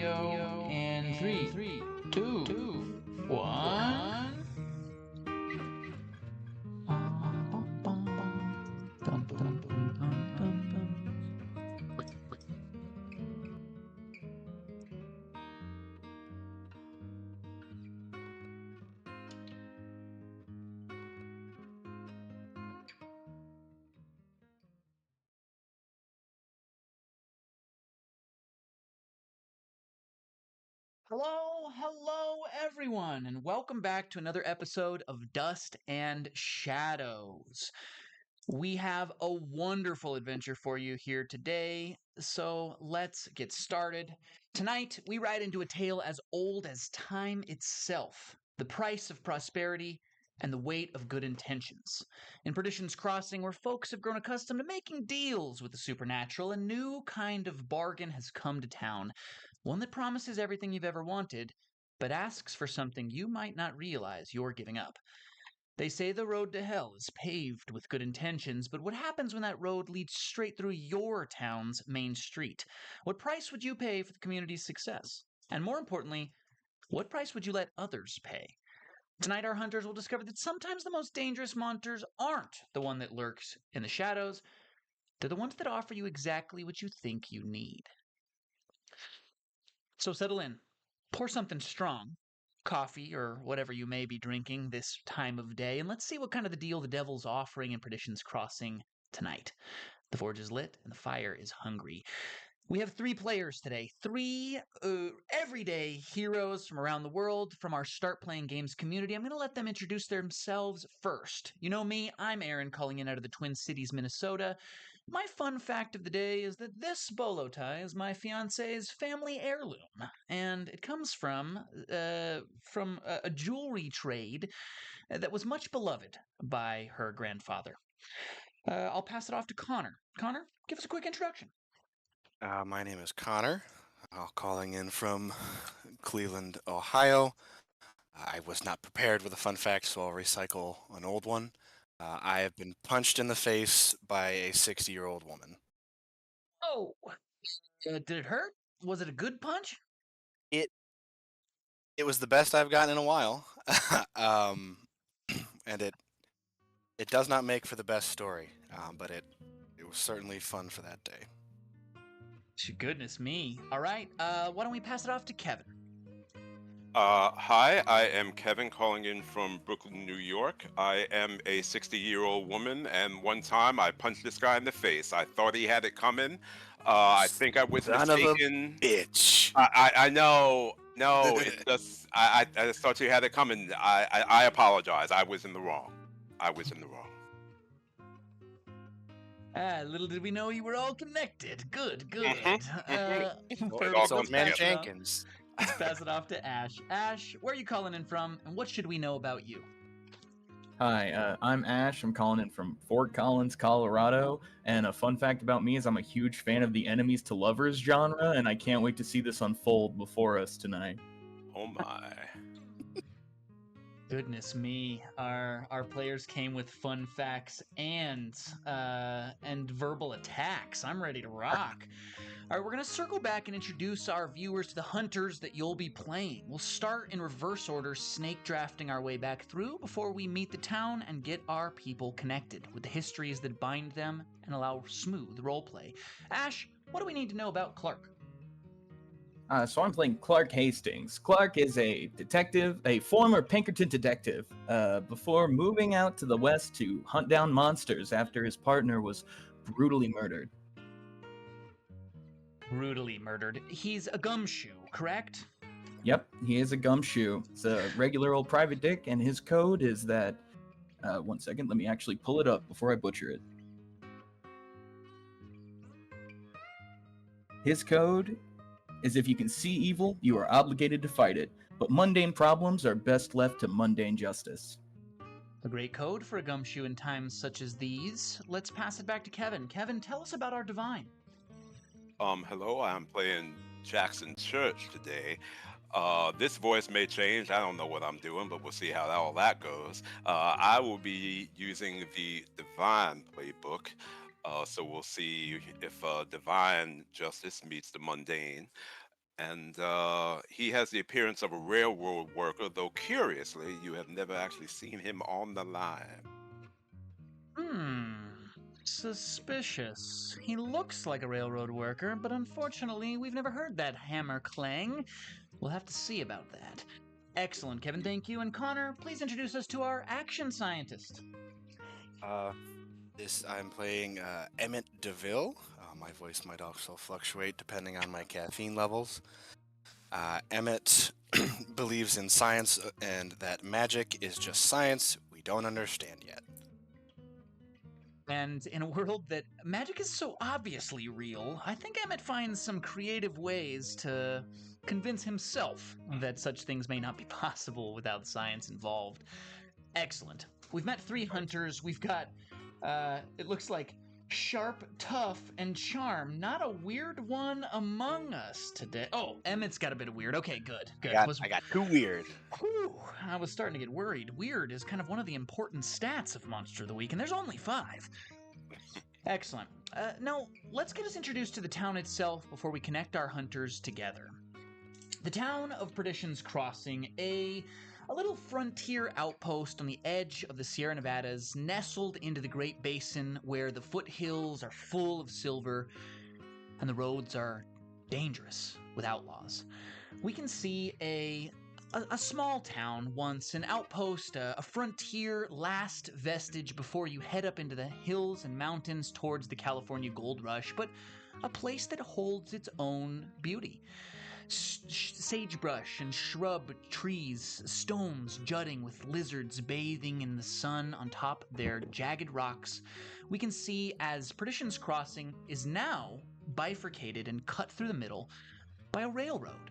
video in 3, 2, 1. Hello, everyone, and welcome back to another episode of Dust and Shadows. We have a wonderful adventure for you here today, so let's get started. Tonight, we ride into a tale as old as time itself, the price of prosperity and the weight of good intentions. In Perdition's Crossing, where folks have grown accustomed to making deals with the supernatural, a new kind of bargain has come to town. One that promises everything you've ever wanted, but asks for something you might not realize you're giving up. They say the road to hell is paved with good intentions, but what happens when that road leads straight through your town's main street? What price would you pay for the community's success? And more importantly, what price would you let others pay? Tonight, our hunters will discover that sometimes the most dangerous monsters aren't the one that lurks in the shadows. They're the ones that offer you exactly what you think you need. So settle in. Pour something strong, coffee or whatever you may be drinking this time of day, and let's see what kind of the deal the devil's offering in Perdition's Crossing tonight. The forge is lit and the fire is hungry. We have 3 players today, 3 everyday heroes from around the world, from our Start Playing Games community. I'm going to let them introduce themselves first. You know me, I'm Aaron, calling in out of the Twin Cities, Minnesota. My fun fact of the day is that this bolo tie is my fiance's family heirloom, and it comes from a jewelry trade that was much beloved by her grandfather. I'll pass it off to Connor. Connor, give us a quick introduction. My name is Connor. Calling in from Cleveland, Ohio. I was not prepared with a fun fact, so I'll recycle an old one. I have been punched in the face by a 60-year-old woman. Oh, did it hurt? Was it a good punch? It it was the best I've gotten in a while, and it does not make for the best story, but it was certainly fun for that day. Goodness me. All right, why don't we pass it off to Kevin? Hi, I am Kevin calling in from Brooklyn, New York. I am a 60-year-old woman, and one time I punched this guy in the face. I thought he had it coming. I think I was Son of a mistaken. bitch. I know. No, it's just I just thought you had it coming. I apologize. I was in the wrong. I was in the wrong. Little did we know you were all connected. Good. It all It's comes old man together. Jenkins. Let's pass it off to Ash. Ash, where are you calling in from, and what should we know about you? Hi, I'm Ash. I'm calling in from Fort Collins, Colorado. And a fun fact about me is I'm a huge fan of the enemies to lovers genre, and I can't wait to see this unfold before us tonight. Oh my. Goodness me, our players came with fun facts and verbal attacks. I'm ready to rock. All right, we're gonna circle back and introduce our viewers to the hunters that you'll be playing. We'll start in reverse order, snake drafting our way back through before we meet the town and get our people connected with the histories that bind them and allow smooth roleplay. Ash, what do we need to know about Clark? So I'm playing Clark Hastings. Clark is a detective, a former Pinkerton detective, before moving out to the west to hunt down monsters after his partner was brutally murdered. Brutally murdered. He's a gumshoe, correct? Yep, he is a gumshoe. It's a regular old private dick, and his code is that... one second, let me actually pull it up before I butcher it. His code is if you can see evil, you are obligated to fight it, but mundane problems are best left to mundane justice. A great code for a gumshoe in times such as these. Let's pass it back to Kevin. Kevin, tell us about our divine. Hello, I'm playing Jackson Church today. This voice may change. I don't know what I'm doing, but we'll see how all that goes. I will be using the Divine playbook, so we'll see if Divine Justice meets the mundane. And he has the appearance of a railroad worker, though curiously, you have never actually seen him on the line. Suspicious. He looks like a railroad worker, but unfortunately, we've never heard that hammer clang. We'll have to see about that. Excellent, Kevin, thank you. And Connor, please introduce us to our action scientist. I'm playing Emmett DeVille. My voice might also fluctuate depending on my caffeine levels. Emmett believes in science and that magic is just science we don't understand yet. And in a world that magic is so obviously real, I think Emmett finds some creative ways to convince himself that such things may not be possible without science involved. Excellent. We've met 3 hunters. We've got, it looks like Sharp, Tough, and Charm. Not a weird one among us today. Oh, Emmett's got a bit of weird. Okay, good. I got 2 weird. Whew, I was starting to get worried. Weird is kind of one of the important stats of Monster of the Week, and there's only 5. Excellent. Now, let's get us introduced to the town itself before we connect our hunters together. The town of Perdition's Crossing, a little frontier outpost on the edge of the Sierra Nevadas, nestled into the Great Basin where the foothills are full of silver and the roads are dangerous with outlaws. We can see a small town once, an outpost, a frontier last vestige before you head up into the hills and mountains towards the California gold rush, but a place that holds its own beauty. Sagebrush and shrub trees, stones jutting with lizards bathing in the sun on top of their jagged rocks. We can see as Perdition's Crossing is now bifurcated and cut through the middle by a railroad.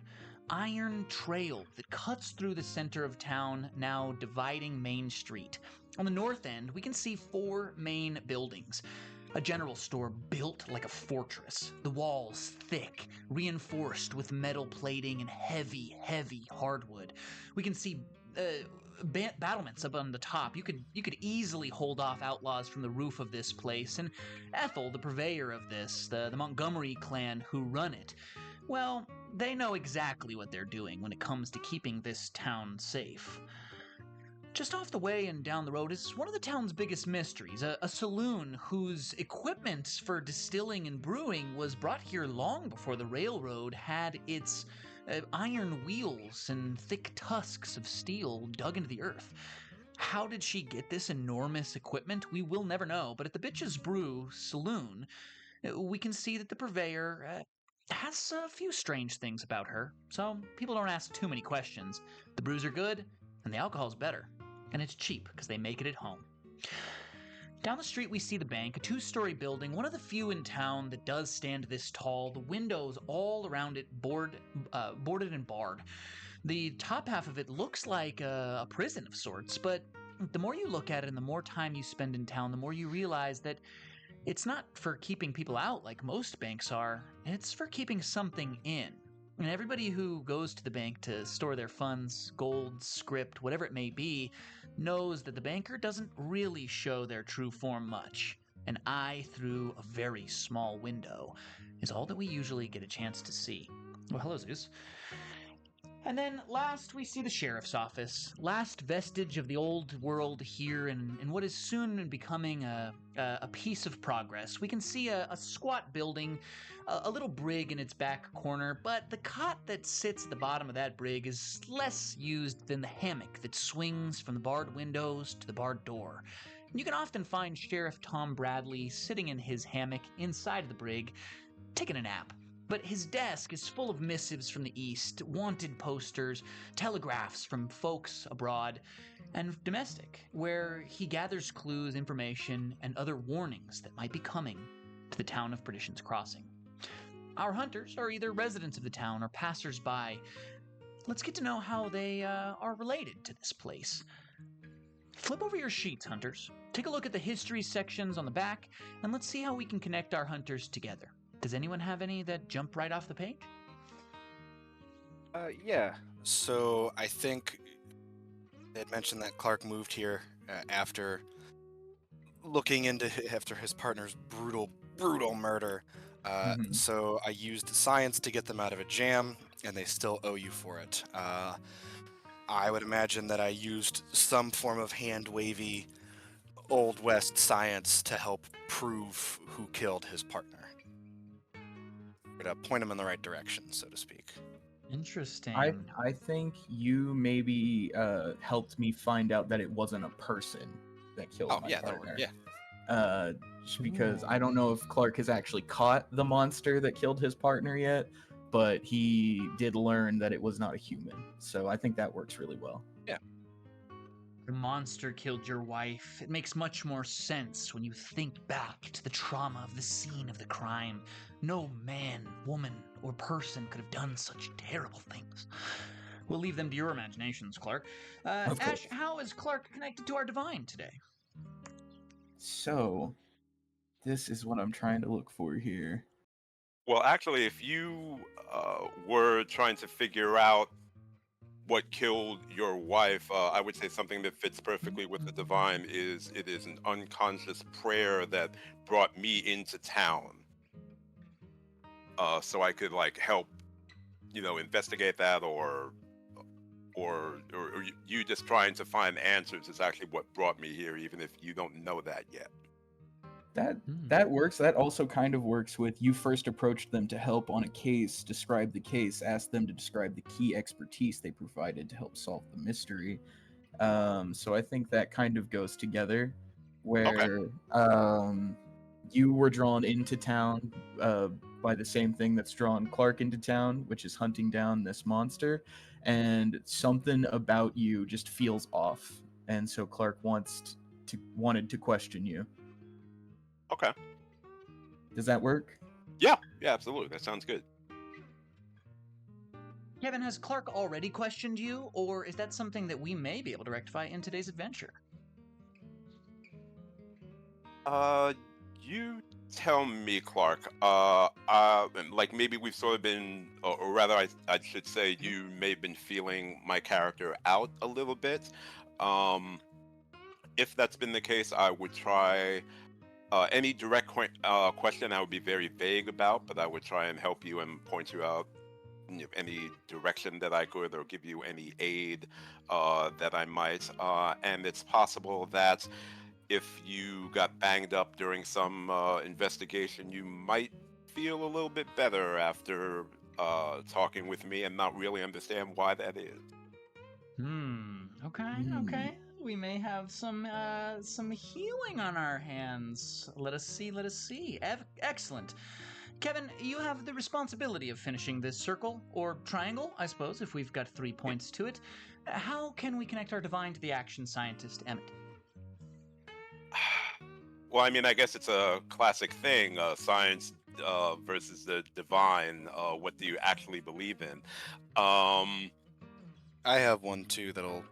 Iron trail that cuts through the center of town, now dividing Main Street. On the north end, we can see 4 main buildings. A general store built like a fortress, the walls thick, reinforced with metal plating and heavy, heavy hardwood. We can see battlements up on the top. You could easily hold off outlaws from the roof of this place, and Ethel, the purveyor of this, the Montgomery clan who run it, well, they know exactly what they're doing when it comes to keeping this town safe. Just off the way and down the road is one of the town's biggest mysteries, a saloon whose equipment for distilling and brewing was brought here long before the railroad had its iron wheels and thick tusks of steel dug into the earth. How did she get this enormous equipment? We will never know, but at the Bitches Brew saloon, we can see that the purveyor has a few strange things about her, so people don't ask too many questions. The brews are good, and the alcohol's better. And it's cheap because they make it at home. Down the street we see the bank, a 2-story building, one of the few in town that does stand this tall, the windows all around it boarded and barred. The top half of it looks like a prison of sorts, but the more you look at it and the more time you spend in town, the more you realize that it's not for keeping people out like most banks are, it's for keeping something in. And everybody who goes to the bank to store their funds, gold, script, whatever it may be, knows that the banker doesn't really show their true form much. An eye through a very small window is all that we usually get a chance to see. Well, hello, Zeus. And then last, we see the sheriff's office, last vestige of the old world here in what is soon becoming a piece of progress. We can see a squat building, a little brig in its back corner, but the cot that sits at the bottom of that brig is less used than the hammock that swings from the barred windows to the barred door. You can often find Sheriff Tom Bradley sitting in his hammock inside of the brig, taking a nap. But his desk is full of missives from the East, wanted posters, telegraphs from folks abroad, and domestic, where he gathers clues, information, and other warnings that might be coming to the town of Perdition's Crossing. Our hunters are either residents of the town or passers-by. Let's get to know how they are related to this place. Flip over your sheets, hunters. Take a look at the history sections on the back, and let's see how we can connect our hunters together. Does anyone have any that jump right off the page? Yeah. So I think they had mentioned that Clark moved here after looking into after his partner's brutal murder. So I used science to get them out of a jam, and they still owe you for it. I would imagine that I used some form of hand-wavy Old West science to help prove who killed his partner. Or to point him in the right direction, so to speak. Interesting. I think you maybe helped me find out that it wasn't a person that killed my that'll partner. work. Yeah. Just because I don't know if Clark has actually caught the monster that killed his partner yet, but he did learn that it was not a human. So I think that works really well. Yeah. The monster killed your wife. It makes much more sense when you think back to the trauma of the scene of the crime. No man, woman, or person could have done such terrible things. We'll leave them to your imaginations, Clark. Of course. Ash, how is Clark connected to our divine today? So, this is what I'm trying to look for here. Well, actually, if you were trying to figure out what killed your wife, I would say something that fits perfectly with the divine is it is an unconscious prayer that brought me into town. So I could help, investigate that, or you just trying to find answers is actually what brought me here, even if you don't know that yet. That works. That also kind of works with you first approached them to help on a case, describe the case, asked them to describe the key expertise they provided to help solve the mystery. So I think that kind of goes together, where you were drawn into town by the same thing that's drawn Clark into town, which is hunting down this monster, and something about you just feels off, and so Clark wanted to question you. Okay. Does that work? Yeah, absolutely. That sounds good. Kevin, has Clark already questioned you, or is that something that we may be able to rectify in today's adventure? You tell me, Clark. Maybe we've sort of been, or rather, I should say, you may have been feeling my character out a little bit. If that's been the case, I would try. Any direct question I would be very vague about, but I would try and help you and point you out any direction that I could, or give you any aid that I might. And it's possible that if you got banged up during some investigation, you might feel a little bit better after talking with me and not really understand why that is. Okay. We may have some healing on our hands. Let us see. Excellent. Kevin, you have the responsibility of finishing this circle, or triangle, I suppose, if we've got 3 points to it. How can we connect our divine to the action scientist, Emmett? Well, I mean, I guess it's a classic thing, science versus the divine. What do you actually believe in? I have one too that'll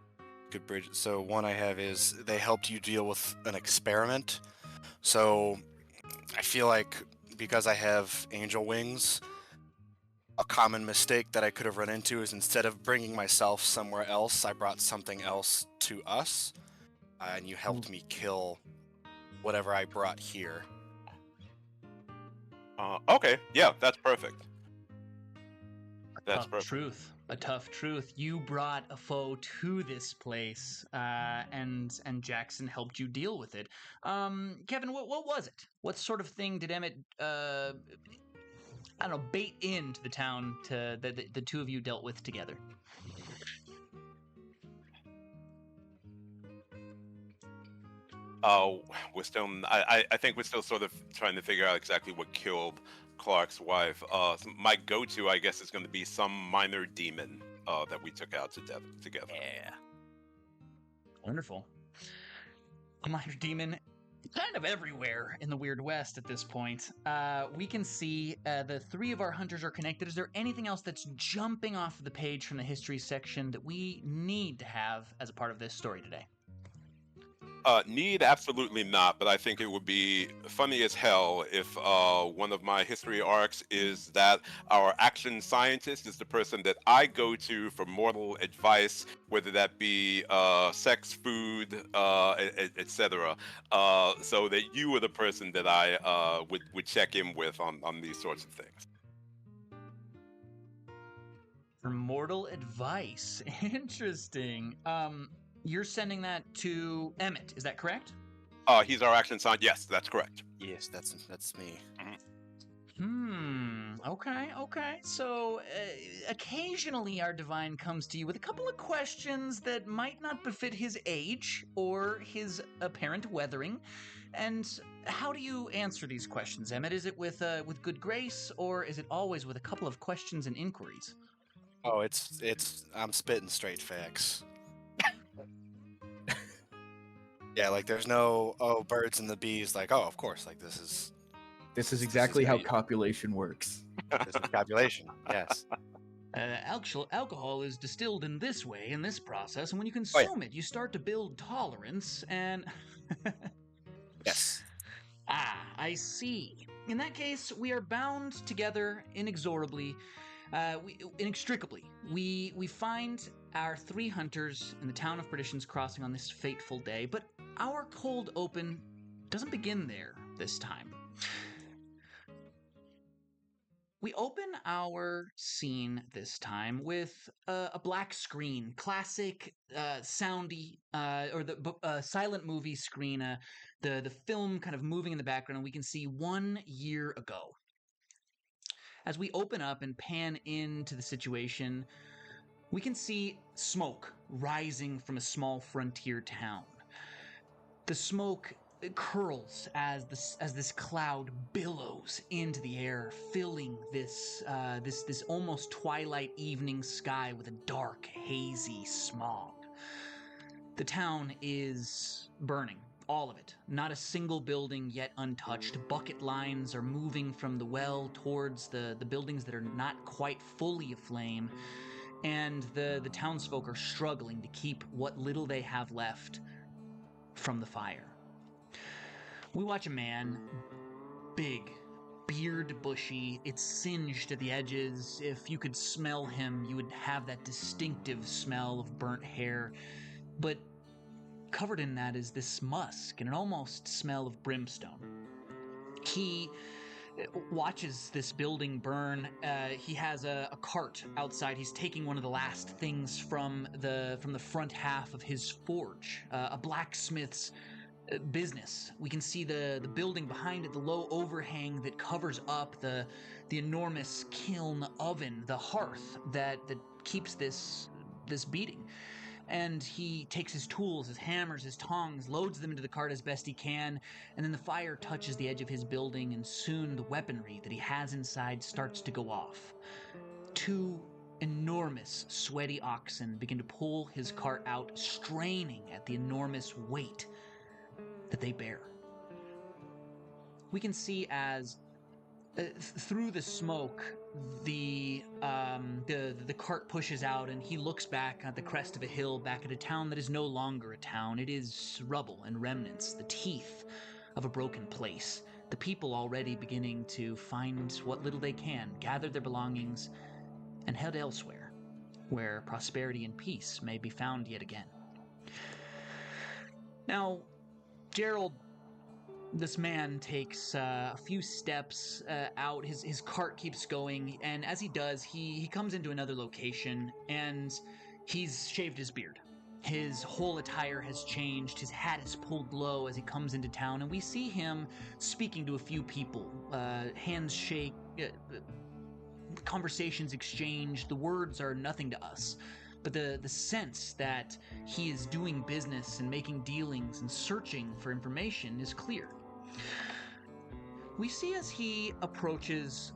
good bridge. So one I have is they helped you deal with an experiment. So I feel like because I have angel wings, a common mistake that I could have run into is instead of bringing myself somewhere else, I brought something else to us, and you helped me kill whatever I brought here. Okay, yeah, that's perfect. That's perfect. A tough truth. You brought a foe to this place, and Jackson helped you deal with it. Kevin, what was it? What sort of thing did Emmett, I don't know, bait into the town to the two of you dealt with together? We're still. I think we're still sort of trying to figure out exactly what killed Clark's wife. My go-to, I guess, is going to be some minor demon that we took out together. Yeah. Wonderful. A minor demon, kind of everywhere in the Weird West at this point. We can see the 3 of our hunters are connected. Is there anything else that's jumping off the page from the history section that we need to have as a part of this story today? Need absolutely not, but I think it would be funny as hell if one of my history arcs is that our action scientist is the person that I go to for mortal advice, whether that be sex, food, etc. So that you were the person that I would check in with on these sorts of things. For mortal advice. Interesting. You're sending that to Emmett, is that correct? He's our action scientist. Yes, that's correct. Yes, that's me. Okay. So, occasionally our divine comes to you with a couple of questions that might not befit his age or his apparent weathering. And how do you answer these questions, Emmett? Is it with good grace, or is it always with a couple of questions and inquiries? Oh, it's I'm spitting straight facts. Yeah, like there's no birds and the bees. Like, oh, of course, like this is exactly how you- copulation works. this is copulation. Yes. Alcohol is distilled in this way, in this process, and when you consume it, you start to build tolerance, and... Yes. I see. In that case, we are bound together inexorably, inextricably. We find our 3 hunters in the town of Perdition's Crossing on this fateful day, but our cold open doesn't begin there this time. We open our scene this time with a black screen, classic soundy, or the silent movie screen, the film kind of moving in the background, and we can see 1 year ago. As we open up and pan into the situation, we can see smoke rising from a small frontier town. The smoke curls as this cloud billows into the air, filling this almost twilight evening sky with a dark, hazy smog. The town is burning. All of it. Not a single building yet untouched. Bucket lines are moving from the well towards the buildings that are not quite fully aflame. And the townsfolk are struggling to keep what little they have left from the fire. We watch a man, big, beard bushy, it's singed at the edges. If you could smell him, you would have that distinctive smell of burnt hair. But covered in that is this musk and an almost smell of brimstone. He watches this building burn. He has a cart outside. He's taking one of the last things from the front half of his forge, a blacksmith's business. We can see the building behind it, the low overhang that covers up the enormous kiln oven, the hearth that keeps this beating. And he takes his tools, his hammers, his tongs, loads them into the cart as best he can, and then the fire touches the edge of his building, and soon the weaponry that he has inside starts to go off. 2 enormous, sweaty oxen begin to pull his cart out, straining at the enormous weight that they bear. We can see as through the smoke, the cart pushes out, and he looks back at the crest of a hill, back at a town that is no longer a town. It is rubble and remnants, the teeth of a broken place. The people already beginning to find what little they can, gather their belongings, and head elsewhere, where prosperity and peace may be found yet again. Now, Gerald, this man takes a few steps out. His cart keeps going, and as he does, he comes into another location, and he's shaved his beard. His whole attire has changed. His hat is pulled low as he comes into town, and we see him speaking to a few people. Hands shake, conversations exchanged. The words are nothing to us. But the sense that he is doing business and making dealings and searching for information is clear. We see as he approaches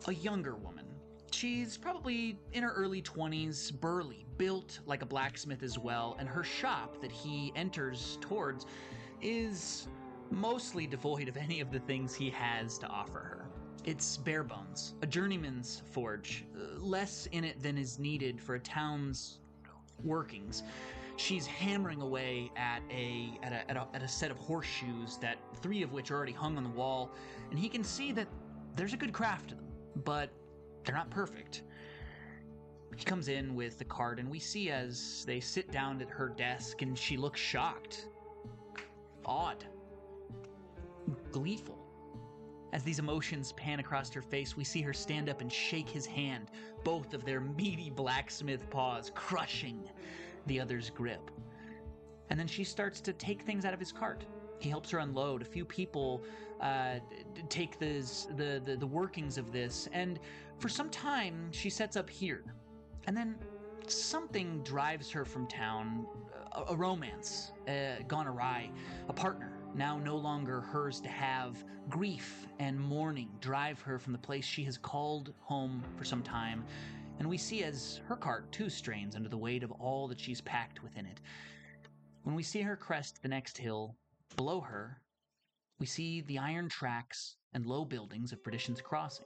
a younger woman. She's probably in her early 20s, burly, built like a blacksmith as well, and her shop that he enters towards is mostly devoid of any of the things he has to offer her. It's bare bones, a journeyman's forge, less in it than is needed for a town's workings. She's hammering away at a set of horseshoes, that 3 of which are already hung on the wall, and he can see that there's a good craft to them, but they're not perfect. He comes in with the cart, and we see as they sit down at her desk, and she looks shocked, awed, gleeful. As these emotions pan across her face, we see her stand up and shake his hand, both of their meaty blacksmith paws crushing the other's grip. And then she starts to take things out of his cart. He helps her unload. A few people take the workings of this, and for some time she sets up here. And then something drives her from town, a romance gone awry, a partner now no longer hers to have. Grief and mourning drive her from the place she has called home for some time, and we see as her cart too strains under the weight of all that she's packed within it. When we see her crest the next hill, below her, we see the iron tracks and low buildings of Perdition's Crossing.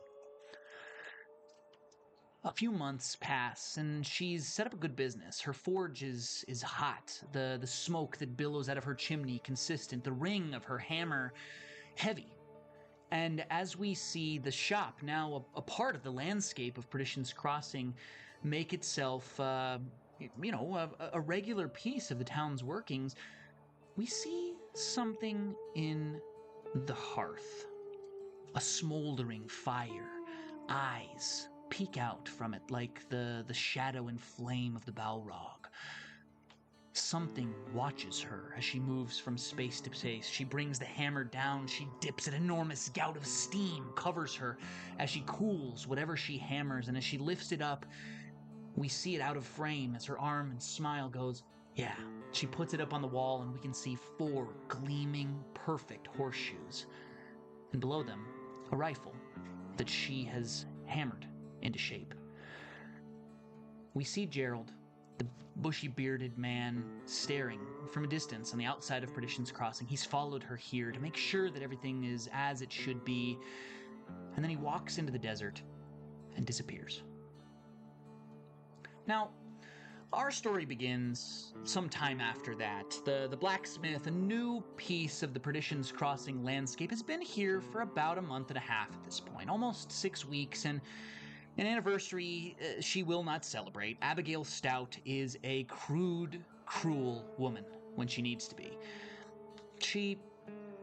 A few months pass, and she's set up a good business. Her forge is hot, the smoke that billows out of her chimney consistent, the ring of her hammer heavy. And as we see the shop, now a part of the landscape of Perdition's Crossing, make itself, a regular piece of the town's workings, we see something in the hearth. A smoldering fire. Eyes peek out from it like the shadow and flame of the Balrog. Something watches her as she moves from space to space. She brings the hammer down. She dips an enormous gout of steam, covers her as she cools whatever she hammers. And as she lifts it up, we see it out of frame as her arm and smile goes, yeah. She puts it up on the wall, and we can see 4 gleaming, perfect horseshoes. And below them, a rifle that she has hammered into shape. We see Gerald, the bushy-bearded man, staring from a distance on the outside of Perdition's Crossing. He's followed her here to make sure that everything is as it should be, and then he walks into the desert and disappears. Now, our story begins some time after that. The blacksmith, a new piece of the Perdition's Crossing landscape, has been here for about a month and a half at this point, almost 6 weeks, and an anniversary she will not celebrate. Abigail Stout is a crude, cruel woman when she needs to be. She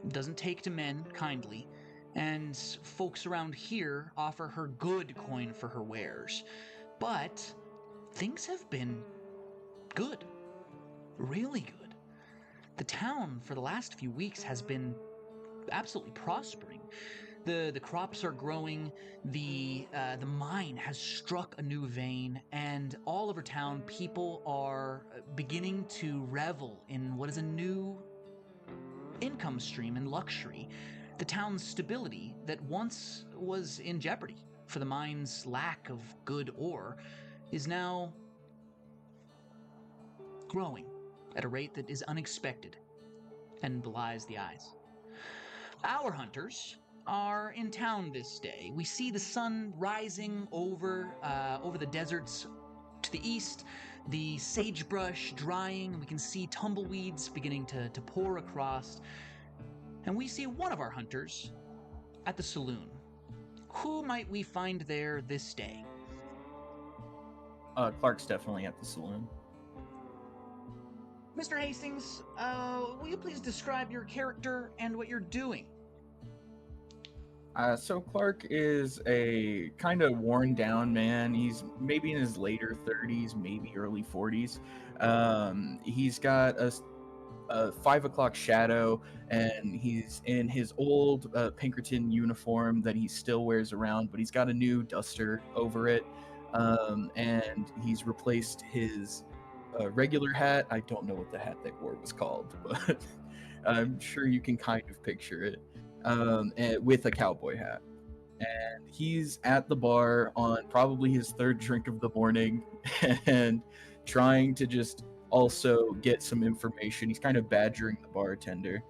doesn't take to men kindly, and folks around here offer her good coin for her wares. But things have been good. Really good. The town for the last few weeks has been absolutely prospering. The crops are growing, the mine has struck a new vein, and all over town people are beginning to revel in what is a new income stream and luxury. The town's stability that once was in jeopardy for the mine's lack of good ore is now growing at a rate that is unexpected and belies the eyes. Our hunters are in town this day. We see the sun rising over the deserts to the east, the sagebrush drying, and we can see tumbleweeds beginning to pour across. And we see one of our hunters at the saloon. Who might we find there this day? Clark's definitely at the saloon. Mr. Hastings, will you please describe your character and what you're doing? So Clark is a kind of worn down man. He's maybe in his later 30s, maybe early 40s. He's got a 5 o'clock shadow, and he's in his old Pinkerton uniform that he still wears around, but he's got a new duster over it. And he's replaced his regular hat. I don't know what the hat they wore was called, but I'm sure you can kind of picture it. With a cowboy hat. And he's at the bar on probably his 3rd drink of the morning and trying to just also get some information. He's kind of badgering the bartender.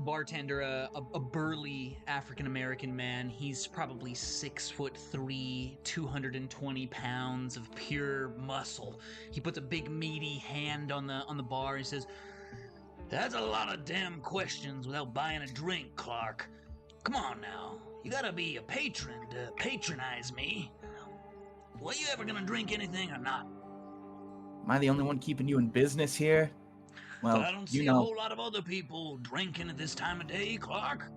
bartender, a burly African-American man. He's probably 6'3", 220 pounds of pure muscle. He puts a big meaty hand on the bar. He says, "That's a lot of damn questions without buying a drink, Clark. Come on now, you gotta be a patron to patronize me. Well, you ever gonna drink anything or not?" Am I the only one keeping you in business here? But Well, I don't you see a know. whole lot of other people drinking at this time of day, Clark.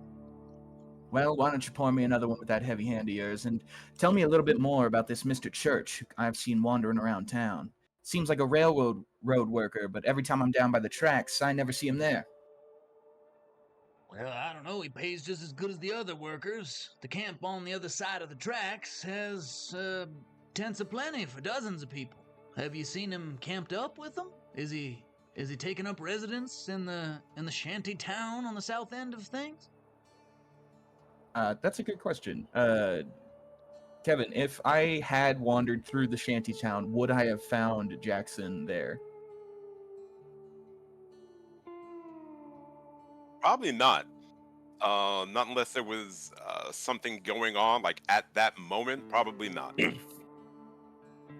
Well, why don't you pour me another one with that heavy hand of yours, and tell me a little bit more about this Mr. Church I've seen wandering around town. Seems like a railroad worker, but every time I'm down by the tracks, I never see him there. Well, I don't know. He pays just as good as the other workers. The camp on the other side of the tracks has tents aplenty for dozens of people. Have you seen him camped up with them? Is he taking up residence in the shanty town on the south end of things? That's a good question. Kevin, if I had wandered through the shanty town, would I have found Jackson there? Probably not. Not unless there was something going on, like at that moment. Probably not.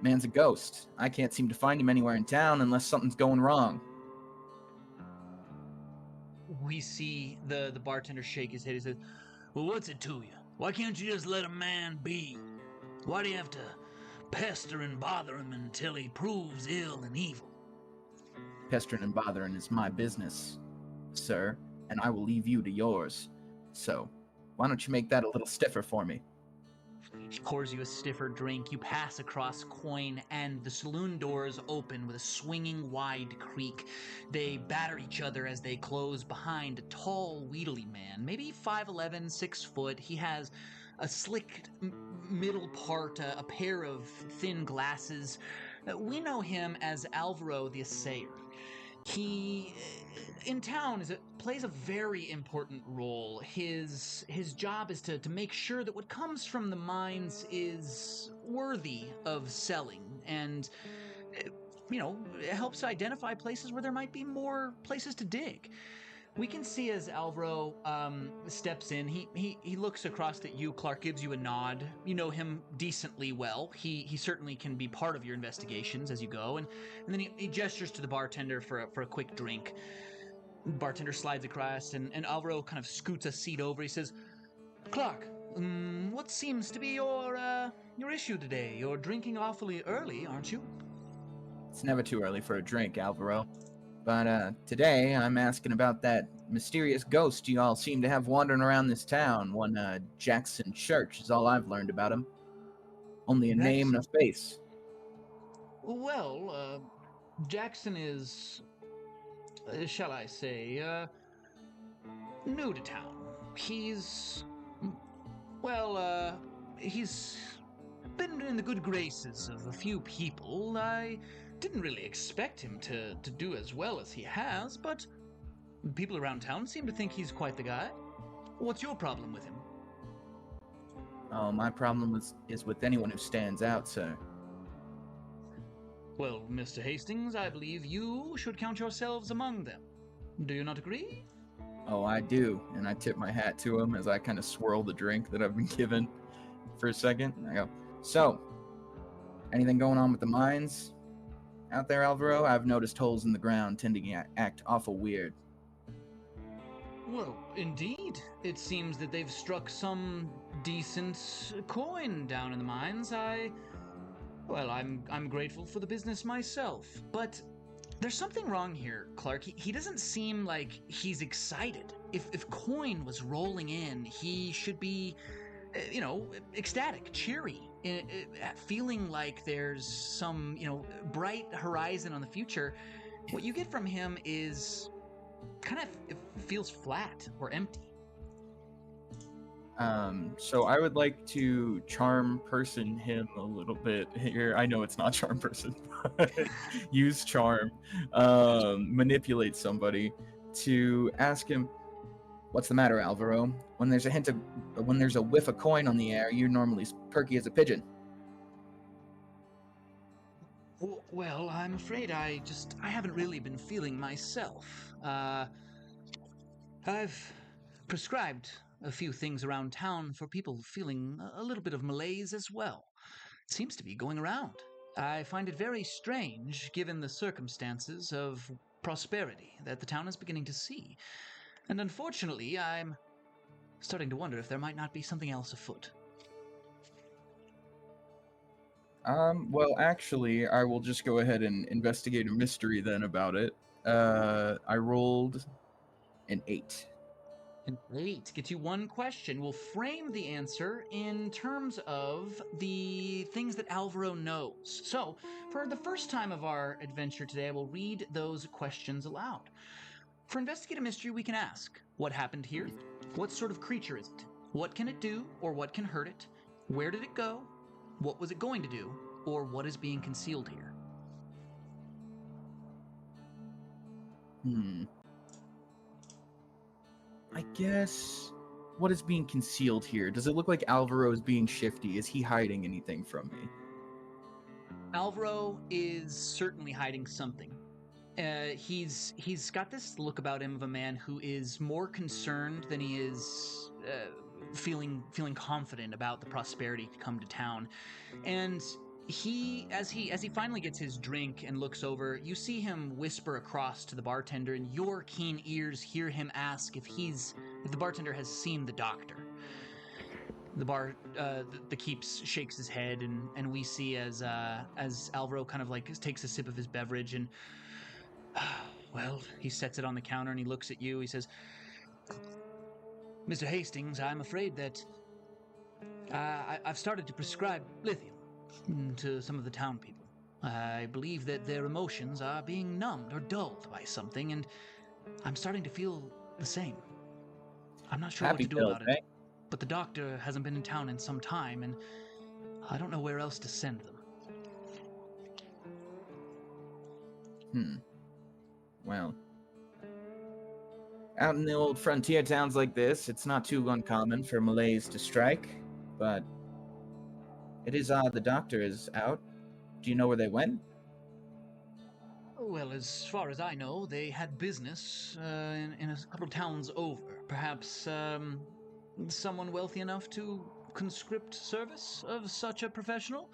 Man's a ghost. I can't seem to find him anywhere in town unless something's going wrong. We see the bartender shake his head. He says, "Well, what's it to you? Why can't you just let a man be? Why do you have to pester and bother him until he proves ill and evil?" Pestering and bothering is my business, sir, and I will leave you to yours. So, why don't you make that a little stiffer for me? He pours you a stiffer drink. You pass across Coin, and the saloon doors open with a swinging wide creak. They batter each other as they close behind a tall, wheedly man, maybe 5'11", 6 foot. He has a slick middle part, a pair of thin glasses. We know him as Alvaro the Assayer. He, in town, plays a very important role. His job is to make sure that what comes from the mines is worthy of selling, and it helps identify places where there might be more places to dig. We can see as Alvaro steps in, he looks across at you, Clark, gives you a nod. You know him decently well. He certainly can be part of your investigations as you go, and then he gestures to the bartender for a quick drink. Bartender slides across, and Alvaro kind of scoots a seat over. He says, "Clark, what seems to be your issue today? You're drinking awfully early, aren't you?" It's never too early for a drink, Alvaro. But today I'm asking about that mysterious ghost you all seem to have wandering around this town. One Jackson Church is all I've learned about him. Only a name and a face. Well, Jackson is, shall I say, new to town. He's been in the good graces of a few people. I didn't really expect him to do as well as he has, but people around town seem to think he's quite the guy. What's your problem with him? Oh, my problem is with anyone who stands out, sir. Well, Mr. Hastings, I believe you should count yourselves among them. Do you not agree? Oh, I do, and I tip my hat to him as I kind of swirl the drink that I've been given for a second. And I go, "So, anything going on with the mines out there, Alvaro? I've noticed holes in the ground tending to act awful weird." Well, indeed. It seems that they've struck some decent coin down in the mines. I'm grateful for the business myself, but there's something wrong here, Clark. He doesn't seem like he's excited. If coin was rolling in, he should be, ecstatic, cheery, feeling like there's some, bright horizon on the future. What you get from him is it feels flat or empty. So I would like to charm person him a little bit here. I know it's not charm person, but use charm, manipulate somebody to ask him, "What's the matter, Alvaro? When there's a whiff of coin on the air, you're normally perky as a pigeon." Well, I'm afraid I haven't really been feeling myself. I've prescribed a few things around town for people feeling a little bit of malaise as well. It seems to be going around. I find it very strange given the circumstances of prosperity that the town is beginning to see. And unfortunately, I'm starting to wonder if there might not be something else afoot. Well, actually, I will just go ahead and investigate a mystery then about it. I rolled an 8. And 8 gets you one question. We'll frame the answer in terms of the things that Alvaro knows. So, for the first time of our adventure today, I will read those questions aloud. For Investigate a Mystery, we can ask, what happened here? What sort of creature is it? What can it do, or what can hurt it? Where did it go? What was it going to do? Or what is being concealed here? I guess... What is being concealed here? Does it look like Alvaro is being shifty? Is he hiding anything from me? Alvaro is certainly hiding something. He's got this look about him of a man who is more concerned than he is feeling confident about the prosperity to come to town. And as he finally gets his drink and looks over, you see him whisper across to the bartender, and your keen ears hear him ask if the bartender has seen the doctor. The keeps shakes his head, and we see as Alvaro kind of like takes a sip of his beverage, and well, he sets it on the counter and he looks at you. He says, "Mr. Hastings, I'm afraid that I've started to prescribe lithium to some of the town people. I believe that their emotions are being numbed or dulled by something, and I'm starting to feel the same. I'm not sure what to do about it, but the doctor hasn't been in town in some time, and I don't know where else to send them." Well, out in the old frontier towns like this, it's not too uncommon for malaise to strike, but it is odd the doctor is out. Do you know where they went? Well, as far as I know, they had business in a couple of towns over. Perhaps someone wealthy enough to conscript service of such a professional?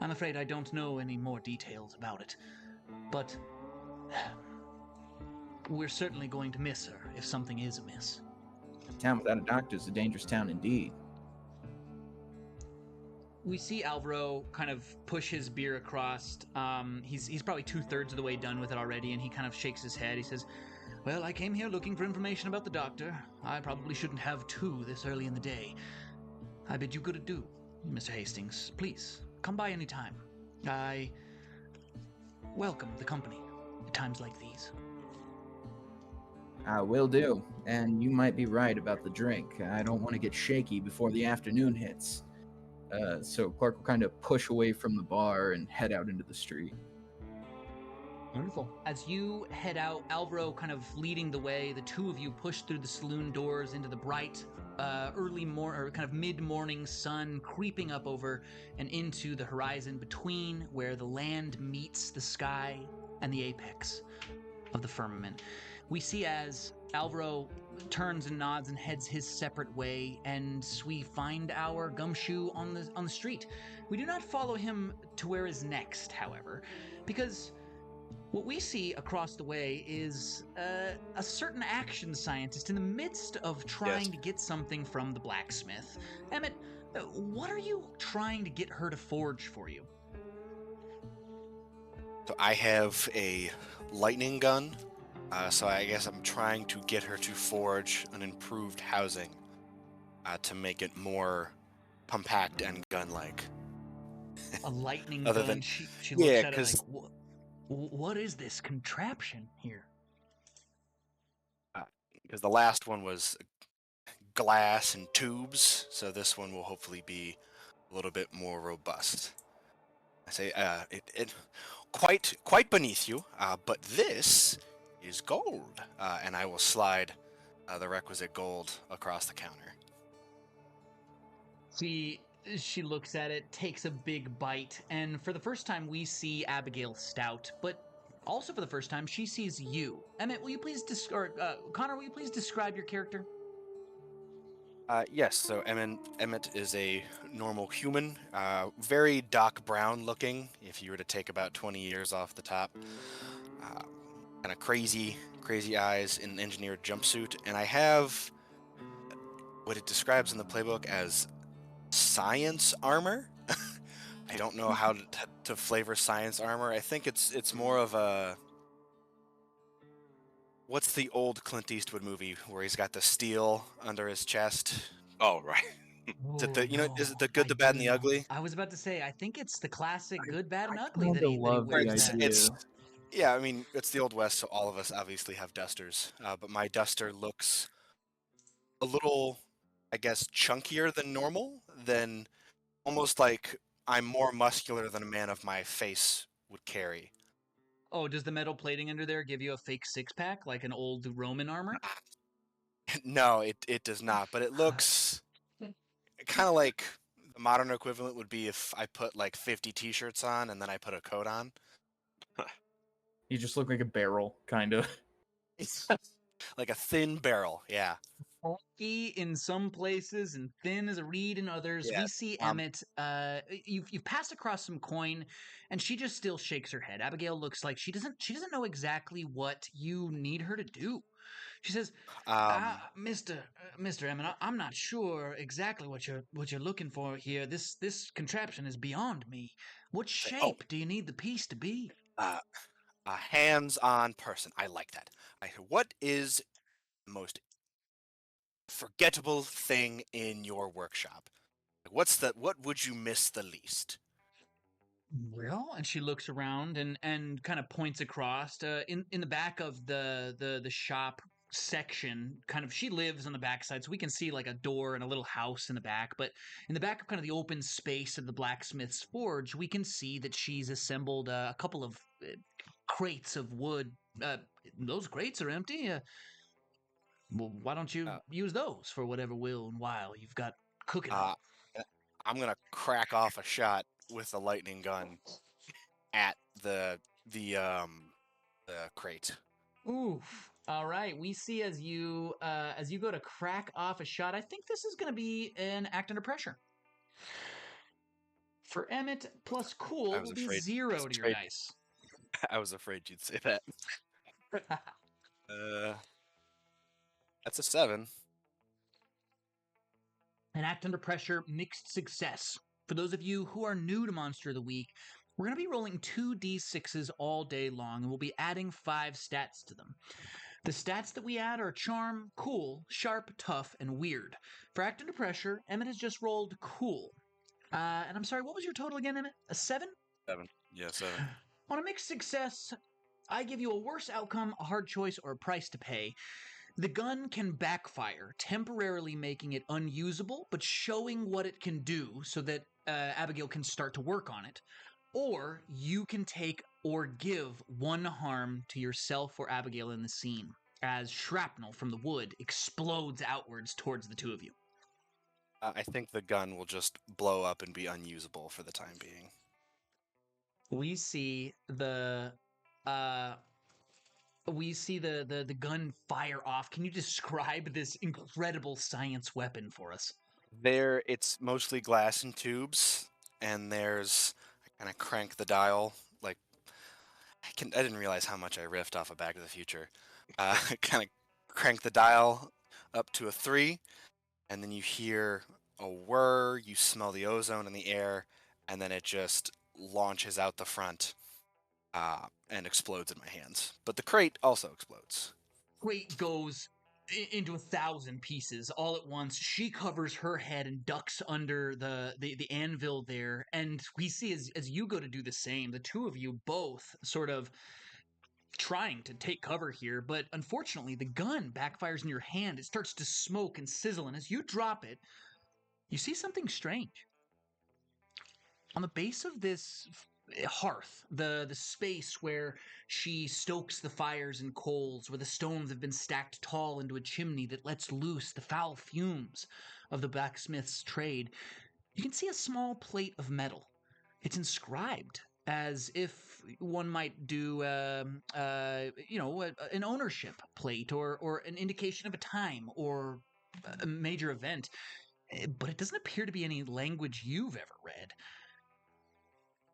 I'm afraid I don't know any more details about it. But we're certainly going to miss her if something is amiss. A town without a doctor is a dangerous town indeed. We see Alvaro kind of push his beer across. He's probably 2/3 of the way done with it already, and he kind of shakes his head. He says, "Well, I came here looking for information about the doctor. I probably shouldn't have two this early in the day. I bid you good adieu, Mr. Hastings. Please, come by any time. I welcome the company at times like these." I will do, and you might be right about the drink. I don't want to get shaky before the afternoon hits. So Clark will kind of push away from the bar and head out into the street. Wonderful. As you head out, Alvaro kind of leading the way, the two of you push through the saloon doors into the bright kind of mid-morning sun creeping up over and into the horizon between where the land meets the sky and the apex of the firmament. We see as Alvaro turns and nods and heads his separate way, and we find our gumshoe on the street. We do not follow him to where is next, however, because what we see across the way is a certain action scientist in the midst of trying to get something from the blacksmith. Emmett, what are you trying to get her to forge for you? So I have a lightning gun, so I guess I'm trying to get her to forge an improved housing to make it more compact and gun-like. A lightning Other gun? than- She looks yeah, at it 'cause- like, what is this contraption here? Because the last one was glass and tubes, so this one will hopefully be a little bit more robust. I say, it quite beneath you, but this is gold, and I will slide the requisite gold across the counter. She looks at it, takes a big bite, and for the first time we see Abigail Stout, but also for the first time she sees you. Emmett, will you please Connor, will you please describe your character? Yes, so Emmett is a normal human, very Doc Brown looking, if you were to take about 20 years off the top. Kind of crazy eyes in an engineered jumpsuit, and I have what it describes in the playbook as science armor. I don't know how to flavor science armor. I think it's more of a... What's the old Clint Eastwood movie where he's got the steel under his chest? Oh, right. Is it Oh, the is it the I good, the bad, and don't the know. ugly? I was about to say, I think it's the classic I, good, bad, I and ugly kind that of he love the wears that. idea. Yeah, I mean, it's the Old West, so all of us obviously have dusters. But my duster looks a little, I guess, chunkier than normal, than almost like I'm more muscular than a man of my face would carry. Oh, does the metal plating under there give you a fake six pack like an old Roman armor? No, it does not, but it looks kind of like the modern equivalent would be if I put like 50 t-shirts on and then I put a coat on. You just look like a barrel, kind of. Like a thin barrel, yeah. Bulky in some places and thin as a reed in others. Yeah. We see Emmett. You've passed across some coin, and she just still shakes her head. Abigail looks like she doesn't know exactly what you need her to do. She says, Um, Mister Emmett, I'm not sure exactly what you're looking for here. This contraption is beyond me. What say, oh, shape do you need the piece to be? uh, a hands-on person. I like that. What is the most forgettable thing in your workshop? Like, what would you miss the least? Well, and she looks around and kind of points across in the back of the shop section. Kind of, she lives on the backside, so we can see like a door and a little house in the back. But in the back of kind of the open space of the blacksmith's forge, we can see that she's assembled a couple of crates of wood. Those crates are empty. Well, why don't you Uh, use those for whatever will and while you've got cooking on? uh, I'm gonna crack off a shot with a lightning gun at the crate. Oof. All right. We see as you go to crack off a shot. I think this is going to be an act under pressure. For Emmett, plus I cool was will be afraid. I was 0 to your afraid. dice. I was afraid you'd say that. Uh, that's a 7. An act under pressure, mixed success. For those of you who are new to Monster of the Week, we're going to be rolling 2d6s all day long, and we'll be adding 5 stats to them. The stats that we add are charm, cool, sharp, tough, and weird. For act under pressure, Emmett has just rolled cool. And I'm sorry, what was your total again, Emmett? A 7? 7. Yeah, 7. On a mixed success, I give you a worse outcome, a hard choice, or a price to pay. The gun can backfire, temporarily making it unusable, but showing what it can do so that Abigail can start to work on it. Or you can take or give 1 harm to yourself or Abigail in the scene, as shrapnel from the wood explodes outwards towards the two of you. I think the gun will just blow up and be unusable for the time being. We see uh, the gun fire off. Can you describe this incredible science weapon for us? It's mostly glass and tubes, and I kind of crank the dial. Like, I didn't realize how much I riffed off of Back to the Future. I kind of crank the dial up to a 3, and then you hear a whir, you smell the ozone in the air, and then it just launches out the front and explodes in my hands. But the crate also explodes. Crate goes into 1,000 pieces all at once. She covers her head and ducks under the anvil there. And we see as you go to do the same, the two of you both sort of trying to take cover here, but unfortunately the gun backfires in your hand. It starts to smoke and sizzle, and as you drop it, you see something strange. On the base of this hearth, the space where she stokes the fires and coals, where the stones have been stacked tall into a chimney that lets loose the foul fumes of the blacksmith's trade, you can see a small plate of metal. It's inscribed as if one might do, an ownership plate or an indication of a time or major event, but it doesn't appear to be any language you've ever read.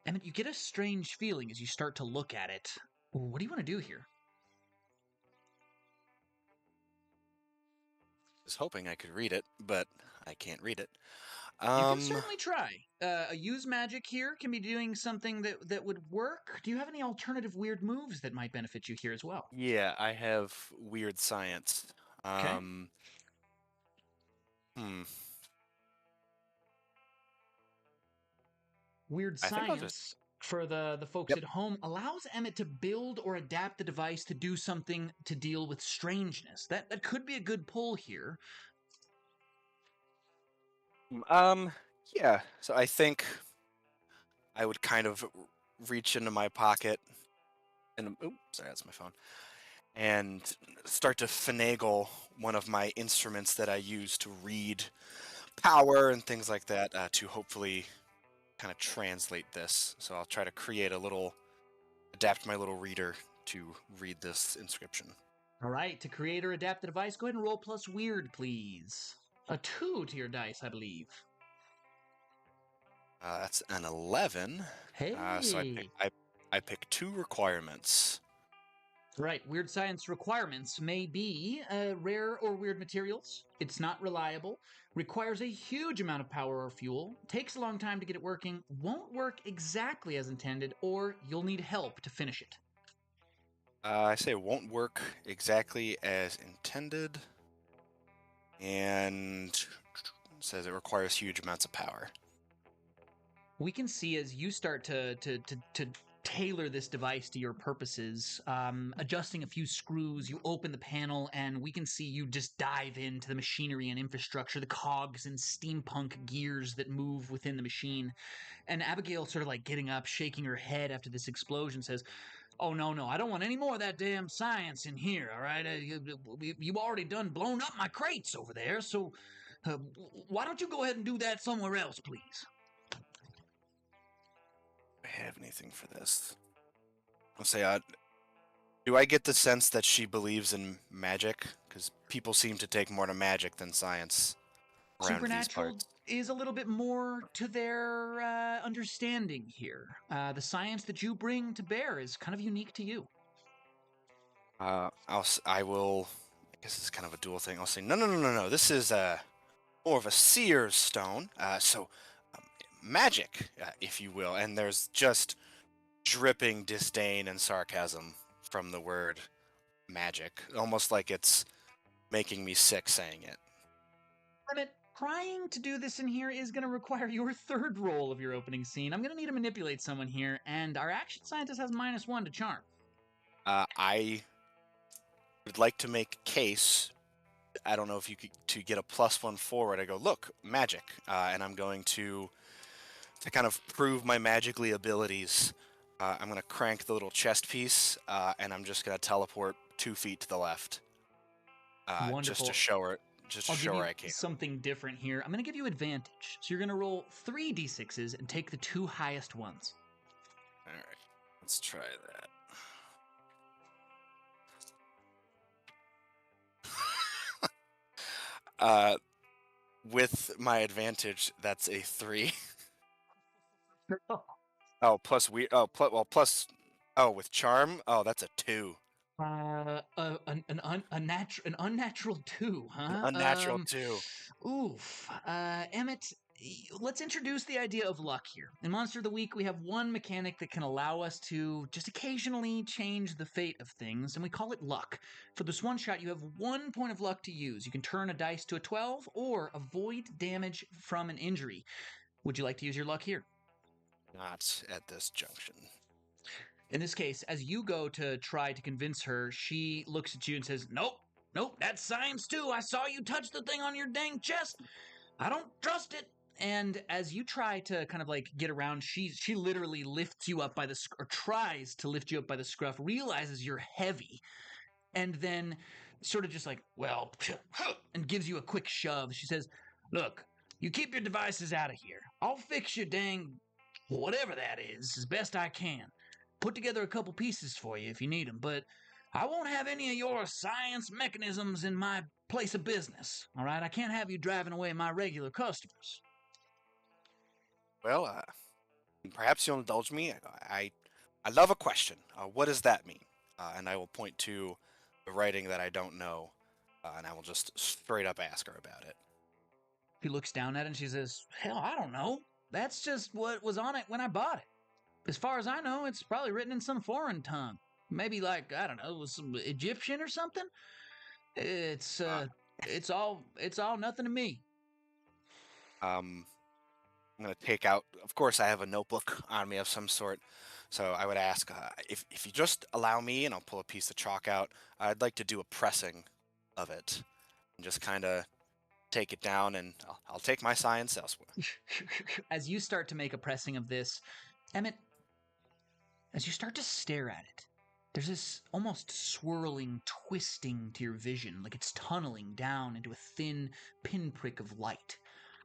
And you get a strange feeling as you start to look at it. What do you want to do here? I was hoping I could read it, but I can't read it. You can certainly try. A use magic here can be doing something that would work. Do you have any alternative weird moves that might benefit you here as well? Yeah, I have weird science. Okay. Weird I think I'll science, for the folks Yep. at home, allows Emmett to build or adapt the device to do something to deal with strangeness. That could be a good pull here. Yeah. So I think I would kind of reach into my pocket and sorry, that's my phone. And start to finagle one of my instruments that I use to read power and things like that to hopefully kind of translate this. So I'll try to adapt my little reader to read this inscription. All right, to create or adapt the device, go ahead and roll plus weird, please. A 2 to your dice, I believe. That's an 11. Hey. So I pick 2 requirements. Right, weird science requirements may be rare or weird materials. It's not reliable, requires a huge amount of power or fuel, takes a long time to get it working, won't work exactly as intended, or you'll need help to finish it. I say it won't work exactly as intended, and it says it requires huge amounts of power. We can see as you start to tailor this device to your purposes, adjusting a few screws, you open the panel, and we can see you just dive into the machinery and infrastructure, the cogs and steampunk gears that move within the machine. And Abigail, sort of like getting up, shaking her head after this explosion, says, "Oh, no, I don't want any more of that damn science in here, all right? You already done blown up my crates over there, so why don't you go ahead and do that somewhere else, please?" Do I have anything for this? I'll say, do I get the sense that she believes in magic? Because people seem to take more to magic than science around these Supernatural parts. is a little bit more to their understanding here. The science that you bring to bear is kind of unique to you. I will. I guess it's kind of a dual thing. I'll say, no. This is more of a seer's stone. So magic, if you will. And there's just dripping disdain and sarcasm from the word magic, almost like it's making me sick saying it. Emmett, trying to do this in here is going to require your third roll of your opening scene. I'm going to need to manipulate someone here, and our action scientist has -1 to charm. I would like to make a case. I don't know if you could to get a +1 forward. I go, look, magic, and I'm going to kind of prove my magically abilities. I'm going to crank the little chest piece, and I'm just going to teleport 2 feet to the left, Wonderful. just to show her. I'll give you I can. something different here. I'm going to give you advantage. So you're going to roll 3 d6s and take the 2 highest ones. All right, let's try that. With my advantage, that's a 3. Oh, plus we. Oh, plus. Oh, with charm. Oh, that's a 2. An unnatural 2, huh? Unnatural 2. Oof. Emmett, let's introduce the idea of luck here. In Monster of the Week, we have one mechanic that can allow us to just occasionally change the fate of things, and we call it luck. For this one shot, you have 1 point of luck to use. You can turn a dice to a 12 or avoid damage from an injury. Would you like to use your luck here? Not at this junction. In this case, as you go to try to convince her, she looks at you and says, Nope, that's science too. I saw you touch the thing on your dang chest. I don't trust it. And as you try to kind of like get around, she literally lifts you up by the or tries to lift you up by the scruff, realizes you're heavy, and then sort of just like, well, and gives you a quick shove. She says, "Look, you keep your devices out of here. I'll fix your dang whatever that is as best I can. Put together a couple pieces for you if you need them, but I won't have any of your science mechanisms in my place of business. All right, I can't have you driving away my regular customers. Well, perhaps you'll indulge me. I love a question. What does that mean? And I will point to the writing that I don't know, and I will just straight up ask her about it. She looks down at it and she says, "Hell, I don't know. That's just what was on it when I bought it. As far as I know, it's probably written in some foreign tongue. Maybe like, I don't know, it was some Egyptian or something. It's Uh, it's all nothing to me." I'm gonna take out. Of course, I have a notebook on me of some sort, so I would ask if you just allow me, and I'll pull a piece of chalk out. I'd like to do a pressing of it, and just kind of take it down, and I'll take my science elsewhere. As you start to make a pressing of this, Emmett, as you start to stare at it, there's this almost swirling, twisting to your vision, like it's tunneling down into a thin pinprick of light.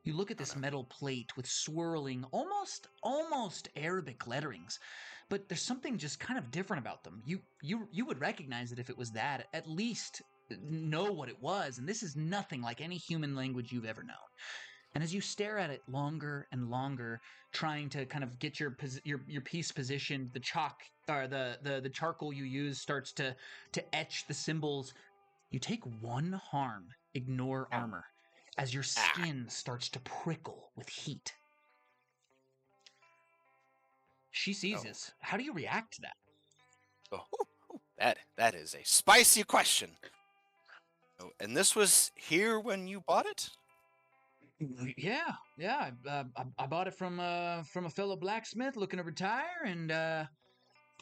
You look at Oh this no. metal plate with swirling, almost Arabic letterings, but there's something just kind of different about them. You would recognize it if it was that, at least know what it was, and this is nothing like any human language you've ever known. And as you stare at it longer and longer, trying to kind of get your piece positioned, the chalk or the charcoal you use starts to etch the symbols. You take one harm, ignore Ow. armor, as your Ah. skin starts to prickle with heat. She sees Oh. this. How do you react to that? Oh, that is a spicy question. Oh, and this was here when you bought it? Yeah. I bought it from a fellow blacksmith looking to retire, and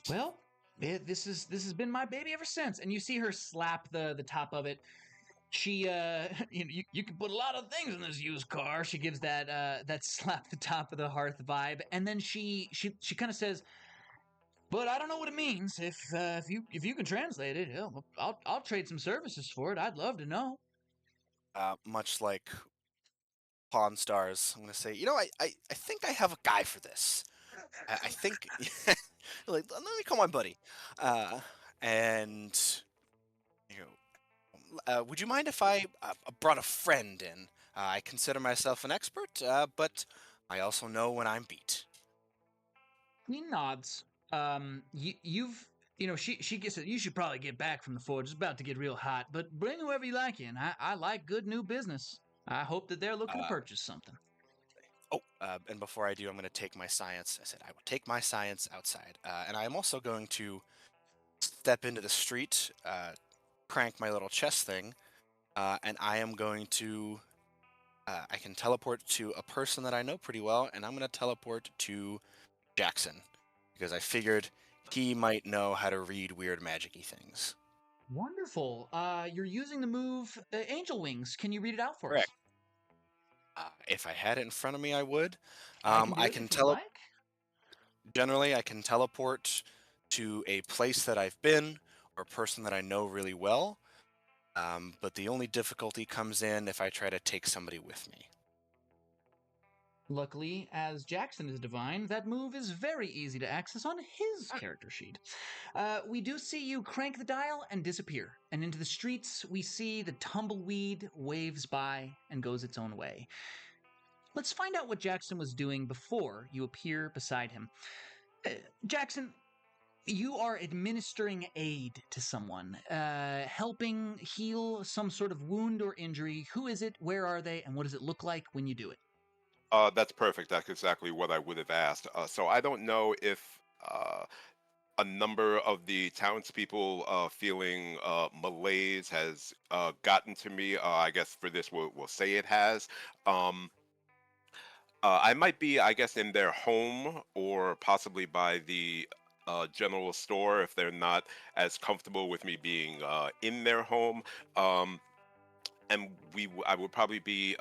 well, this has been my baby ever since. And you see her slap the top of it. She you can put a lot of things in this used car. She gives that slap the top of the hearth vibe, and then she kind of says, "But I don't know what it means. If you can translate it, yeah, I'll trade some services for it. I'd love to know." Much like Pawn Stars, I'm gonna say, I think I have a guy for this. I think, like, let me call my buddy. Uh, and you would you mind if I brought a friend in? I consider myself an expert, but I also know when I'm beat. He nods. You've she gets it. You should probably get back from the forge. It's about to get real hot. But bring whoever you like in. I like good new business. I hope that they're looking to Uh, purchase something. and before I do, I'm going to take my science. I said I will take my science outside, and I am also going to step into the street, crank my little chest thing, and I am going to. I can teleport to a person that I know pretty well, and I'm going to teleport to Jackson because I figured he might know how to read weird magic-y things. Wonderful. You're using the move Angel Wings. Can you read it out for us? Correct. If I had it in front of me, I would. I can do I it can if you'd like. generally I can teleport to a place that I've been or a person that I know really well. But the only difficulty comes in if I try to take somebody with me. Luckily, as Jackson is divine, that move is very easy to access on his character sheet. We do see you crank the dial and disappear, and into the streets we see the tumbleweed waves by and goes its own way. Let's find out what Jackson was doing before you appear beside him. Jackson, you are administering aid to someone, helping heal some sort of wound or injury. Who is it? Where are they? And what does it look like when you do it? That's perfect. That's exactly what I would have asked. So I don't know if a number of the townspeople feeling malaise has gotten to me. I guess for this, we'll say it has. Um, I might be, I guess, in their home or possibly by the general store if they're not as comfortable with me being in their home. Um, and I would probably be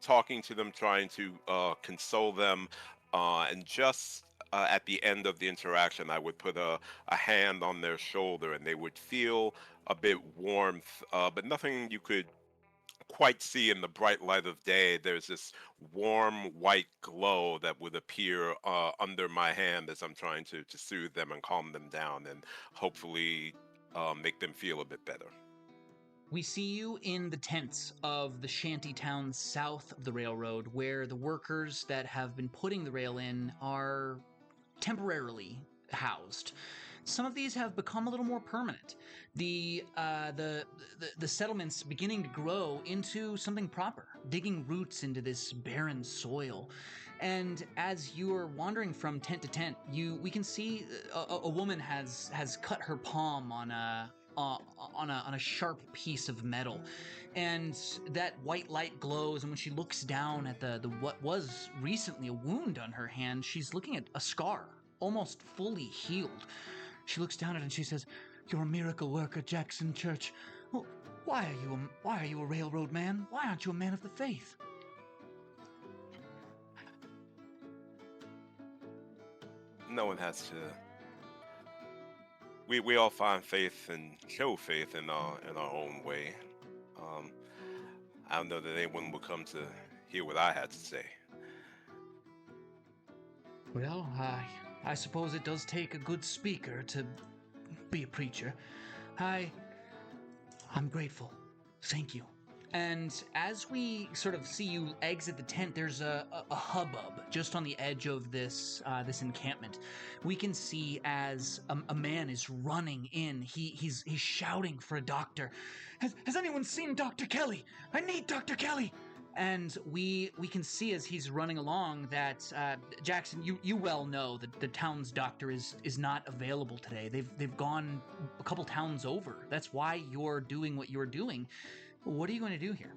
talking to them, trying to console them, and just at the end of the interaction, I would put a hand on their shoulder, and they would feel a bit warmth, but nothing you could quite see in the bright light of day. There's this warm white glow that would appear under my hand as I'm trying to soothe them and calm them down, and hopefully make them feel a bit better. We see you in the tents of the shanty towns south of the railroad, where the workers that have been putting the rail in are temporarily housed. Some of these have become a little more permanent. The settlement's beginning to grow into something proper, digging roots into this barren soil. And as you are wandering from tent to tent, we can see a woman has cut her palm on a sharp piece of metal, and that white light glows. And when she looks down at the what was recently a wound on her hand, she's looking at a scar, almost fully healed. She looks down at it and she says, "You're a miracle worker, Jackson Church. Well, why are you a railroad man? Why aren't you a man of the faith?" No one has to. We all find faith and show faith in our own way. Um, I don't know that anyone will come to hear what I had to say. Well, I suppose it does take a good speaker to be a preacher. I'm grateful. Thank you. And as we sort of see you exit the tent, there's a hubbub just on the edge of this encampment. We can see as a man is running in. He's shouting for a doctor. Has anyone seen Dr. Kelly? I need Dr. Kelly. And we can see as he's running along that Jackson, you well know that the town's doctor is not available today. They've gone a couple towns over. That's why you're doing what you're doing. What are you going to do here?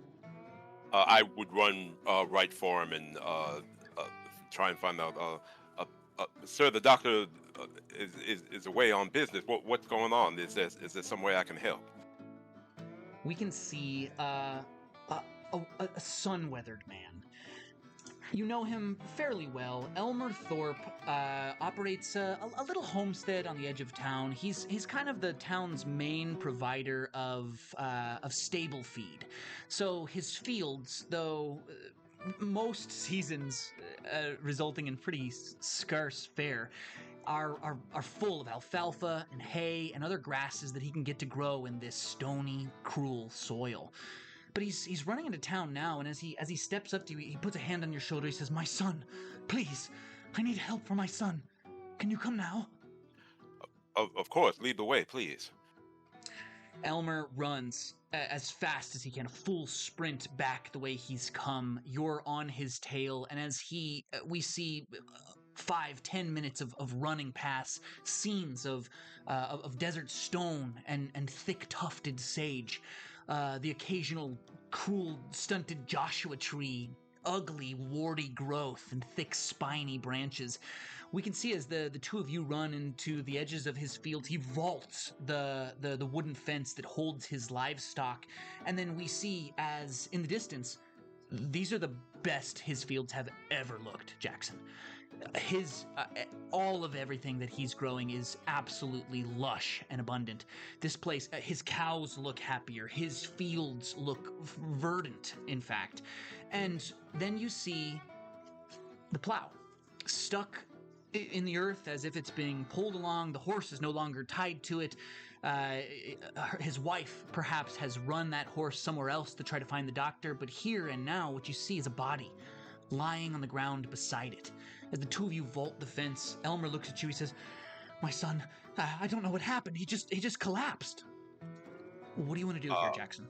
I would run right for him and try and find out. Sir, the doctor is away on business. What's going on? Is there some way I can help? We can see a sun-weathered man. You know him fairly well. Elmer Thorpe operates a little homestead on the edge of town. He's kind of the town's main provider of stable feed. So his fields, though most seasons resulting in pretty scarce fare, are full of alfalfa and hay and other grasses that he can get to grow in this stony, cruel soil. But he's running into town now, and as he steps up to you, he puts a hand on your shoulder. He says, "My son, please, I need help for my son. Can you come now?" Of course, lead the way, please. Elmer runs as fast as he can, a full sprint back the way he's come. You're on his tail, and as we see 5-10 minutes of running past scenes of desert stone and thick tufted sage. The occasional cruel, stunted Joshua tree, ugly, warty growth, and thick, spiny branches. We can see as the two of you run into the edges of his field, he vaults the wooden fence that holds his livestock. And then we see as, in the distance, these are the best his fields have ever looked, Jackson. All of everything that he's growing is absolutely lush and abundant. This place, his cows look happier. His fields look verdant, in fact. And then you see the plow stuck in the earth as if it's being pulled along. The horse is no longer tied to it. His wife perhaps has run that horse somewhere else to try to find the doctor. But here and now, what you see is a body lying on the ground beside it. As the two of you vault the fence, Elmer looks at you. He says, "My son, I don't know what happened. He just collapsed." What do you want to do here, Jackson?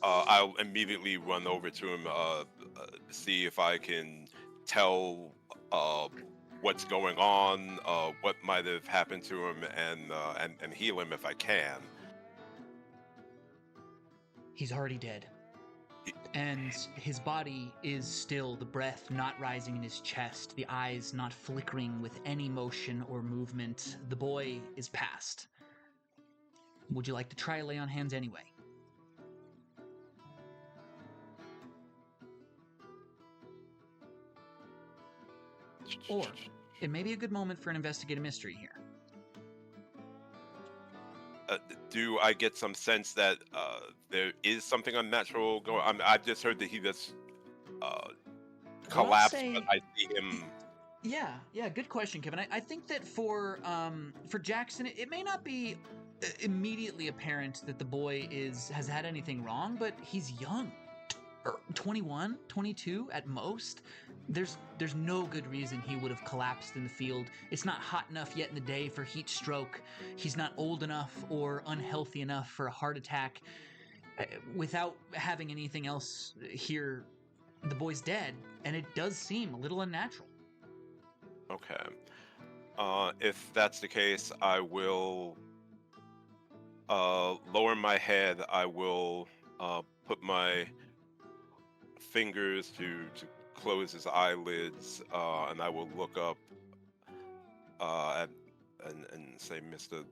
I'll immediately run over to him, see if I can tell what's going on, what might have happened to him, and heal him if I can. He's already dead. And his body is still, the breath not rising in his chest, the eyes not flickering with any motion or movement. The boy is passed. Would you like to try a lay on hands anyway? Or it may be a good moment for an investigative mystery here. Do I get some sense that there is something unnatural going? I've just heard that he just collapsed, but I see him. Yeah, good question, Kevin. I think that for Jackson, it may not be immediately apparent that the boy has had anything wrong, but he's young. 21, 22 at most. There's no good reason he would have collapsed in the field. It's not hot enough yet in the day for heat stroke. He's not old enough or unhealthy enough for a heart attack. Without having anything else here, the boy's dead, and it does seem a little unnatural. Okay. If that's the case, I will lower my head. I will put my fingers to close his eyelids, and I will look up and say, "Mr.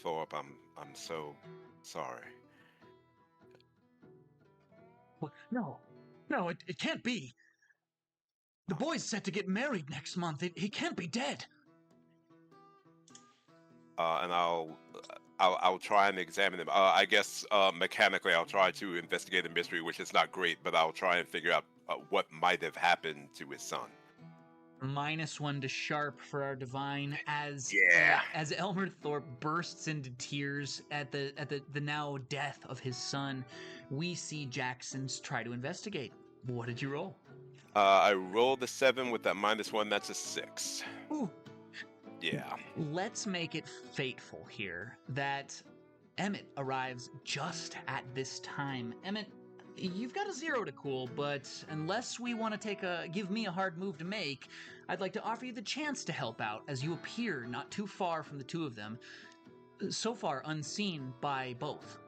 Thorpe, I'm so sorry." What? No, it can't be. The boy's set to get married next month. He can't be dead. And I'll try and examine him. I guess mechanically I'll try to investigate the mystery, which is not great, but I'll try and figure out what might have happened to his son. -1 to sharp for our divine as Elmer Thorpe bursts into tears at the now death of his son. We see Jackson's try to investigate. What did you roll? I rolled a 7 with that -1. That's a 6. Ooh. Yeah. Let's make it fateful here that Emmett arrives just at this time. Emmett, you've got a 0 to cool, but unless we want to give me a hard move to make, I'd like to offer you the chance to help out as you appear not too far from the two of them, so far unseen by both.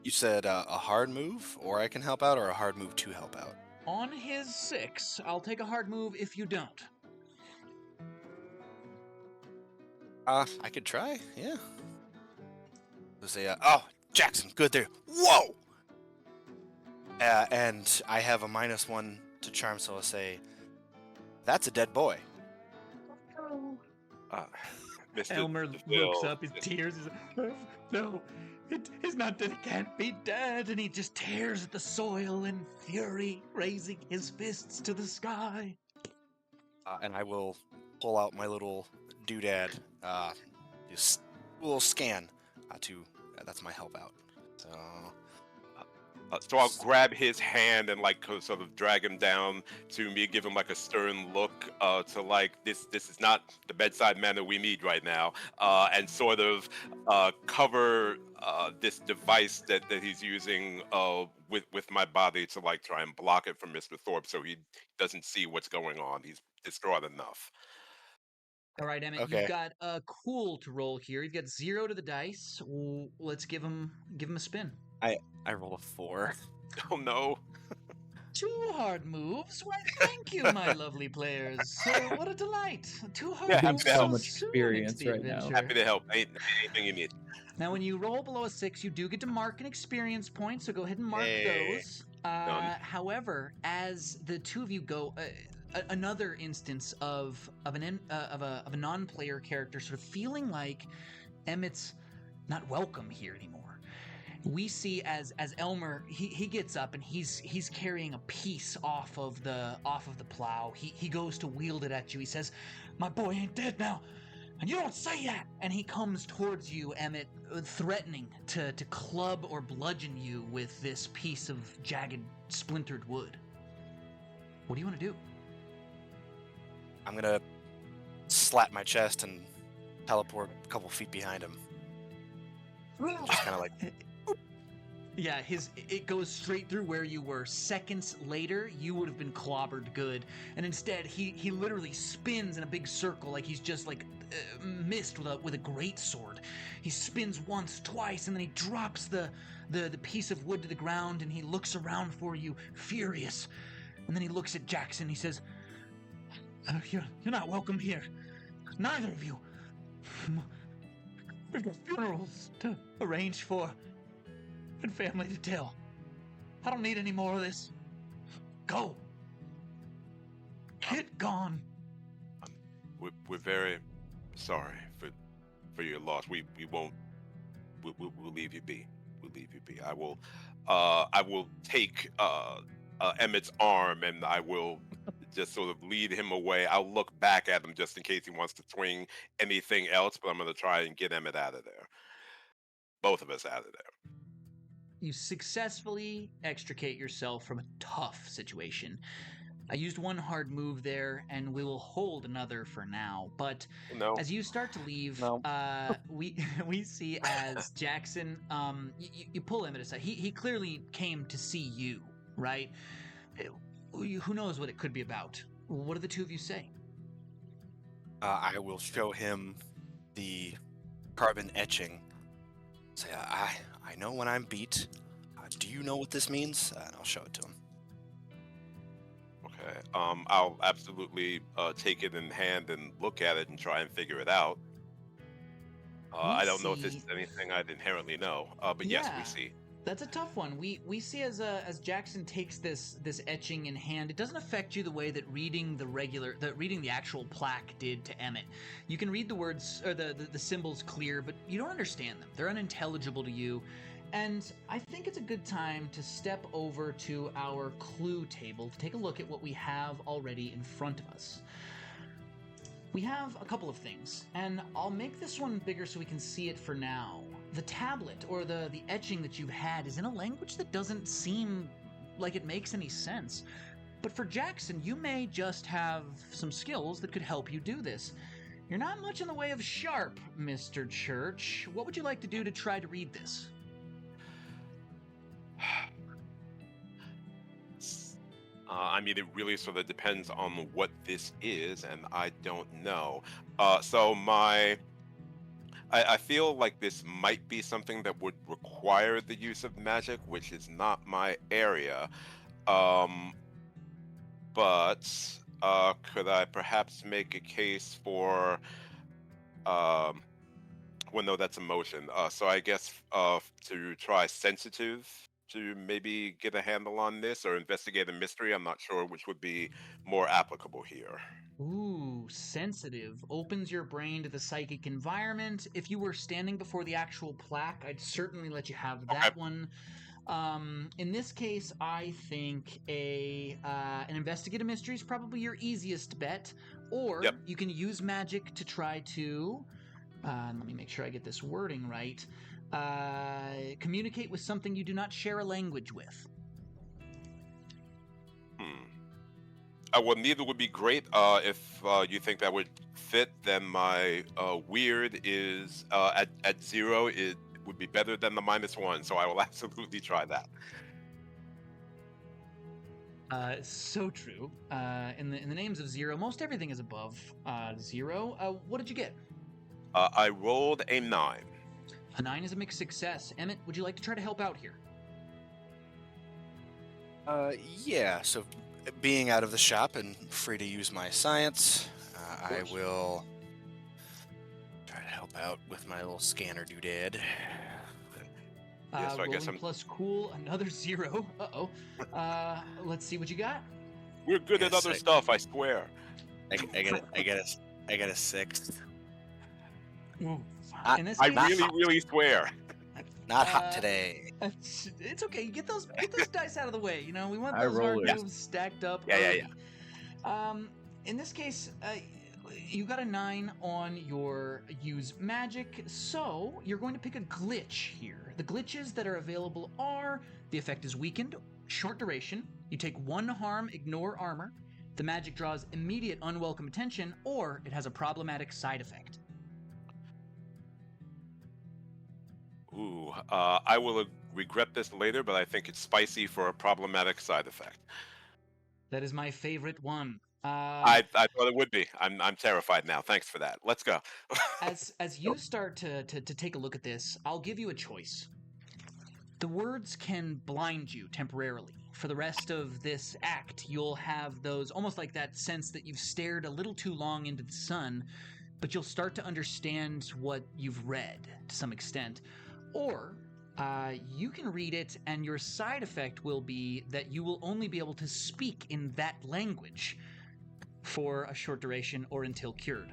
You said a hard move, or I can help out, or a hard move to help out? On his 6, I'll take a hard move if you don't. I could try, yeah. Say, oh, Jackson, good there. Whoa! And I have a -1 to charm, so I'll say, that's a dead boy. Mr. Elmer DeVille, looks up, his tears. No, it is not dead. It can't be dead. And he just tears at the soil in fury, raising his fists to the sky. And I will pull out my little doodad, just a little scan that's my help out. So I'll grab his hand and like sort of drag him down to me, give him like a stern look to like this is not the bedside manner we need right now, and sort of cover this device that he's using with my body to like try and block it from Mr. Thorpe so he doesn't see what's going on. He's distraught enough. All right, Emmett, Okay. you've got a cool to roll here. You've got 0 to the dice. Let's give him a spin. I roll a 4. Oh no. 2 hard moves? Why, thank you, my lovely players. What a delight. 2 hard Yeah, moves how so much soon experience into the right now. adventure. Happy to help. Anything you need. Now, when you roll below a 6, you do get to mark an experience point, so go ahead and mark Hey. those. Done. However, as the two of you go, another instance of a non-player character sort of feeling like Emmett's not welcome here anymore. We see as Elmer he gets up and he's carrying a piece off of the plow. He goes to wield it at you. He says, "My boy ain't dead now, and you don't say that." And he comes towards you, Emmett, threatening to club or bludgeon you with this piece of jagged, splintered wood. What do you want to do? I'm gonna slap my chest and teleport a couple feet behind him. Just kind of like, Yeah, it goes straight through where you were. Seconds later, you would have been clobbered good, and instead he literally spins in a big circle like he's just like missed with a great sword. He spins once, twice, and then he drops the piece of wood to the ground, and he looks around for you, furious, and then he looks at Jackson. He says, "You're not welcome here, neither of you. We've got funerals to arrange for. And family to tell. I don't need any more of this. Go. Get gone." We're very sorry for your loss. We won't. We'll leave you be. We'll leave you be. I will take Emmett's arm and I will just sort of lead him away. I'll look back at him just in case he wants to swing anything else, but I'm going to try and get Emmett out of there. Both of us out of there. You successfully extricate yourself from a tough situation. I used one hard move there, and we will hold another for now. But No. as you start to leave, No. we see as Jackson, you pull Emmett aside. He clearly came to see you, right? Who knows what it could be about? What do the two of you say? I will show him the carbon etching. Say, I know when I'm beat. Do you know what this means? And I'll show it to him. Okay. I'll absolutely take it in hand and look at it and try and figure it out. I don't know if this is anything I'd inherently know, but yes, we see. That's a tough one. We see as Jackson takes this etching in hand, it doesn't affect you the way that reading the actual plaque did to Emmett. You can read the words or the symbols clear, but you don't understand them. They're unintelligible to you. And I think it's a good time to step over to our clue table to take a look at what we have already in front of us. We have a couple of things, and I'll make this one bigger so we can see it for now. The tablet, or the etching that you've had, is in a language that doesn't seem like it makes any sense. But for Jackson, you may just have some skills that could help you do this. You're not much in the way of sharp, Mr. Church. What would you like to do to try to read this? I mean, it really sort of depends on what this is, and I don't know. So I feel like this might be something that would require the use of magic, which is not my area. But could I perhaps make a case for? Well, no, that's emotion. So I guess to try sensitive to maybe get a handle on this or investigate a mystery. I'm not sure which would be more applicable here. Ooh, sensitive. Opens your brain to the psychic environment. If you were standing before the actual plaque, I'd certainly let you have that one. In this case, I think an investigative mystery is probably your easiest bet. Or Yep. you can use magic to try to, let me make sure I get this wording right, communicate with something you do not share a language with. Well, neither would be great. If you think that would fit, then my weird is at 0. It would be better than the -1, so I will absolutely try that. So true. In the names of 0, most everything is above 0. What did you get? I rolled a 9. A 9 is a mixed success. Emmett, would you like to try to help out here? Yeah, so being out of the shop and free to use my science, I will try to help out with my little scanner doodad. Yeah, so I guess rolling I'm plus cool, another 0. Uh-oh. Let's see what you got. We're good at Yes, other stuff, I swear. I get a 6. Ooh, I- in this I case, really swear. Not hot today. It's okay. Get those dice out of the way. You know, we want I those roll hard it. moves stacked up. Yeah. early. In this case, you got a 9 on your use magic, so you're going to pick a glitch here. The glitches that are available are: the effect is weakened, short duration, you take 1 harm, ignore armor, the magic draws immediate unwelcome attention, or it has a problematic side effect. Ooh, I will regret this later, but I think it's spicy for a problematic side effect. That is my favorite one. I thought it would be. I'm terrified now. Thanks for that. Let's go. As you start to take a look at this, I'll give you a choice. The words can blind you temporarily. For the rest of this act, you'll have those, almost like that sense that you've stared a little too long into the sun, but you'll start to understand what you've read to some extent. Or you can read it, and your side effect will be that you will only be able to speak in that language for a short duration or until cured.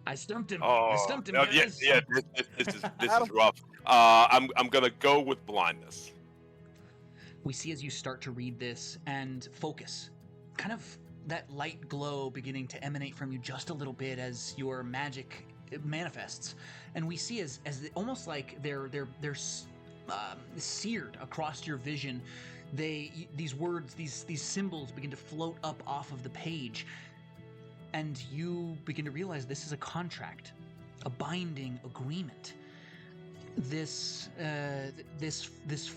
I stumped him. I Oh, stumped him, yeah, guys. yeah. This is rough. I'm gonna go with blindness. We see as you start to read this and focus, kind of that light glow beginning to emanate from you just a little bit as your magic manifests, and we see as almost like they're seared across your vision. These words, these symbols begin to float up off of the page, and you begin to realize this is a contract, a binding agreement. This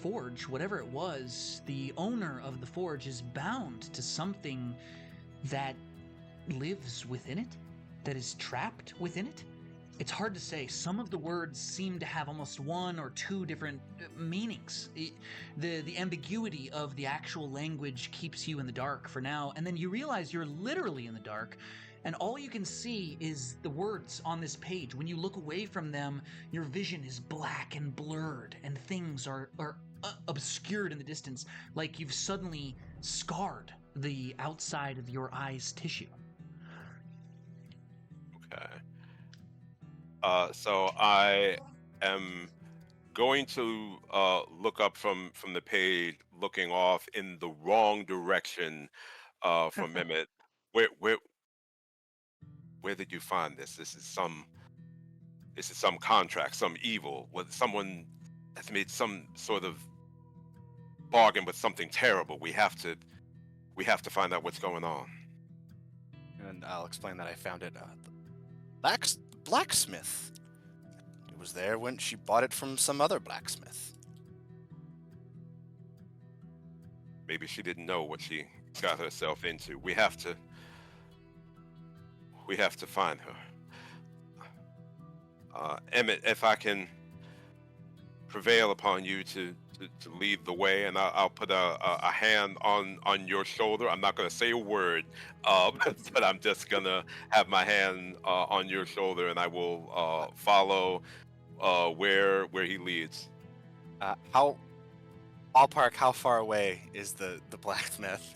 forge, whatever it was, the owner of the forge is bound to something that lives within it, that is trapped within it. It's hard to say. Some of the words seem to have almost one or two different meanings. The ambiguity of the actual language keeps you in the dark for now, and then you realize you're literally in the dark, and all you can see is the words on this page. When you look away from them, your vision is black and blurred, and things are obscured in the distance, like you've suddenly scarred the outside of your eye's tissue. Okay. So I am going to look up from the page, looking off in the wrong direction from Mehmet. Where did you find this? This is some contract, some evil. What someone has made some sort of bargain with something terrible. We have to find out what's going on. And I'll explain that I found it. The blacksmith. It was there when she bought it from some other blacksmith. Maybe she didn't know what she got herself into. We have to find her. Emmett, if I can prevail upon you to lead the way, and I'll put a hand on your shoulder. I'm not going to say a word, but I'm just going to have my hand on your shoulder, and I will follow where he leads. How far away is the blacksmith?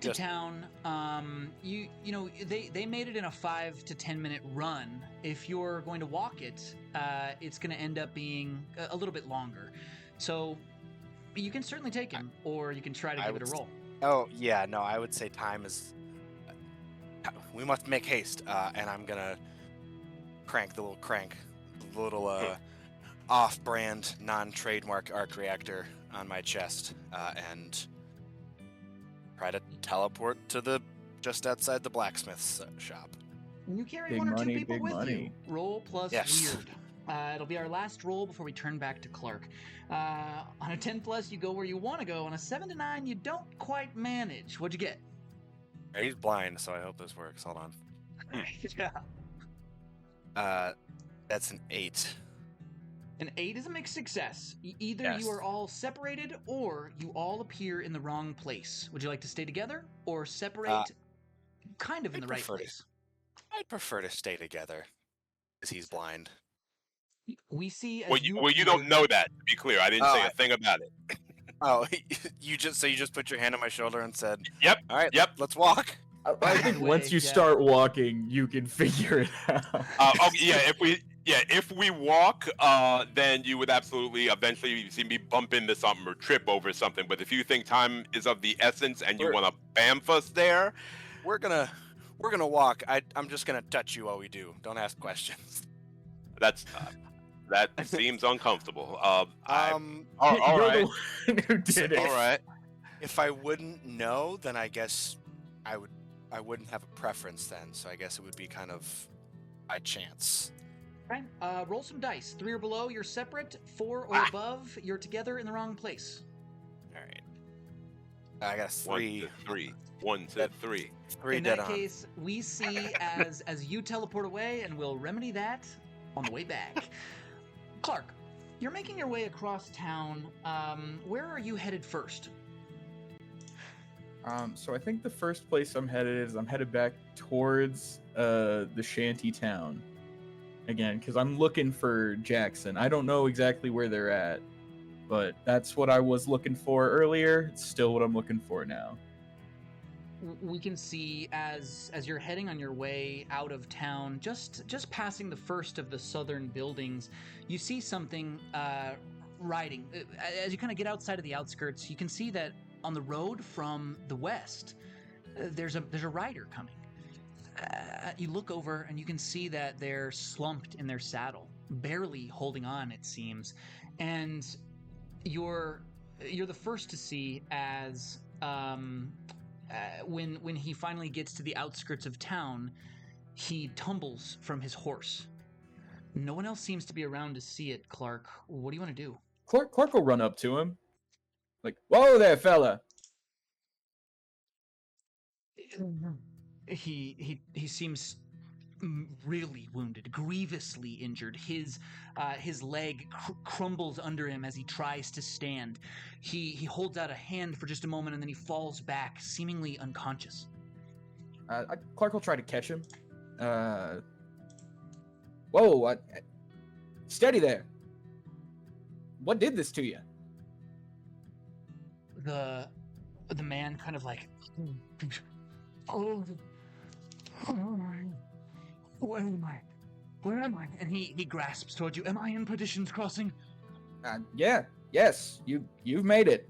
To town, you know, they made it in a 5 to 10 minute run. If you're going to walk it, it's going to end up being a little bit longer. So you can certainly take him, or you can try to give it a roll. Oh yeah, no, I would say time is. We must make haste, and I'm gonna crank the little off-brand, non-trademark arc reactor on my chest, and try to teleport to just outside the blacksmith's shop. You carry Big one or two money, people big with money. you. Roll plus Yes. weird. It'll be our last roll before we turn back to Clark. On a 10 plus, you go where you want to go. On a 7 to 9, you don't quite manage. What'd you get? He's blind, so I hope this works. Hold on. Yeah. That's an 8. An 8 is a mixed success. Either Yes. you are all separated, or you all appear in the wrong place. Would you like to stay together, or separate kind of in the right place? I'd prefer to stay together, because he's blind. We see as Well, you don't know that. To be clear, I didn't say a thing about it. Oh, you just put your hand on my shoulder and said, Yep. "All right, Yep. let's walk." I think once you start walking, you can figure it out. If we walk, then you would absolutely eventually see me bump into something or trip over something. But if you think time is of the essence and you want to bamf us there, We're gonna walk. I'm just gonna touch you while we do. Don't ask questions. that seems uncomfortable. All You're right. the one who did it. All right. If I wouldn't know, then I guess I wouldn't have a preference then. So I guess it would be kind of by chance. Okay. Roll some dice. 3 or below, you're separate. 4 or above, you're together in the wrong place. All right. I got 3. 1 to 3. 1 to 3. 3 In dead that on. case, we see as you teleport away, and we'll remedy that on the way back. Clark, you're making your way across town. Where are you headed first? So I think the first place I'm headed back towards the shanty town again, because I'm looking for Jackson. I don't know exactly where they're at, but that's what I was looking for earlier. It's still what I'm looking for now. we can see as you're heading on your way out of town, just passing the first of the southern buildings, you see something riding. As you kind of get outside of the outskirts, you can see that on the road from the west, there's a rider coming. You look over and you can see that they're slumped in their saddle, barely holding on, it seems, and you're the first to see as when he finally gets to the outskirts of town, he tumbles from his horse. No one else seems to be around to see it, Clark. What do you want to do? Clark will run up to him. Like, whoa there, fella. He seems really wounded, grievously injured. His leg crumbles under him as he tries to stand. He holds out a hand for just a moment and then he falls back, seemingly unconscious. Clark will try to catch him. Whoa, steady there. What did this to you? The man kind of like, oh, where am I? Where am I? And he grasps toward you. Am I in Perdition's crossing? Yes, you've made it.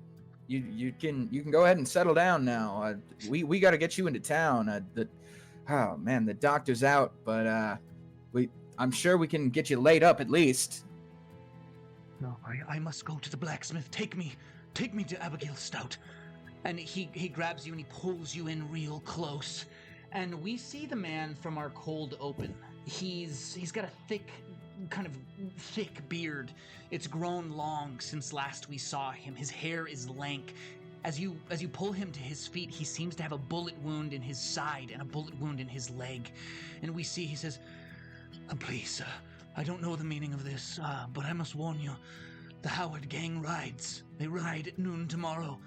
You can go ahead and settle down now. We got to get you into town. The doctor's out, but I'm sure we can get you laid up at least. No, I must go to the blacksmith. Take me to Abigail Stout. And he grabs you and he pulls you in real close. And we see the man from our cold open. He's got a kind of thick beard. It's grown long since last we saw him. His hair is lank. As you pull him to his feet, he seems to have a bullet wound in his side and a bullet wound in his leg. And we see he says, please, I don't know the meaning of this, but I must warn you, the Howard gang rides. They ride at noon tomorrow.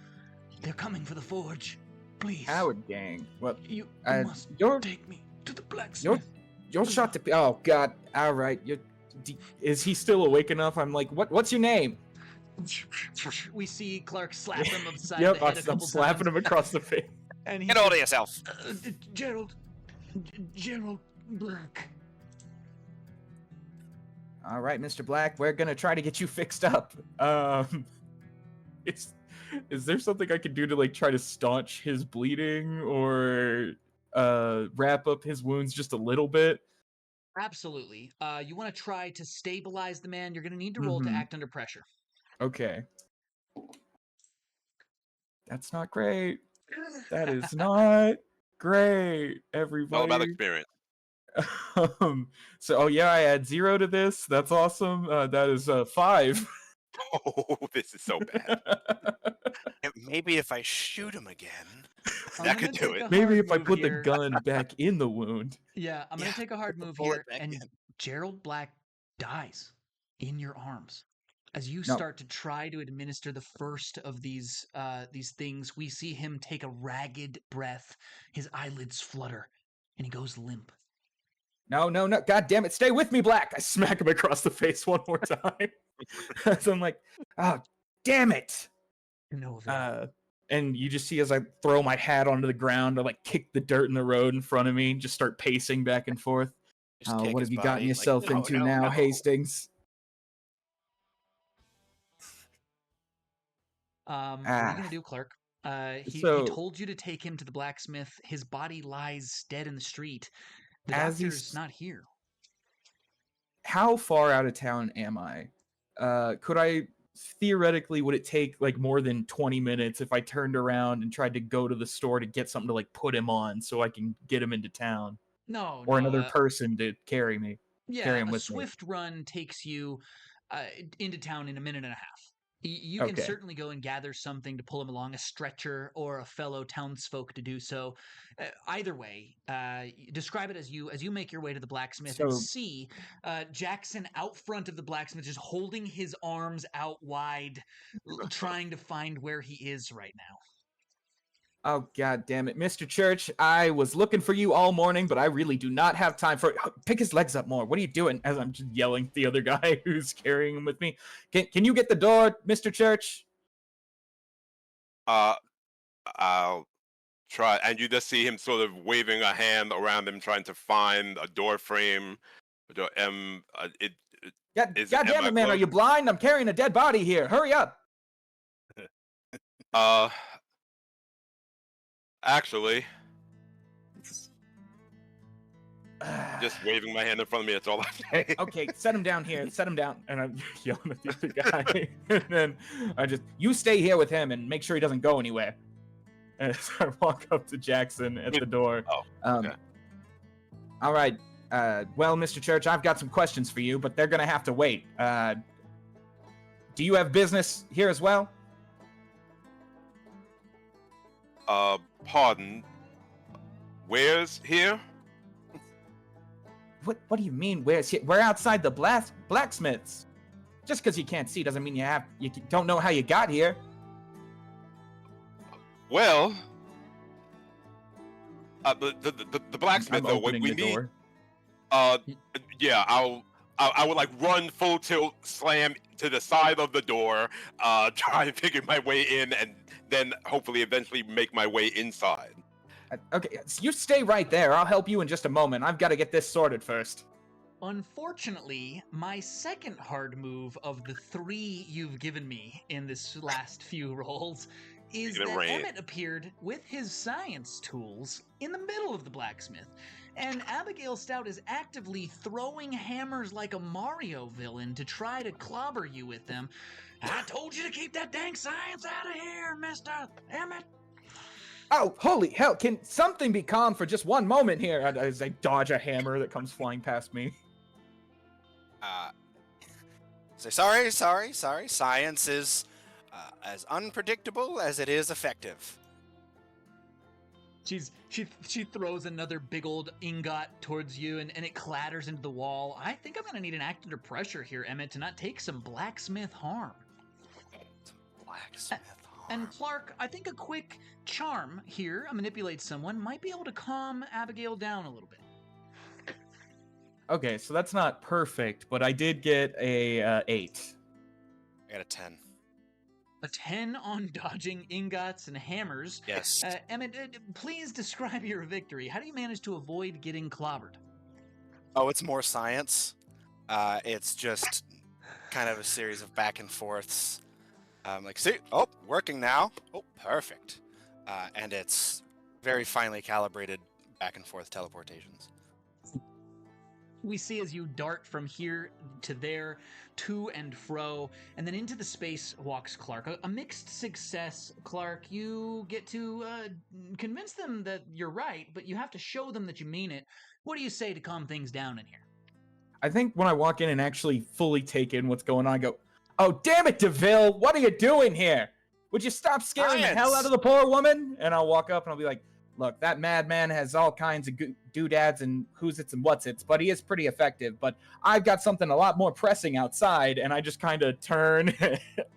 They're coming for the forge. Please. Howard gang? Well, you must take me to the blacksmith. You're shot to... Oh, God. All right. Is he still awake enough? I'm like, what's your name? We see Clark slap him upside Yep, the head a couple I'm slapping times. him across the face. And Get hold of yourself. Gerald Black. All right, Mr. Black, we're gonna try to get you fixed up. Is there something I can do to like try to staunch his bleeding or wrap up his wounds just a little bit? Absolutely. You want to try to stabilize the man. You're going to need to roll to act under pressure. Okay. That's not great. That is not great, everybody. All about experience. So, I add 0 to this. That's awesome. That is 5. Oh, this is so bad. Maybe if I shoot him again. That could do it. Maybe if I put the gun back in the wound. Yeah, I'm going to take a hard move here, and Gerald Black dies in your arms. As you start to try to administer the first of these things, we see him take a ragged breath. His eyelids flutter, and he goes limp. No. God damn it. Stay with me, Black. I smack him across the face one more time. So I'm like, oh, damn it. No, and you just see as I throw my hat onto the ground, I like kick the dirt in the road in front of me, just start pacing back and forth. What have you gotten yourself into now, Hastings? What are you going to do, Clark? He told you to take him to the blacksmith. His body lies dead in the street. The doctor's not here. How far out of town am I? Would it take like more than 20 minutes if I turned around and tried to go to the store to get something to like put him on so I can get him into town? Or another person to carry me. Yeah, carry him a with swift run takes you into town in a minute and a half. You can certainly go and gather something to pull him along, a stretcher or a fellow townsfolk to do so. Either way, describe it as you make your way to the blacksmith and see Jackson out front of the blacksmith, just holding his arms out wide, trying to find where he is right now. Oh, God damn it. Mr. Church, I was looking for you all morning, but I really do not have time for it. Pick his legs up more. What are you doing? As I'm just yelling at the other guy who's carrying him with me. Can you get the door, Mr. Church? I'll try, and you just see him sort of waving a hand around him, trying to find a door frame. God Is damn am I it, man! Are close? you blind? I'm carrying a dead body here. Hurry up! Actually, just waving my hand in front of me. That's all I say. Okay, set him down here. Set him down. And I'm yelling at the other guy. And then you stay here with him and make sure he doesn't go anywhere. And so I walk up to Jackson at the door. Oh, okay. All right. Well, Mr. Church, I've got some questions for you, but they're going to have to wait. Do you have business here as well? Pardon. Where's here? What do you mean? Where's here? We're outside the blacksmiths. Just because you can't see doesn't mean you don't know how you got here. Well, the blacksmith I'm though. opening We the need. door. Yeah, I would like run full tilt, slam to the side of the door, try and figure my way in, and then hopefully eventually make my way inside. Okay, so you stay right there. I'll help you in just a moment. I've got to get this sorted first. Unfortunately, my second hard move of the 3 you've given me in this last few rolls is that Emmett appeared with his science tools in the middle of the blacksmith, and Abigail Stout is actively throwing hammers like a Mario villain to try to clobber you with them. I told you to keep that dang science out of here, Mr. Emmett. Oh, holy hell. Can something be calm for just one moment here? As I dodge a hammer that comes flying past me. Say sorry. Science is as unpredictable as it is effective. She throws another big old ingot towards you, and it clatters into the wall. I think I'm going to need an act under pressure here, Emmett, to not take some blacksmith harm. Blacksmith harm. And Clark, I think a quick charm here, manipulate someone, might be able to calm Abigail down a little bit. Okay, so that's not perfect, but I did get a 8. I got a 10. A 10 on dodging ingots and hammers. Yes. Emmett, please describe your victory. How do you manage to avoid getting clobbered? Oh, it's more science. It's just kind of a series of back and forths. See, working now. Oh, perfect. And it's very finely calibrated back and forth teleportations. We see as you dart from here to there, to and fro, and then into the space walks Clark. A mixed success, Clark. You get to convince them that you're right, but you have to show them that you mean it. What do you say to calm things down in here? I think when I walk in and actually fully take in what's going on, I go, "Oh, damn it, DeVille! What are you doing here? Would you stop scaring the hell out of the poor woman?" And I'll walk up and I'll be like, "Look, that madman has all kinds of doodads and who's-its and what's-its, but he is pretty effective. But I've got something a lot more pressing outside," and I just kind of turn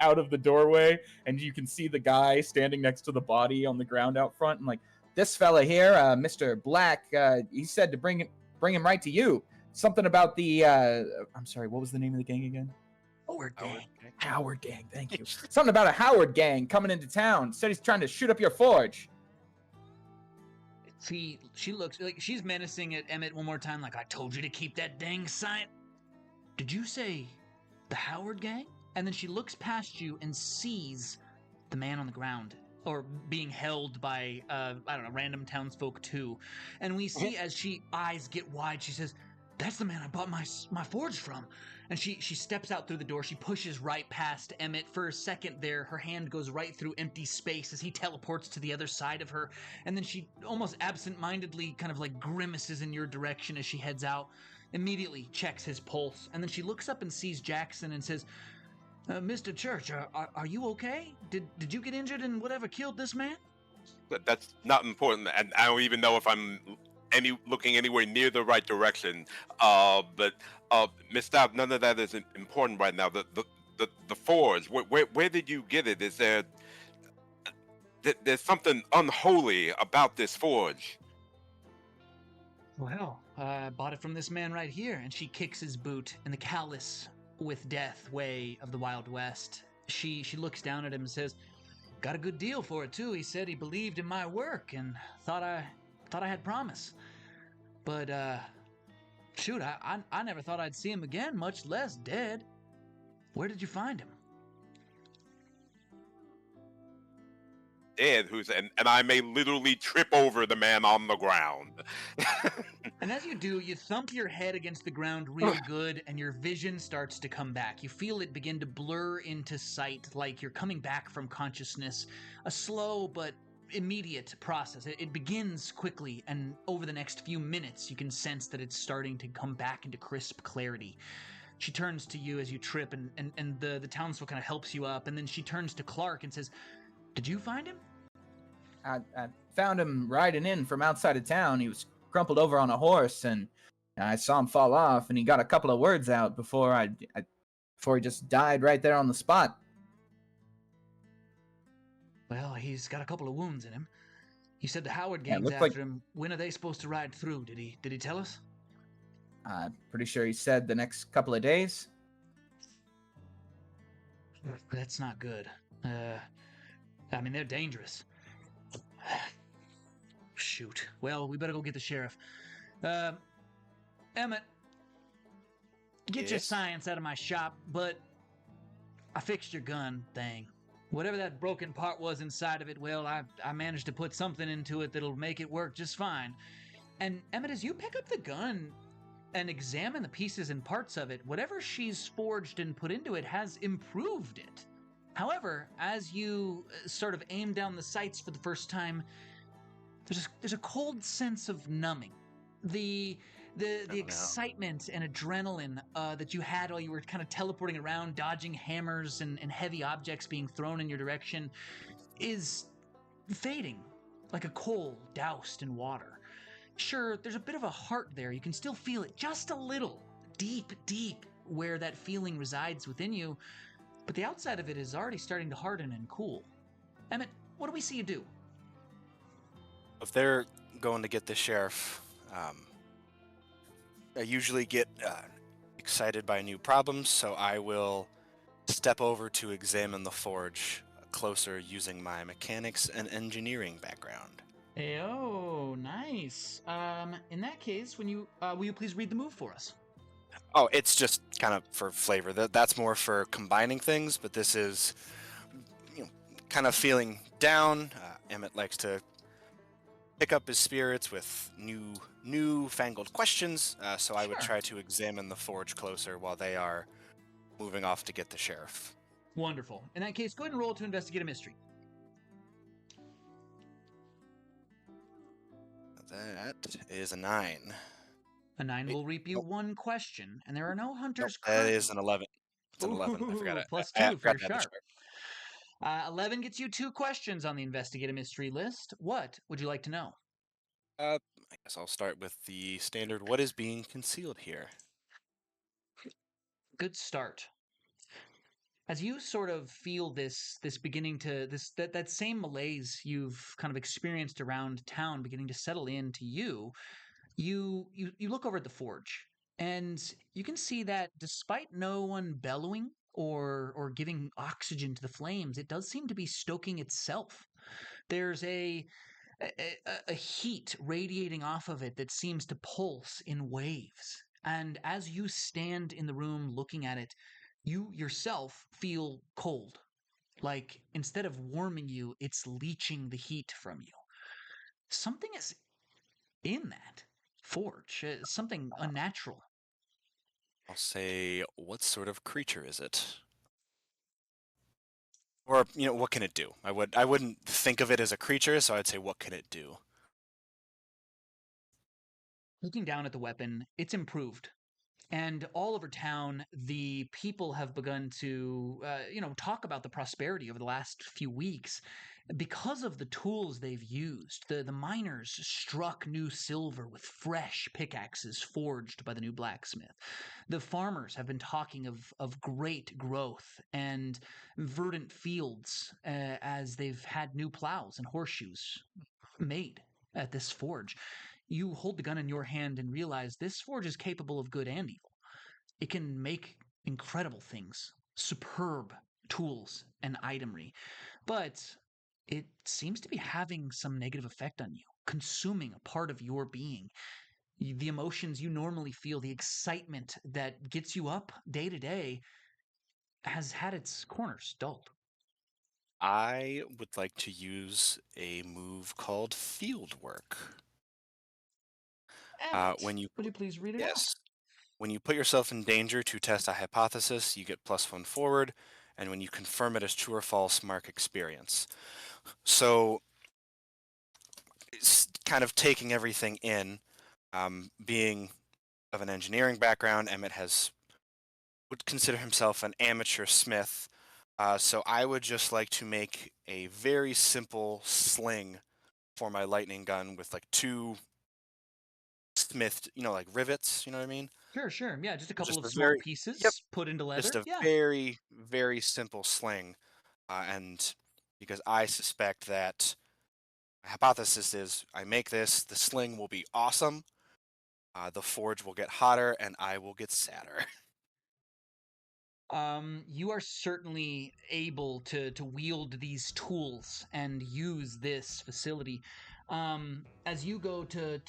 out of the doorway, and you can see the guy standing next to the body on the ground out front. And like, "This fella here, Mr. Black, he said to bring him right to you. Something about the, I'm sorry, what was the name of the gang again?" Howard Gang, thank you. Something about a Howard Gang coming into town. Said he's trying to shoot up your forge. She looks like she's menacing at Emmett one more time, like, "I told you to keep that dang sign." Did you say the Howard Gang? And then she looks past you and sees the man on the ground, or being held by, I don't know, random townsfolk too. And we see as she eyes get wide, she says, "That's the man I bought my forge from." And she steps out through the door. She pushes right past Emmett. For a second there, her hand goes right through empty space as he teleports to the other side of her. And then she almost absent-mindedly kind of like grimaces in your direction as she heads out. Immediately checks his pulse. And then she looks up and sees Jackson and says, "Mr. Church, are you okay? Did you get injured in whatever killed this man?" That's not important, and I don't even know if I'm looking anywhere near the right direction. But Miss Stout, none of that is important right now. The forge. Where did you get it? Is there's something unholy about this forge? "Well, I bought it from this man right here." And she kicks his boot in the callous with death way of the Wild West. She looks down at him and says, Got a good deal for it too. He said he believed in my work and thought I had promise. But shoot, I never thought I'd see him again, much less dead. Where did you find him? Dead, and I may literally trip over the man on the ground. And as you do, you thump your head against the ground real good, and your vision starts to come back. You feel it begin to blur into sight, like you're coming back from consciousness. A slow but immediate process. It begins quickly, and over the next few minutes, you can sense that it's starting to come back into crisp clarity. She turns to you as you trip, and the townsfolk kind of helps you up, and then she turns to Clark and says, "Did you find him?" I found him riding in from outside of town. He was crumpled over on a horse, and I saw him fall off, and he got a couple of words out before before he just died right there on the spot. Well, he's got a couple of wounds in him. He said the Howard Yeah, it gang's looked after like- him. When are they supposed to ride through? Did he tell us? Pretty sure he said the next couple of days. That's not good. I mean, they're dangerous. Shoot. Well, we better go get the sheriff. Emmett, get your Yes? science out of my shop, but I fixed your gun thing. Whatever that broken part was inside of it, well, I managed to put something into it that'll make it work just fine. And Emmett, as you pick up the gun and examine the pieces and parts of it, whatever she's forged and put into it has improved it. However, as you sort of aim down the sights for the first time, there's a cold sense of numbing. The excitement and adrenaline that you had while you were kind of teleporting around, dodging hammers and heavy objects being thrown in your direction, is fading like a coal doused in water. Sure, there's a bit of a heart there. You can still feel it just a little, deep, deep, where that feeling resides within you, but the outside of it is already starting to harden and cool. Emmett, what do we see you do? If they're going to get the sheriff, I usually get excited by new problems, so I will step over to examine the forge closer using my mechanics and engineering background. Oh, nice. In that case, will you please read the move for us? Oh, it's just kind of for flavor. That's more for combining things, but this is, kind of feeling down. Emmett likes to pick up his spirits with new-fangled questions, so I would Sure. try to examine the forge closer while they are moving off to get the sheriff. Wonderful. In that case, go ahead and roll to investigate a mystery. That is a 9. A 9 will reap you one question, and there are no Nope, hunters. that is an 11. It's an 11. I forgot Ooh, it. plus I 2 for forgot your to add the sharp. 11 gets you 2 questions on the investigate a mystery list. What would you like to know? I guess I'll start with the standard. What is being concealed here? Good start. As you sort of feel this beginning to that same malaise you've kind of experienced around town beginning to settle into you, you look over at the forge, and you can see that despite no one bellowing or giving oxygen to the flames, it does seem to be stoking itself. There's a heat radiating off of it that seems to pulse in waves. And as you stand in the room looking at it, you yourself feel cold. Like instead of warming you, it's leaching the heat from you. Something is in that forge, something unnatural. I'll say, what sort of creature is it? Or, what can it do? I wouldn't think of it as a creature, so I'd say, what can it do? Looking down at the weapon, it's improved. And all over town, the people have begun to, talk about the prosperity over the last few weeks because of the tools they've used. The miners struck new silver with fresh pickaxes forged by the new blacksmith. The farmers have been talking of great growth and verdant fields as they've had new plows and horseshoes made at this forge. You hold the gun in your hand and realize this forge is capable of good and evil. It can make incredible things, superb tools and itemry. But it seems to be having some negative effect on you, consuming a part of your being. The emotions you normally feel, the excitement that gets you up day to day, has had its corners dulled. I would like to use a move called Field Work. When you Would you please read it out? Yes. When you put yourself in danger to test a hypothesis, you get +1 forward, and when you confirm it as true or false, mark experience. So, it's kind of taking everything in, being of an engineering background, Emmett would consider himself an amateur smith. So I would just like to make a very simple sling for my lightning gun with like 2 smithed, like rivets, you know what I mean? Sure. Yeah, just a couple Just of a small very Yep, pieces put into just leather. a Yeah. very, very simple sling. And because I suspect that my hypothesis is I make this, the sling will be awesome, the forge will get hotter, and I will get sadder. You are certainly able to wield these tools and use this facility. As you go to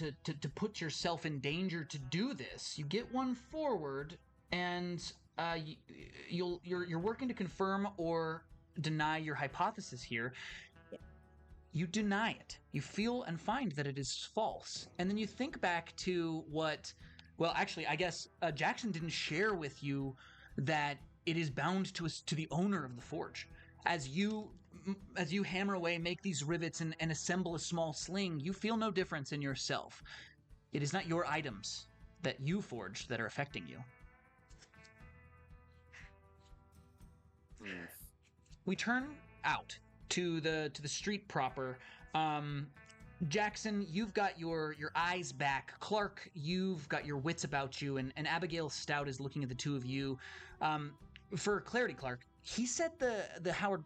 put yourself in danger to do this, you get one forward, and you're working to confirm or deny your hypothesis here. You deny it. You feel and find that it is false. And then you think back to well, actually, I guess Jackson didn't share with you that it is bound to the owner of the forge. As you hammer away, make these rivets and assemble a small sling, you feel no difference in yourself. It is not your items that you forged that are affecting you. We turn out to the street proper. Jackson, you've got your eyes back. Clark, you've got your wits about you, and Abigail Stout is looking at the two of you. For clarity, Clark, he said the Howard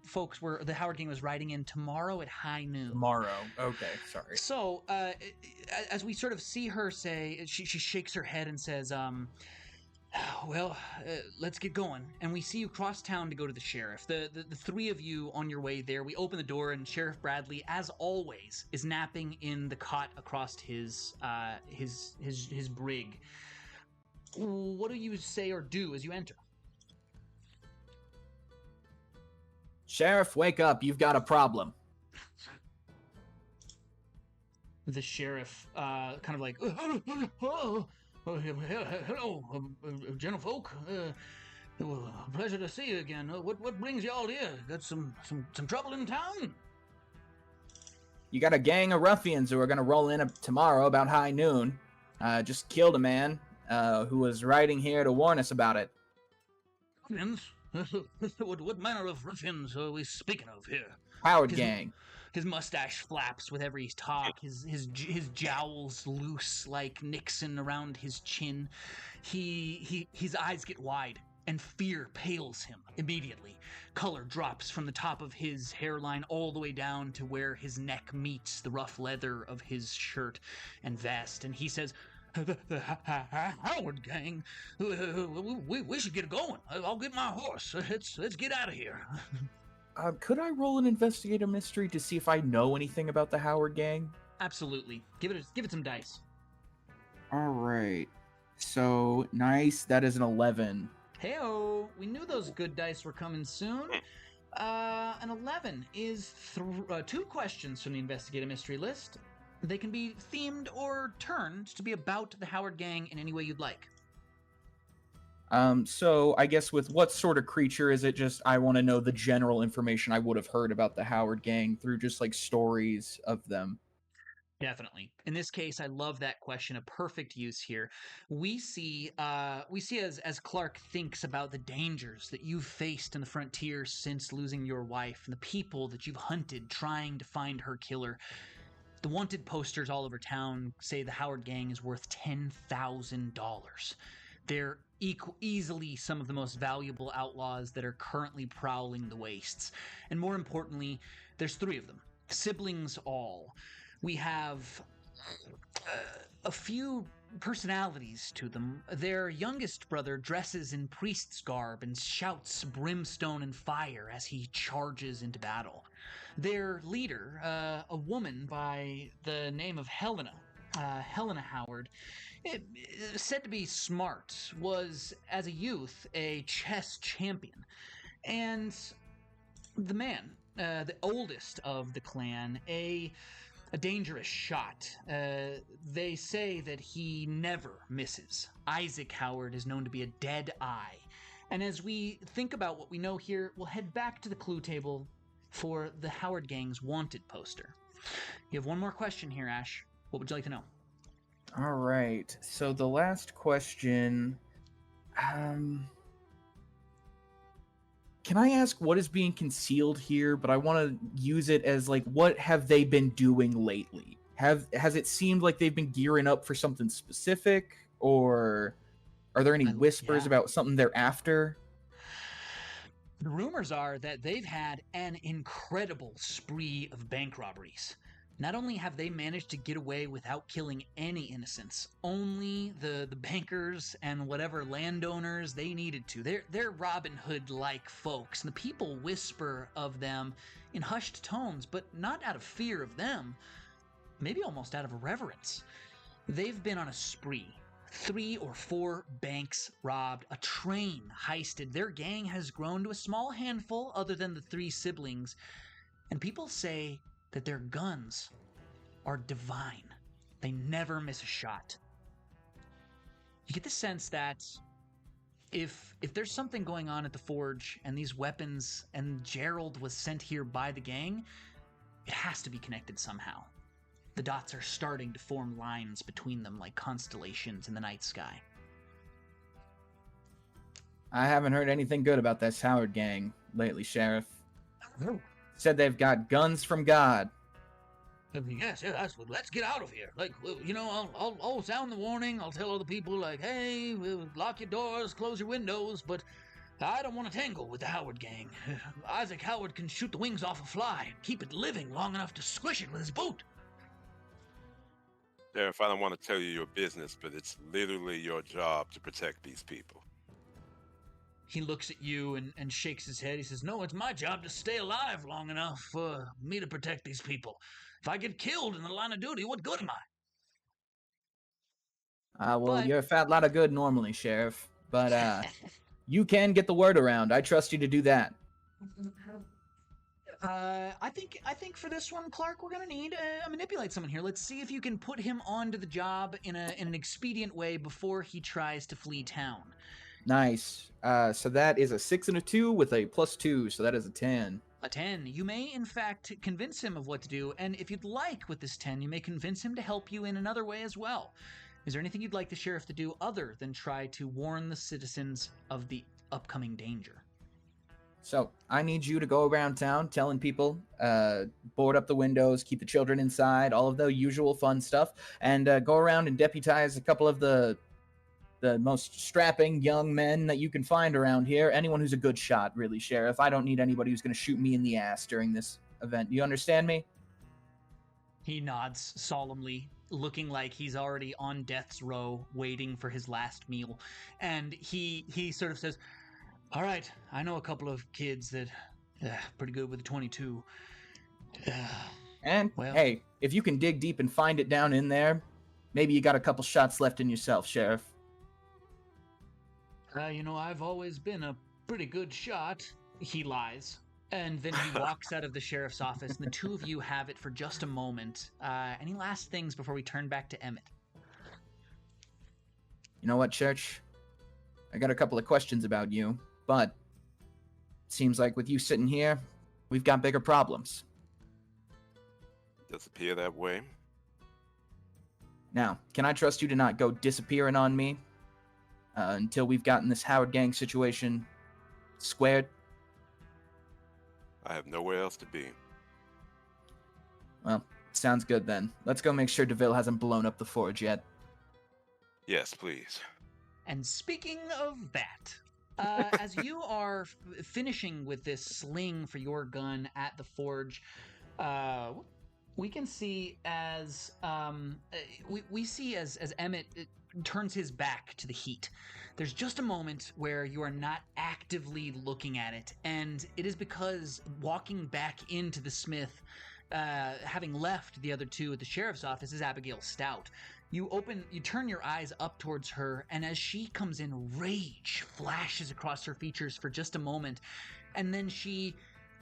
gang was riding in tomorrow at high noon. Tomorrow. Okay, sorry. So, as we sort of see her say, she shakes her head and says, well, let's get going. And we see you cross town to go to the sheriff. The three of you on your way there. We open the door, and Sheriff Bradley, as always, is napping in the cot across his brig. What do you say or do as you enter? Sheriff, wake up. You've got a problem. The sheriff, kind of like, hello, gentlefolk. Pleasure to see you again. What brings you all here? Got some trouble in town? You got a gang of ruffians who are going to roll in tomorrow about high noon. Just killed a man who was riding here to warn us about it. Ruffians? What manner of ruffians are we speaking of here? Howard gang. His mustache flaps with every talk. His jowls loose like Nixon around his chin. His eyes get wide, and fear pales him immediately. Color drops from the top of his hairline all the way down to where his neck meets the rough leather of his shirt and vest, and he says, "The Howard gang. We should get going. I'll get my horse. Let's get out of here." Could I roll an investigator mystery to see if I know anything about the Howard gang? Absolutely. Give it some dice. All right. So, nice. That is an 11. Hey-o, we knew those good dice were coming soon. An 11 is 2 questions from the investigator mystery list. They can be themed or turned to be about the Howard gang in any way you'd like. So I guess with what sort of creature is it? Just I want to know the general information I would have heard about the Howard gang through just like stories of them. Definitely. In this case, I love that question. A perfect use here. We see as Clark thinks about the dangers that you've faced in the frontier since losing your wife, and the people that you've hunted trying to find her killer. The wanted posters all over town say the Howard gang is worth $10,000. They're easily some of the most valuable outlaws that are currently prowling the wastes. And more importantly, there's 3 of them. Siblings all. We have a few personalities to them. Their youngest brother dresses in priest's garb and shouts brimstone and fire as he charges into battle. Their leader, a woman by the name of Helena Howard, said to be smart, was, as a youth, a chess champion. And the man, the oldest of the clan, a dangerous shot. They say that he never misses. Isaac Howard is known to be a dead eye. And as we think about what we know here, we'll head back to the clue table for the Howard Gang's wanted poster. You have one more question here, Ash. What would you like to know? All right. So the last question, can I ask what is being concealed here? But I want to use it as like, what have they been doing lately? Has it seemed like they've been gearing up for something specific, or are there any whispers about something they're after? The rumors are that they've had an incredible spree of bank robberies. Not only have they managed to get away without killing any innocents, only the bankers and whatever landowners they needed to. They're Robin Hood-like folks, and the people whisper of them in hushed tones, but not out of fear of them, maybe almost out of reverence. They've been on a spree. 3 or 4 banks robbed, a train heisted. Their gang has grown to a small handful other than the 3 siblings, and people say that their guns are divine. They never miss a shot. You get the sense that if there's something going on at the Forge and these weapons and Gerald was sent here by the gang, it has to be connected somehow. The dots are starting to form lines between them like constellations in the night sky. I haven't heard anything good about this Howard gang lately, Sheriff. Oh. Said they've got guns from God. Yes, let's get out of here. Like, you know, I'll sound the warning. I'll tell other people, like, hey, lock your doors, close your windows, but I don't want to tangle with the Howard gang. Isaac Howard can shoot the wings off a fly and keep it living long enough to squish it with his boot. Sheriff, I don't want to tell you your business, but it's literally your job to protect these people. He looks at you and shakes his head. He says, no, it's my job to stay alive long enough for me to protect these people. If I get killed in the line of duty, what good am I? Well, you're a fat lot of good normally, Sheriff. But you can get the word around. I trust you to do that. I think for this one, Clark, we're gonna need manipulate someone here. Let's see if you can put him onto the job in an expedient way before he tries to flee town. Nice. So that is a 6 and a 2 with a +2, so that is a 10. A 10. You may, in fact, convince him of what to do, and if you'd like with this 10, you may convince him to help you in another way as well. Is there anything you'd like the sheriff to do other than try to warn the citizens of the upcoming danger? So I need you to go around town telling people, board up the windows, keep the children inside, all of the usual fun stuff, and go around and deputize a couple of the most strapping young men that you can find around here. Anyone who's a good shot, really, Sheriff. I don't need anybody who's going to shoot me in the ass during this event. You understand me? He nods solemnly, looking like he's already on death's row, waiting for his last meal. And he sort of says, all right, I know a couple of kids that pretty good with a 22. And, well, hey, if you can dig deep and find it down in there, maybe you got a couple shots left in yourself, Sheriff. You know, I've always been a pretty good shot. He lies. And then he walks out of the sheriff's office, and the two of you have it for just a moment. Any last things before we turn back to Emmett? You know what, Church? I got a couple of questions about you, but it seems like with you sitting here, we've got bigger problems. Does appear that way. Now, can I trust you to not go disappearing on me until we've gotten this Howard gang situation squared? I have nowhere else to be. Well, sounds good then. Let's go make sure DeVille hasn't blown up the Forge yet. Yes, please. And speaking of that, as you are finishing with this sling for your gun at the Forge, we can see as we see as Emmett turns his back to the heat. There's just a moment where you are not actively looking at it, and it is because walking back into the smith, having left the other two at the sheriff's office, is Abigail Stout. You turn your eyes up towards her, and as she comes in, rage flashes across her features for just a moment, and then she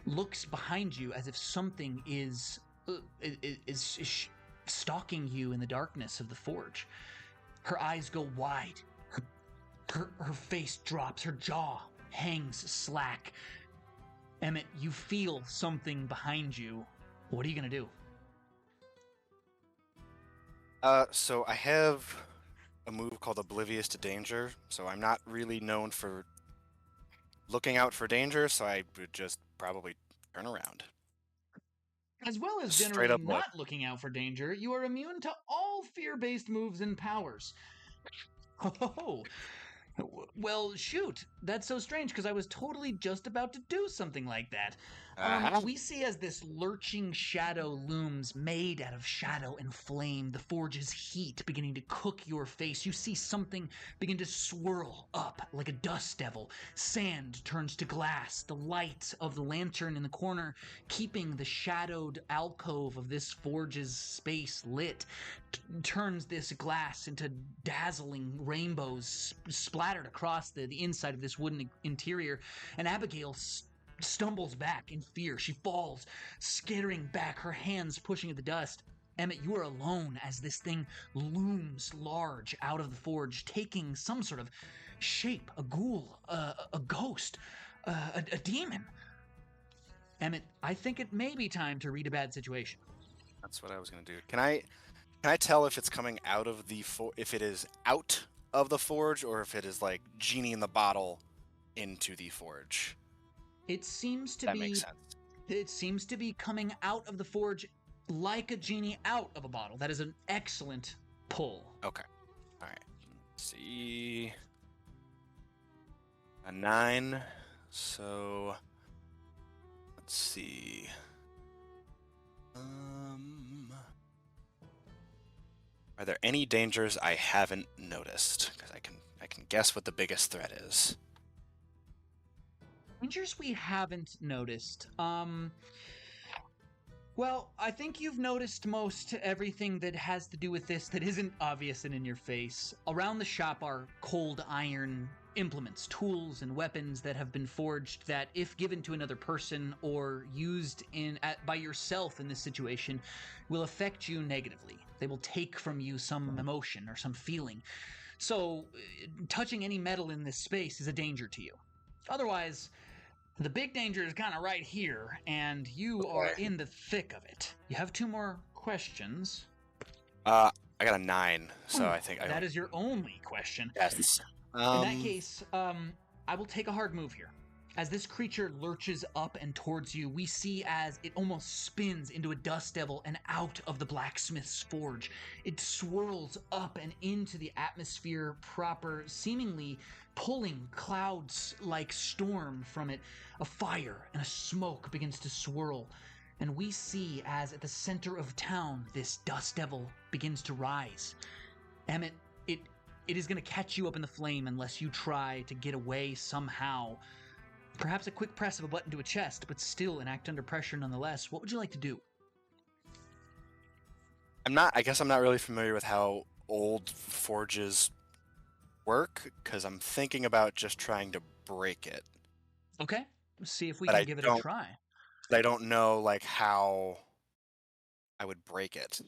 looks behind you as if something is stalking you in the darkness of the forge. Her eyes go wide. Her face drops. Her jaw hangs slack. Emmett, you feel something behind you. What are you going to do? So I have a move called Oblivious to Danger, so I'm not really known for looking out for danger, so I would just probably turn around. As well as Straight generally up look. not looking out for danger, you are immune to all fear-based moves and powers. Oh, well, shoot. That's so strange, because I was totally just about to do something like that. We see as this lurching shadow looms, made out of shadow and flame, the forge's heat beginning to cook your face. You see something begin to swirl up like a dust devil. Sand turns to glass. The light of the lantern in the corner, keeping the shadowed alcove of this forge's space lit, turns this glass into dazzling rainbows splattered across the inside of this wooden interior, and Abigail stumbles back in fear. She falls, skittering back, her hands pushing at the dust. Emmett, you are alone as this thing looms large out of the forge, taking some sort of shape, a ghoul, a ghost, a demon. Emmett, I think it may be time to read a bad situation. That's what I was gonna do. Can I tell if it's coming out of if it is out of the forge, or if it is like genie in the bottle into the forge? It seems to That be. makes sense. It seems to be coming out of the forge like a genie out of a bottle. That is an excellent pull. Okay. All right. Let's see. A 9. So let's see. Are there any dangers I haven't noticed? Because I can guess what the biggest threat is. Dangers we haven't noticed. Well, I think you've noticed most everything that has to do with this that isn't obvious and in your face. Around the shop are cold iron implements, tools, and weapons that have been forged that, if given to another person or used by yourself in this situation, will affect you negatively. They will take from you some emotion or some feeling. So, touching any metal in this space is a danger to you. Otherwise, the big danger is kind of right here, and you are in the thick of it. You have 2 more questions. I got a 9, so I think that is your only question. Yes. In that case, I will take a hard move here. As this creature lurches up and towards you, we see as it almost spins into a dust devil and out of the blacksmith's forge. It swirls up and into the atmosphere proper, seemingly pulling clouds like storm from it. A fire and a smoke begins to swirl, and we see as at the center of town, this dust devil begins to rise. Emmett, it is going to catch you up in the flame unless you try to get away somehow. Perhaps a quick press of a button to a chest, but still an act under pressure nonetheless. What would you like to do? I guess I'm not really familiar with how old forges work, because I'm thinking about just trying to break it. Okay, let's see if we can give it a try. I don't know like how I would break it.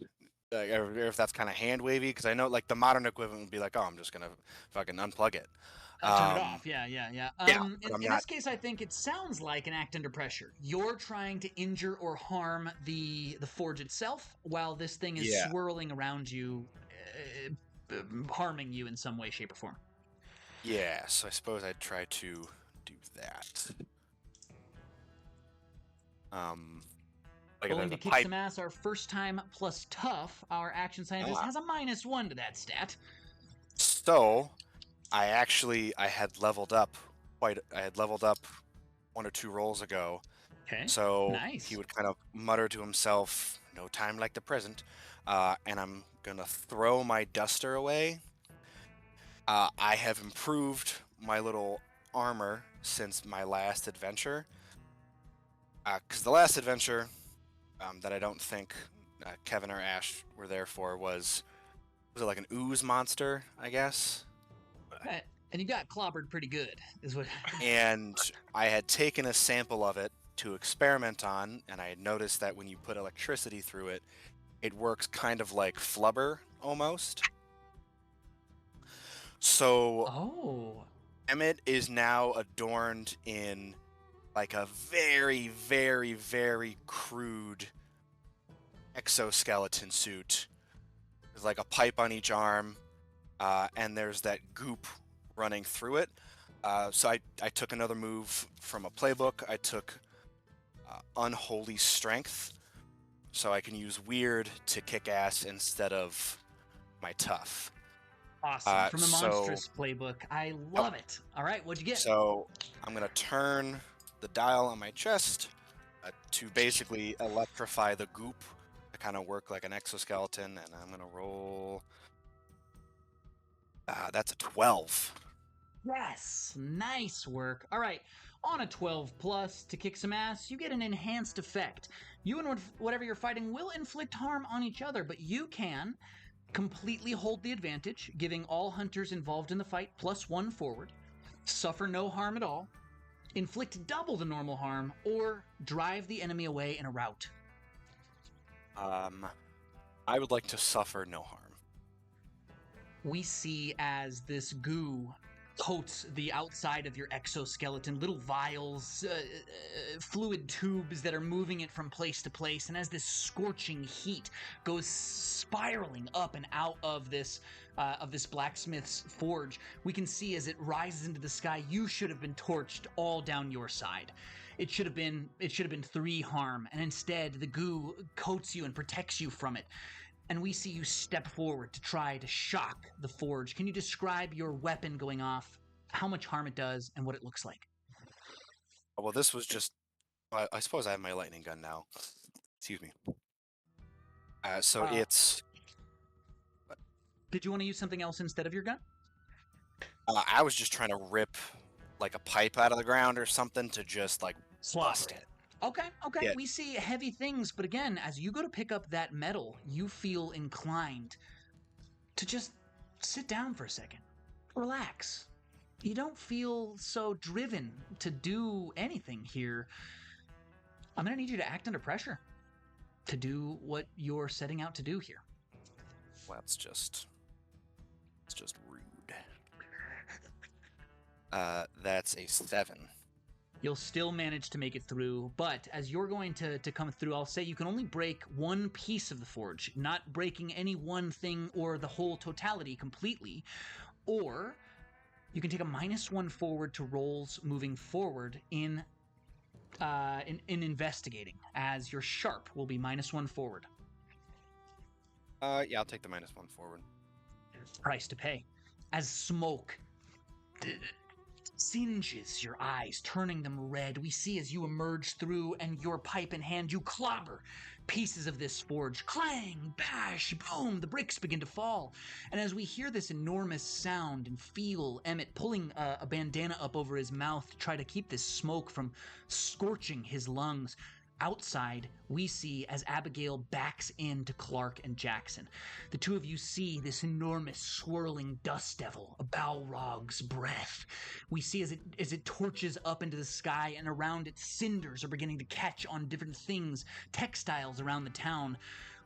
Or if that's kind of hand wavy, because I know like the modern equivalent would be like, oh, I'm just gonna fucking unplug it. Turn it off. Yeah. In this case, I think it sounds like an act under pressure. You're trying to injure or harm the forge itself, while this thing is swirling around you, harming you in some way, shape, or form. Yeah, so I suppose I'd try to do that. Rolling to kick some ass, our first time plus tough. Our action scientist has a -1 to that stat. So I had leveled up 1 or 2 rolls ago. Okay. So nice. He would kind of mutter to himself, "No time like the present," and I'm gonna throw my duster away I have improved my little armor since my last adventure. Because the last adventure that I don't think Kevin or Ash were there for was it like an ooze monster, I guess? And you got clobbered pretty good, is what. And I had taken a sample of it to experiment on, and I had noticed that when you put electricity through it, it works kind of like flubber almost. So Oh. Emmett is now adorned in like a very, very, very crude exoskeleton suit. There's like a pipe on each arm, and there's that goop running through it. So I took another move from a playbook. I took Unholy Strength, so I can use Weird to kick ass instead of my Tough. Awesome. From the Monstrous playbook. I love it. All right, what'd you get? So I'm going to turn the dial on my chest to basically electrify the goop to kind of work like an exoskeleton, and I'm going to roll... that's a 12. Yes, nice work. All right, on a 12 plus to kick some ass, you get an enhanced effect. You and whatever you're fighting will inflict harm on each other, but you can completely hold the advantage, giving all hunters involved in the fight +1 forward, suffer no harm at all, inflict double the normal harm, or drive the enemy away in a rout. I would like to suffer no harm. We see as this goo coats the outside of your exoskeleton, little vials, fluid tubes that are moving it from place to place, and as this scorching heat goes spiraling up and out of this blacksmith's forge, we can see as it rises into the sky, you should have been torched all down your side. It should have been 3 harm, and instead the goo coats you and protects you from it. And we see you step forward to try to shock the forge. Can you describe your weapon going off, how much harm it does, and what it looks like? Well, this was just... I suppose I have my lightning gun now. Excuse me. So it's... Did you want to use something else instead of your gun? I was just trying to rip like a pipe out of the ground or something to just like bust it. Okay, Yeah. we see heavy things, but again, as you go to pick up that metal, you feel inclined to just sit down for a second. Relax. You don't feel so driven to do anything here. I'm going to need you to act under pressure to do what you're setting out to do here. Well, it's just rude. That's a 7. You'll still manage to make it through, but as you're going to come through, I'll say you can only break one piece of the forge, not breaking any one thing or the whole totality completely, or you can take a -1 forward to rolls moving forward in investigating, as your sharp will be -1 forward. Yeah, I'll take the -1 forward. Price to pay. As smoke singes your eyes, turning them red, we see as you emerge through and your pipe in hand, you clobber pieces of this forge. Clang, bash, boom, the bricks begin to fall. And as we hear this enormous sound and feel Emmett pulling a bandana up over his mouth to try to keep this smoke from scorching his lungs, outside, we see as Abigail backs into Clark and Jackson. The two of you see this enormous swirling dust devil, a Balrog's breath. We see as it torches up into the sky, and around it cinders are beginning to catch on different things, textiles around the town.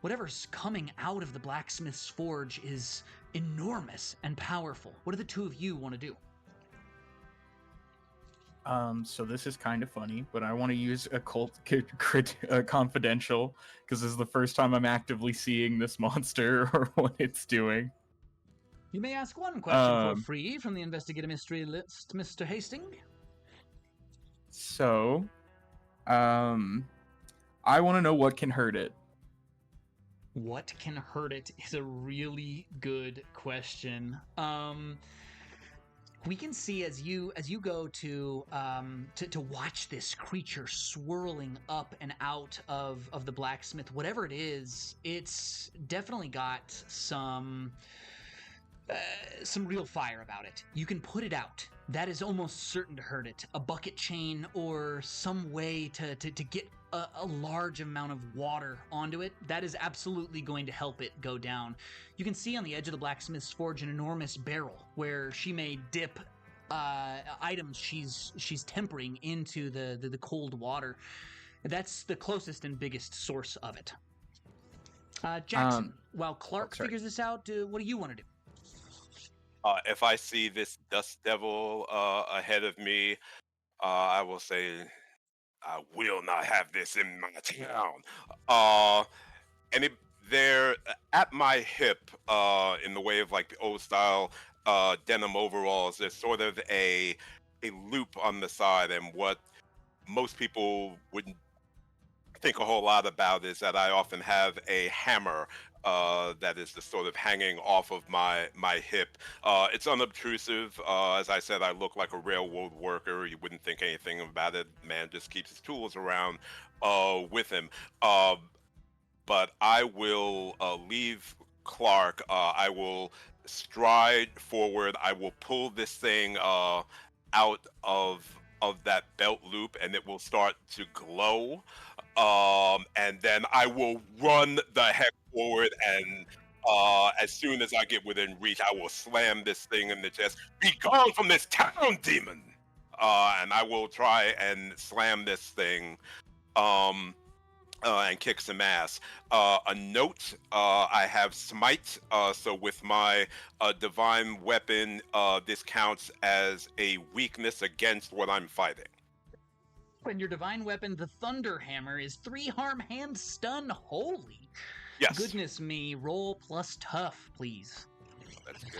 Whatever's coming out of the blacksmith's forge is enormous and powerful. What do the two of you want to do? So this is kind of funny, but I want to use occult confidential because this is the first time I'm actively seeing this monster or what it's doing. You may ask one question for free from the Investigative Mystery list, Mr. Hastings. So, I want to know what can hurt it. What can hurt it is a really good question. We can see as you go to watch this creature swirling up and out of the blacksmith, whatever it is, it's definitely got some some real fire about it. You can put it out. That is almost certain to hurt it. A bucket chain or some way to get a large amount of water onto it, that is absolutely going to help it go down. You can see on the edge of the blacksmith's forge an enormous barrel where she may dip items she's tempering into the cold water. That's the closest and biggest source of it. Jackson, while Clark figures this out, what do you want to do? If I see this dust devil ahead of me, I will say, I will not have this in my town. And they're at my hip, in the way of like the old style denim overalls. There's sort of a loop on the side, and what most people wouldn't think a whole lot about is that I often have a hammer that is just sort of hanging off of my hip. It's unobtrusive. As I said, I look like a railroad worker. You wouldn't think anything about it. Man just keeps his tools around with him. But I will leave Clark. I will stride forward. I will pull this thing out of that belt loop, and it will start to glow. And then I will run the heck forward, and as soon as I get within reach, I will slam this thing in the chest. Be gone from this town, demon! And I will try and slam this thing. And kick some ass. A note, I have smite, so with my divine weapon, this counts as a weakness against what I'm fighting. And your divine weapon, the Thunder Hammer, is 3 harm, hand, stun. Holy. Yes. Goodness me. Roll plus tough, please. Let's go.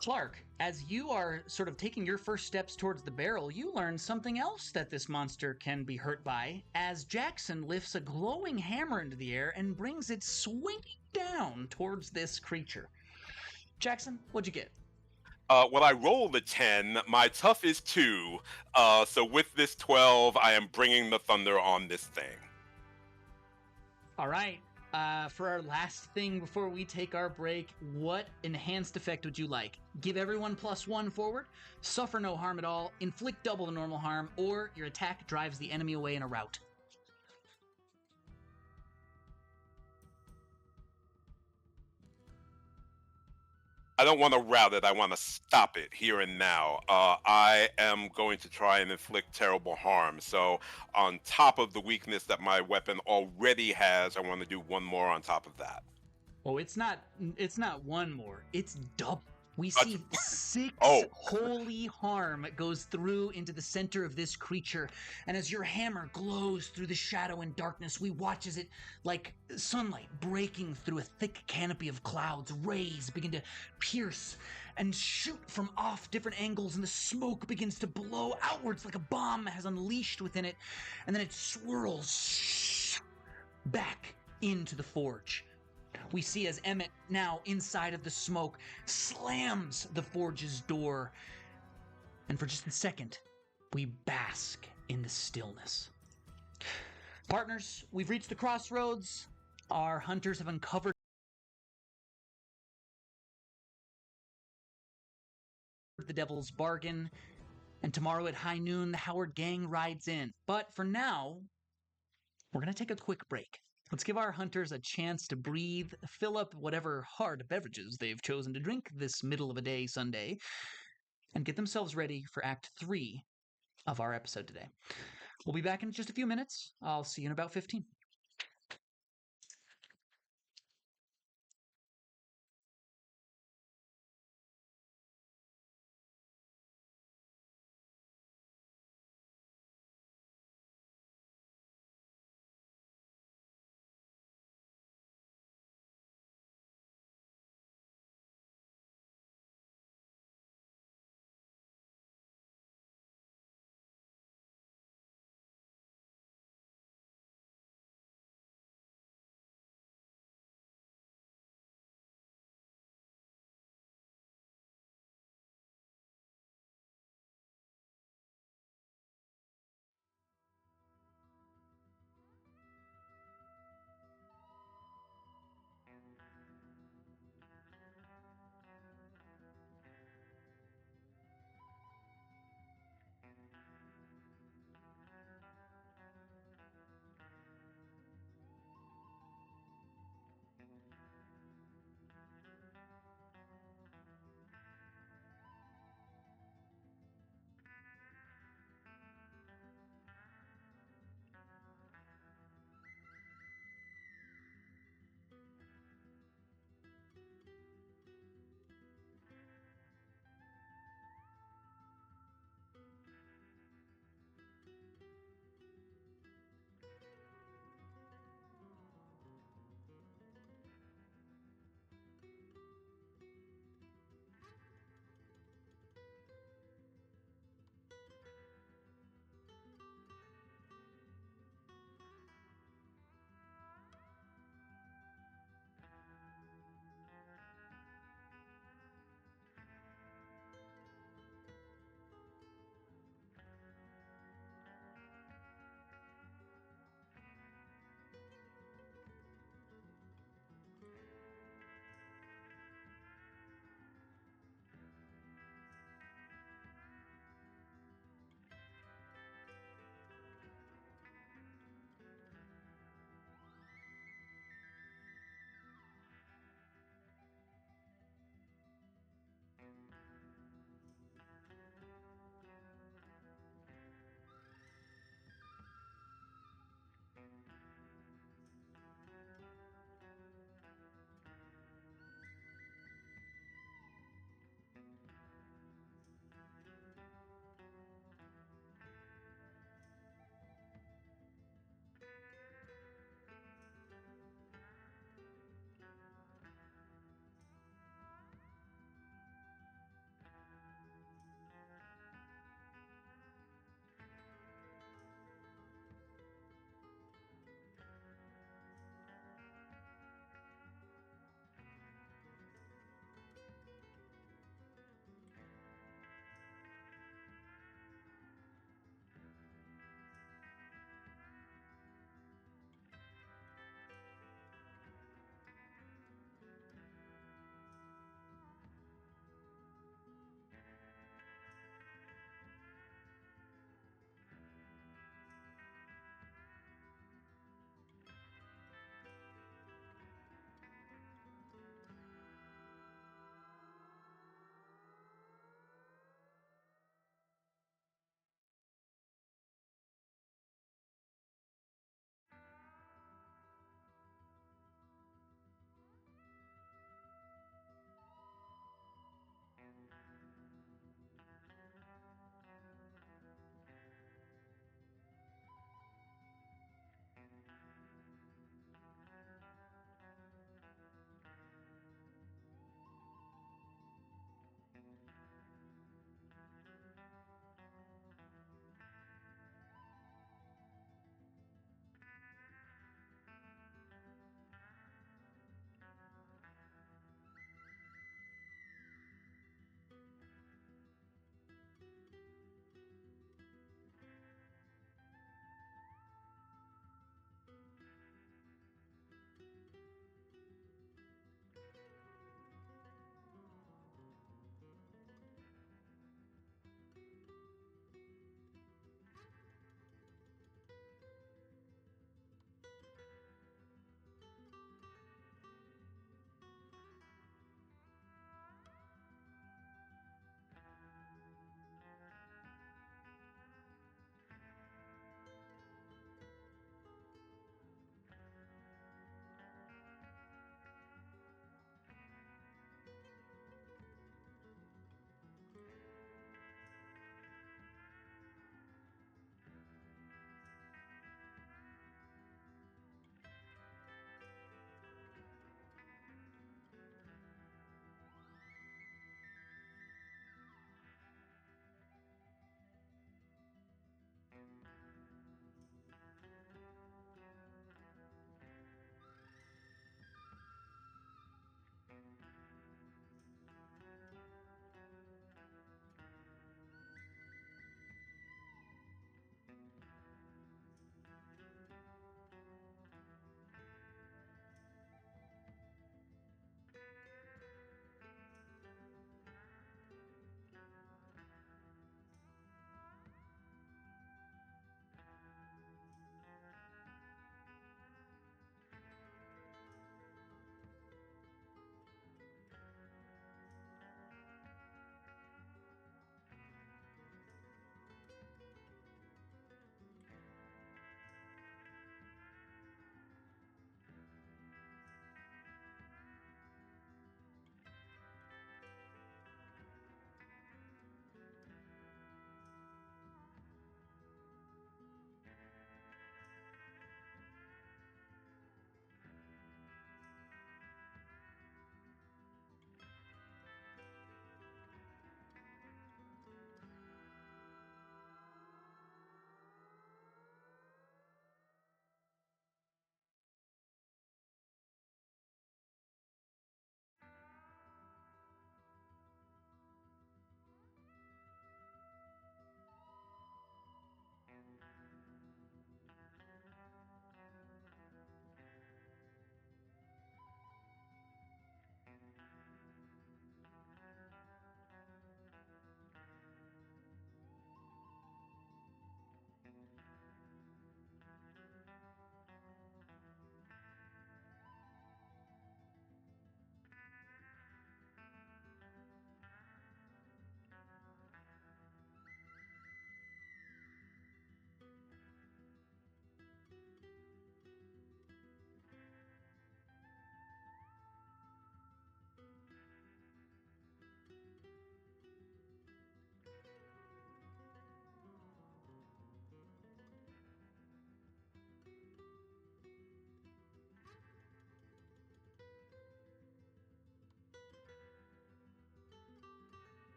Clark, as you are sort of taking your first steps towards the barrel, you learn something else that this monster can be hurt by, as Jackson lifts a glowing hammer into the air and brings it swinging down towards this creature. Jackson, what'd you get? Well, I rolled a 10. My tough is 2. So with this 12, I am bringing the thunder on this thing. All right. For our last thing before we take our break, what enhanced effect would you like? Give everyone +1 forward, suffer no harm at all, inflict double the normal harm, or your attack drives the enemy away in a rout. I don't want to rout it. I want to stop it here and now. I am going to try and inflict terrible harm. So on top of the weakness that my weapon already has, I want to do one more on top of that. Oh, it's not one more. It's double. We see 6 holy harm goes through into the center of this creature, and as your hammer glows through the shadow and darkness, we watch as it, like sunlight breaking through a thick canopy of clouds, rays begin to pierce and shoot from off different angles, and the smoke begins to blow outwards like a bomb has unleashed within it, and then it swirls back into the forge. We see as Emmett, now inside of the smoke, slams the forge's door. And for just a second, we bask in the stillness. Partners, we've reached the crossroads. Our hunters have uncovered the devil's bargain. And tomorrow at high noon, the Howard gang rides in. But for now, we're going to take a quick break. Let's give our hunters a chance to breathe, fill up whatever hard beverages they've chosen to drink this middle of a day Sunday, and get themselves ready for Act 3 of our episode today. We'll be back in just a few minutes. I'll see you in about 15.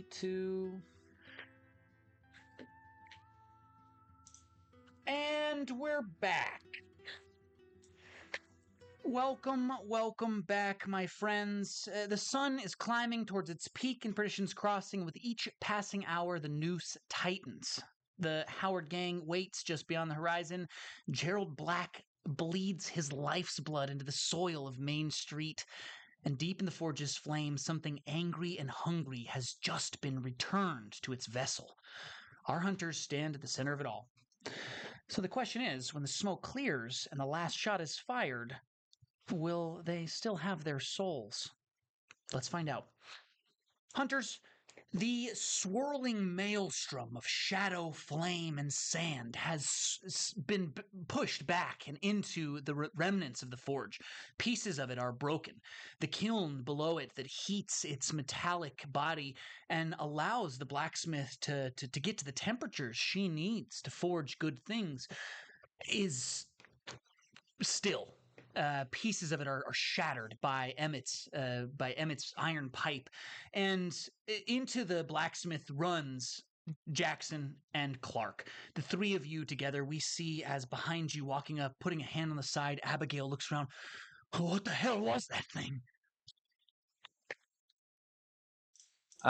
2. And we're back. Welcome back, my friends. The sun is climbing towards its peak in Perdition's Crossing. With each passing hour, the noose tightens. The Howard gang waits just beyond the horizon. Gerald Black bleeds his life's blood into the soil of Main Street. And deep in the forge's flame, something angry and hungry has just been returned to its vessel. Our hunters stand at the center of it all. So the question is, when the smoke clears and the last shot is fired, will they still have their souls? Let's find out. Hunters, the swirling maelstrom of shadow, flame, and sand has been pushed back and into the remnants of the forge. Pieces of it are broken. The kiln below it that heats its metallic body and allows the blacksmith to get to the temperatures she needs to forge good things is still. Pieces of it are shattered by Emmett's iron pipe, and into the blacksmith runs Jackson and Clark. The three of you together, we see as behind you, walking up, putting a hand on the side, Abigail looks around. What the hell was that thing?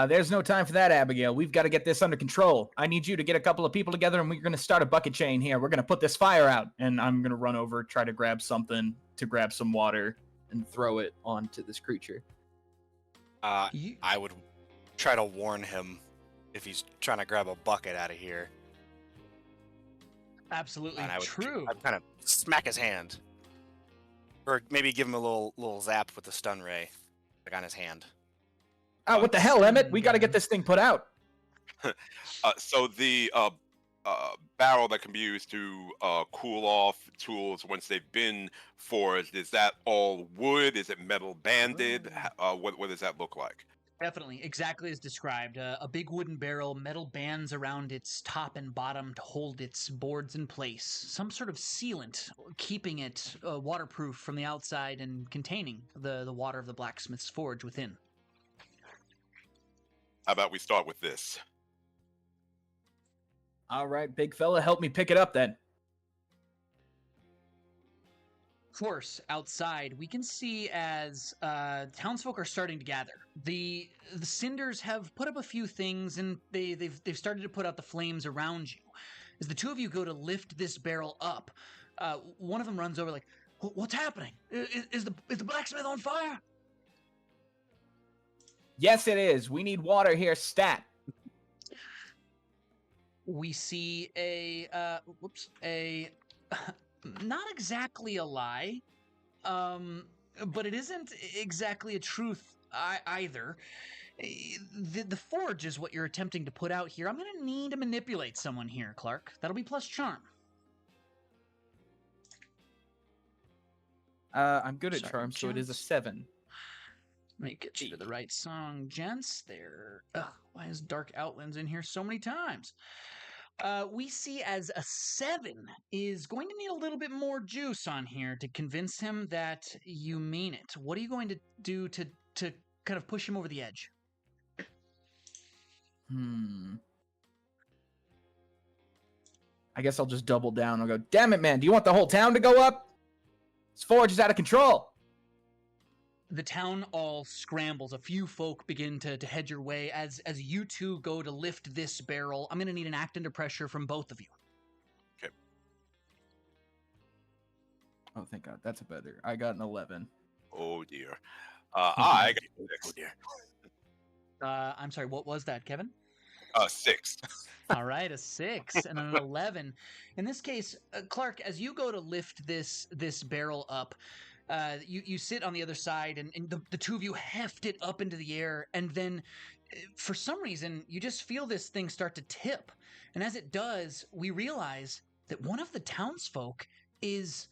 There's no time for that, Abigail. We've got to get this under control. I need you to get a couple of people together, and we're going to start a bucket chain here. We're going to put this fire out, and I'm going to run over, try to grab something, to grab some water, and throw it onto this creature. I would try to warn him if he's trying to grab a bucket out of here. Absolutely And true. I'd kind of smack his hand. Or maybe give him a little zap with the stun ray, like on his hand. Oh, what the hell, Emmett? We got to get this thing put out. So the barrel that can be used to cool off tools once they've been forged, is that all wood? Is it metal banded? What does that look like? Definitely, exactly as described. A big wooden barrel, metal bands around its top and bottom to hold its boards in place. Some sort of sealant, keeping it waterproof from the outside and containing the water of the blacksmith's forge within. How about we start with this? All right, big fella, help me pick it up then. Of course, outside, we can see as townsfolk are starting to gather. The cinders have put up a few things, and they've started to put out the flames around you. As the two of you go to lift this barrel up, one of them runs over like, "What's happening? Is the blacksmith on fire?" Yes, it is. We need water here, stat. We see not exactly a lie, but it isn't exactly a truth either. The forge is what you're attempting to put out here. I'm going to need to manipulate someone here, Clark. That'll be plus charm. I'm good at Sorry, charm, so it is a gents. 7. Let me get you to the right song, gents. There. Why is Dark Outlands in here so many times? We see as a 7 is going to need a little bit more juice on here to convince him that you mean it. What are you going to do to kind of push him over the edge? I guess I'll just double down. I'll go, damn it, man. Do you want the whole town to go up? This forge is out of control. The town all scrambles. A few folk begin to head your way. As you two go to lift this barrel, I'm going to need an act under pressure from both of you. Okay. Oh, thank God. That's a better. I got an 11. Oh dear. I got 6. Oh dear. I'm sorry, what was that, Kevin? 6. All right, a 6 and an 11. In this case, Clark, as you go to lift this barrel up, you sit on the other side, and the two of you heft it up into the air, and then for some reason, you just feel this thing start to tip. And as it does, we realize that one of the townsfolk is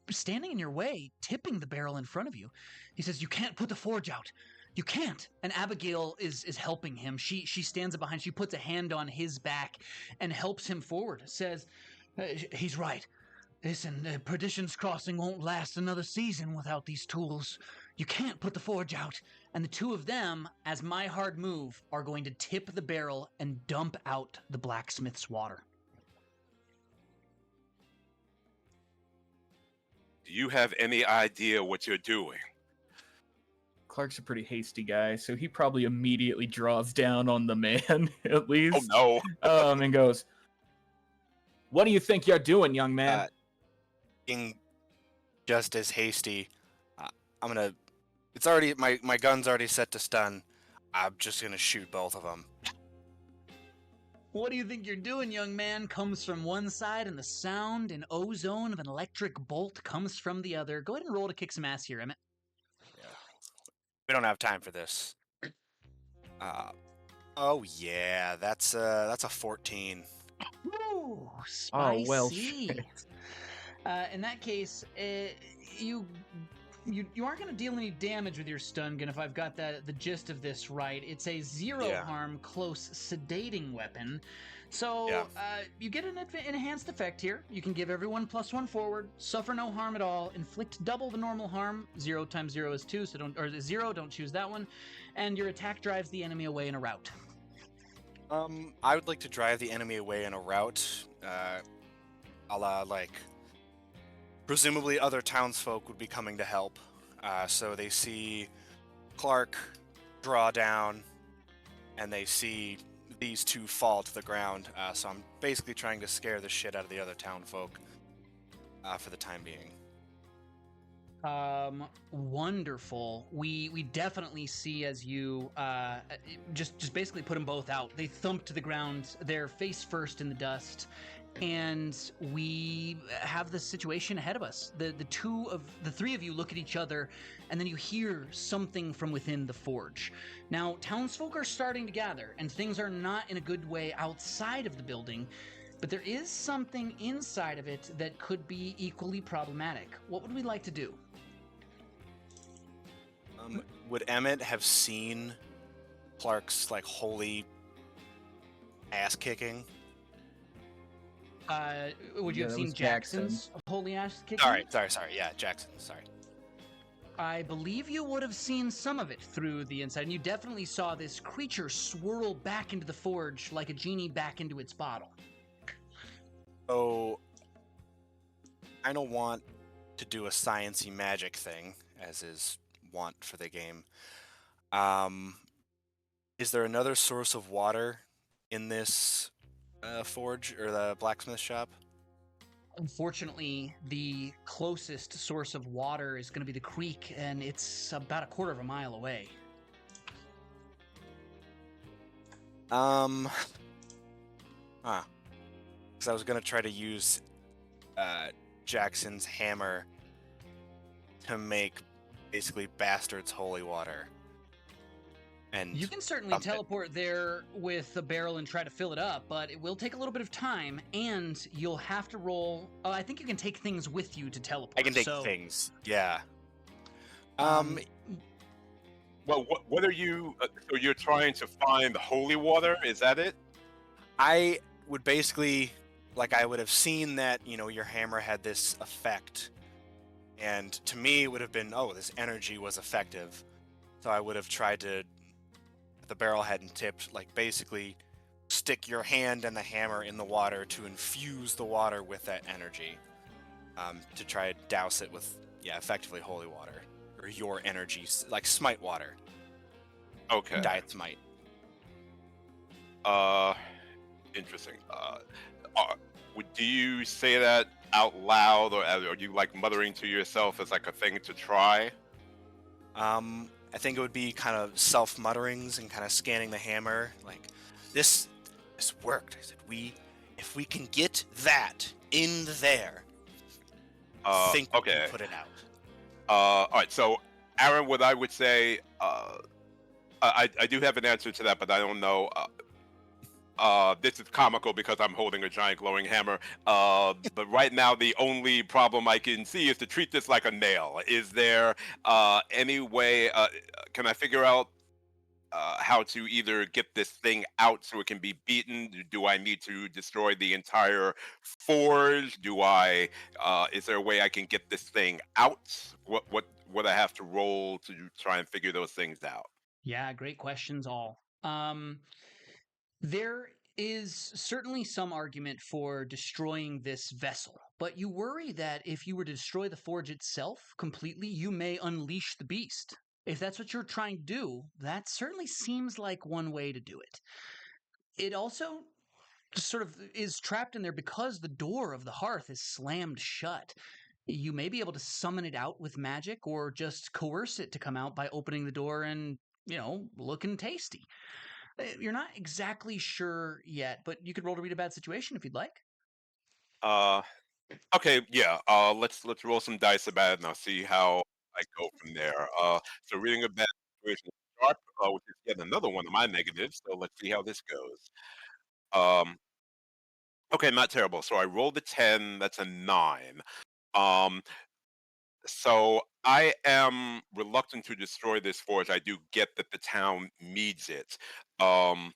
standing in your way, tipping the barrel in front of you. He says, "You can't put the forge out. You can't." And Abigail is helping him. She stands behind. She puts a hand on his back and helps him forward. Says, "He's right. Listen, Perdition's Crossing won't last another season without these tools. You can't put the forge out. And the two of them, as my hard move, are going to tip the barrel and dump out the blacksmith's water. Do you have any idea what you're doing? Clark's a pretty hasty guy, so he probably immediately draws down on the man, at least. Oh no. And goes, "What do you think you're doing, young man?" Being just as hasty, I'm gonna. It's already my gun's already set to stun. I'm just gonna shoot both of them. What do you think you're doing, young man? Comes from one side, and the sound and ozone of an electric bolt comes from the other. Go ahead and roll to kick some ass here, Emmett. We don't have time for this. Oh yeah, that's a 14. Ooh, spicy. Oh, well, shit. In that case, you aren't going to deal any damage with your stun gun if I've got the gist of this right. It's a zero harm close sedating weapon. So you get an enhanced effect here. You can give everyone +1 forward, suffer no harm at all, inflict double the normal harm. 0 times 0 is 2, so don't choose that one. And your attack drives the enemy away in a rout. I would like to drive the enemy away in a rout. A la, like, presumably other townsfolk would be coming to help. So they see Clark draw down, and they see these two fall to the ground. So I'm basically trying to scare the shit out of the other townfolk for the time being. Wonderful. We definitely see as you just basically put them both out. They thump to the ground. They're face first in the dust, and we have the situation ahead of us. The three of you look at each other, and then you hear something from within the forge. Now, townsfolk are starting to gather, and things are not in a good way outside of the building. But there is something inside of it that could be equally problematic. What would we like to do? Would Emmett have seen Clark's, like, holy ass kicking? Would you have that seen was Jackson's holy ass kicking? Sorry. Yeah, Jackson. Sorry. I believe you would have seen some of it through the inside, and you definitely saw this creature swirl back into the forge like a genie back into its bottle. So, I don't want to do a sciencey magic thing, as is wont for the game. Is there another source of water in this forge or the blacksmith shop? Unfortunately, the closest source of water is going to be the creek, and it's about a quarter of a mile away. Because I was gonna try to use Jackson's hammer to make basically Bastard's holy water. And You can certainly dump it. teleport there with a barrel and try to fill it up, but it will take a little bit of time, and you'll have to roll. I think you can take things with you to teleport. I can take so, things. Yeah. Well, what are you? So you're trying to find holy water? Is that it? I would basically, like, I would have seen that, your hammer had this effect. And to me, it would have been, oh, this energy was effective. So I would have tried to, if the barrel hadn't tipped, like, basically stick your hand and the hammer in the water to infuse the water with that energy. To try to douse it with, effectively holy water. Or your energy, like smite water. Okay. Diet smite. Interesting. Do you say that out loud, or are you like muttering to yourself as like a thing to try? I think it would be kind of self-mutterings and kind of scanning the hammer, like, this worked. I said, if we can get that in there, I think we can put it out. All right. So, Aaron, what I would say, I do have an answer to that, but I don't know. This is comical because I'm holding a giant glowing hammer. But right now, the only problem I can see is to treat this like a nail. Is there any way? Can I figure out how to either get this thing out so it can be beaten? Do I need to destroy the entire forge? Is there a way I can get this thing out? What what I have to roll to try and figure those things out? Yeah, great questions all. There is certainly some argument for destroying this vessel, but you worry that if you were to destroy the forge itself completely, you may unleash the beast. If that's what you're trying to do, that certainly seems like one way to do it. It also sort of is trapped in there because the door of the hearth is slammed shut. You may be able to summon it out with magic or just coerce it to come out by opening the door and, looking tasty. You're not exactly sure yet, but you could roll to read a bad situation if you'd like. Uh, okay, yeah. Let's roll some dice about it, and I'll see how I go from there. So reading a bad situation sharp, which is yet another one of my negatives. So let's see how this goes. Um, okay, not terrible. So I rolled a 10. That's a 9. Um, so I am reluctant to destroy this forge. I do get that the town needs it. Um,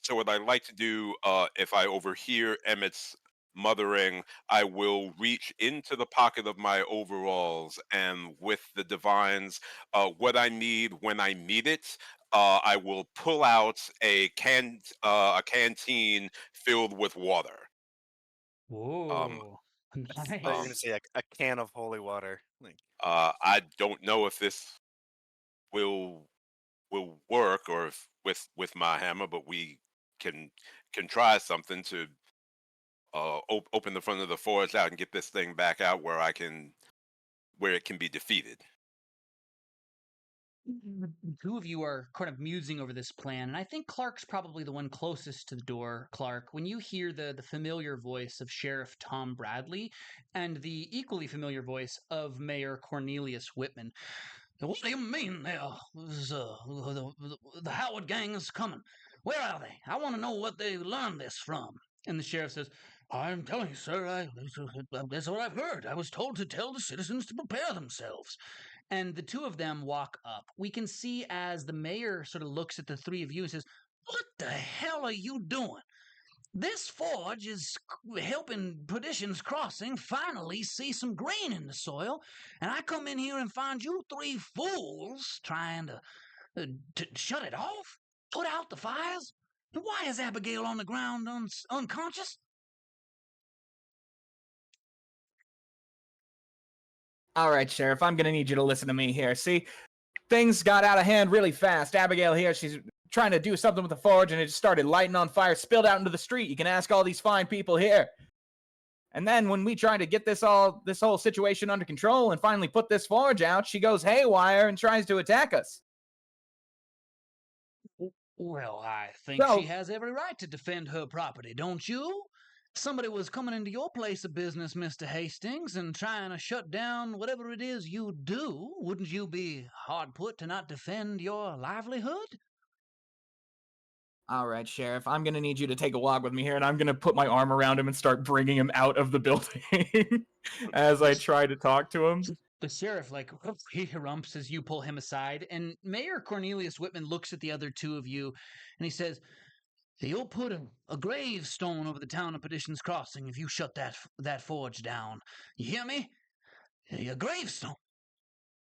So what I like to do, if I overhear Emmett's mothering, I will reach into the pocket of my overalls and with the divines, what I need when I need it, I will pull out a canteen filled with water. Um, Whoa. I thought you were gonna Nice. say a can of holy water. Like, I don't know if this will work or if with my hammer, but we can can try something to open the front of the forge out and get this thing back out where it can be defeated. The two of you are kind of musing over this plan, and I think Clark's probably the one closest to the door. Clark, when you hear the familiar voice of Sheriff Tom Bradley and the equally familiar voice of Mayor Cornelius Whitman, what do you mean the Howard gang is coming? Where are they? I want to know what they learned this from. And the sheriff says, I'm telling you, sir, that's what I've heard. I was told to tell the citizens to prepare themselves. And the two of them walk up. We can see as the mayor sort of looks at the three of you and says, what the hell are you doing? This forge is helping Perdition's Crossing finally see some grain in the soil, and I come in here and find you three fools trying to shut it off, put out the fires. And why is Abigail on the ground unconscious? All right, Sheriff, I'm gonna need you to listen to me here. See, things got out of hand really fast. Abigail here, she's trying to do something with the forge, and it just started lighting on fire, spilled out into the street. You can ask all these fine people here. And then when we try to get this whole situation under control and finally put this forge out, she goes haywire and tries to attack us. Well, I think So, she has every right to defend her property, don't you? Somebody was coming into your place of business, Mr. Hastings, and trying to shut down whatever it is you do. Wouldn't you be hard put to not defend your livelihood? all right, Sheriff, I'm gonna need you to take a walk with me here, and I'm gonna put my arm around him and start bringing him out of the building as I try to talk to him. The sheriff, he harumps as you pull him aside, and Mayor Cornelius Whitman looks at the other two of you, and he says, you'll put a gravestone over the town of Perdition's Crossing if you shut that forge down. You hear me? A gravestone.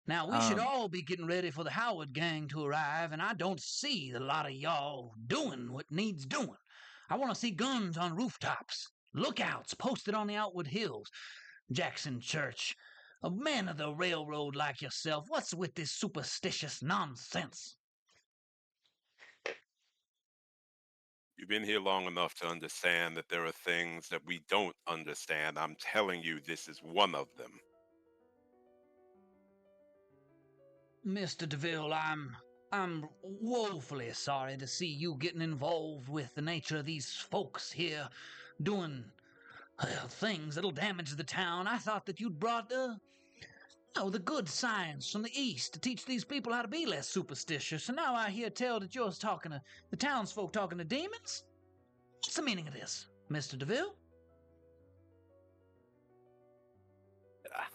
Now, we should Um, all be getting ready for the Howard gang to arrive, and I don't see a lot of y'all doing what needs doing. I want to see guns on rooftops, lookouts posted on the outward hills. Jackson Church, a man of the railroad like yourself, what's with this superstitious nonsense? You've been here long enough to understand that there are things that we don't understand. I'm telling you, this is one of them. Mr. DeVille, I'm woefully sorry to see you getting involved with the nature of these folks here doing things that'll damage the town. I thought that you'd brought the good science from the East to teach these people how to be less superstitious, and now I hear tell that you're talking to the townsfolk talking to demons? What's the meaning of this, Mr. DeVille?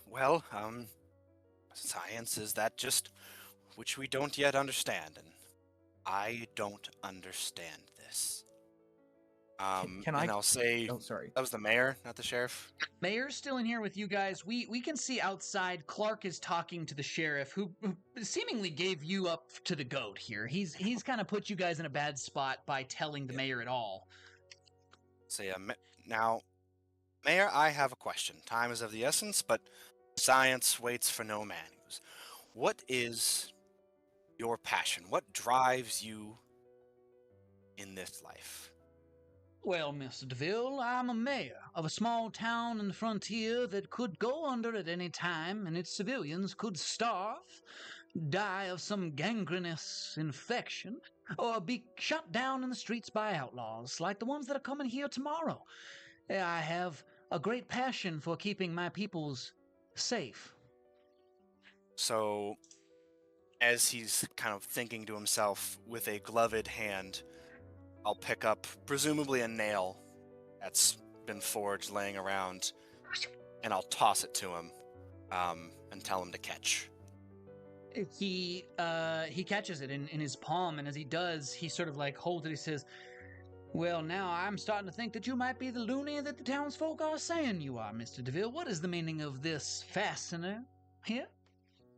well, science is that just which we don't yet understand, and I don't understand this. Can and I? I'll say Oh, sorry. that was the mayor, not the sheriff. Mayor's still in here with you guys. We can see outside. Clark is talking to the sheriff, who seemingly gave you up to the goat here. He's kind of put you guys in a bad spot by telling the mayor at all. So yeah, now, Mayor, I have a question. Time is of the essence, but science waits for no man. He goes, what is your passion? What drives you in this life? Well, Mr. DeVille, I'm a mayor of a small town in the frontier that could go under at any time, and its civilians could starve, die of some gangrenous infection, or be shot down in the streets by outlaws like the ones that are coming here tomorrow. I have a great passion for keeping my peoples safe. So, as he's kind of thinking to himself with a gloved hand, I'll pick up presumably a nail that's been forged laying around, and I'll toss it to him and tell him to catch. He catches it in his palm, and as he does, he sort of like holds it. He says, "Well, now I'm starting to think that you might be the loony that the townsfolk are saying you are, Mr. DeVille. What is the meaning of this fastener here?"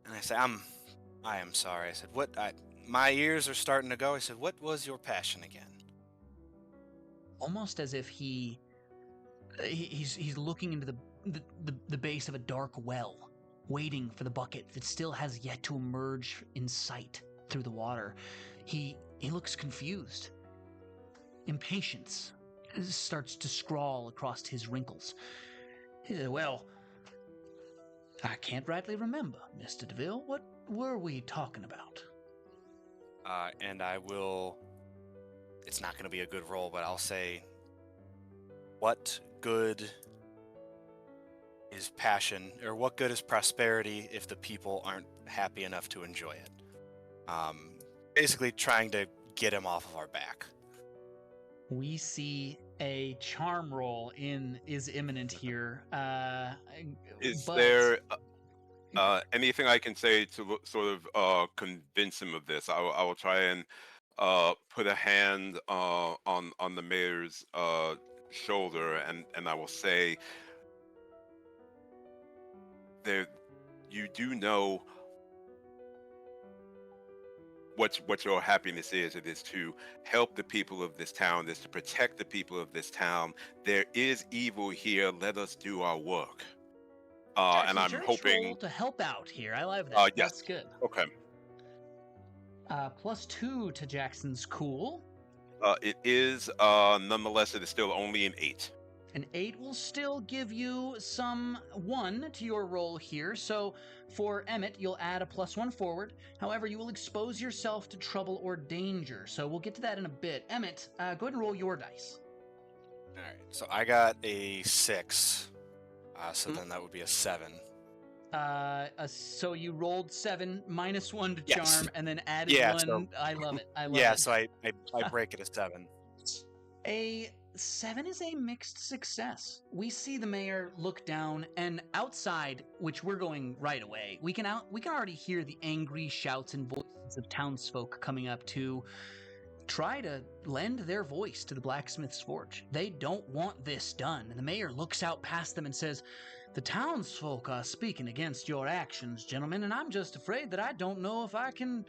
And I say, I am sorry. I said, my ears are starting to go. I said, what was your passion again? Almost as if he's looking into the base of a dark well, waiting for the bucket that still has yet to emerge in sight through the water. He looks confused. Impatience starts to scrawl across his wrinkles. He said, "Well, I can't rightly remember, Mr. DeVille. What were we talking about?" And I will... It's not going to be a good roll, but I'll say, what good is passion, or what good is prosperity if the people aren't happy enough to enjoy it? Basically trying to get him off of our back. We see a charm roll is imminent here. Is but there anything I can say to sort of convince him of this? I will try and put a hand on the mayor's shoulder, and I will say, "There, you do know what your happiness is. It is to help the people of this town. It is to protect the people of this town. There is evil here. Let us do our work." And I'm Jackson, hoping roll to help out here. I love that. yes. That's good. Okay. +2 to Jackson's cool. It is nonetheless. It is still only an 8. An 8 will still give you some 1 to your roll here. So for Emmett, you'll add a +1 forward. However, you will expose yourself to trouble or danger. So we'll get to that in a bit. Emmett, go ahead and roll your dice. All right, so I got a 6, so then that would be a 7. So you rolled 7 -1 to Yes. charm, and then added Yeah, 1. so- I love it. I love Yeah, it. so I break it a 7. A 7 is a mixed success. We see the mayor look down, and outside, which we're going right away, we can already hear the angry shouts and voices of townsfolk coming up to try to lend their voice to the blacksmith's forge. They don't want this done, and the mayor looks out past them and says, "The townsfolk are speaking against your actions, gentlemen, and I'm just afraid that I don't know if I can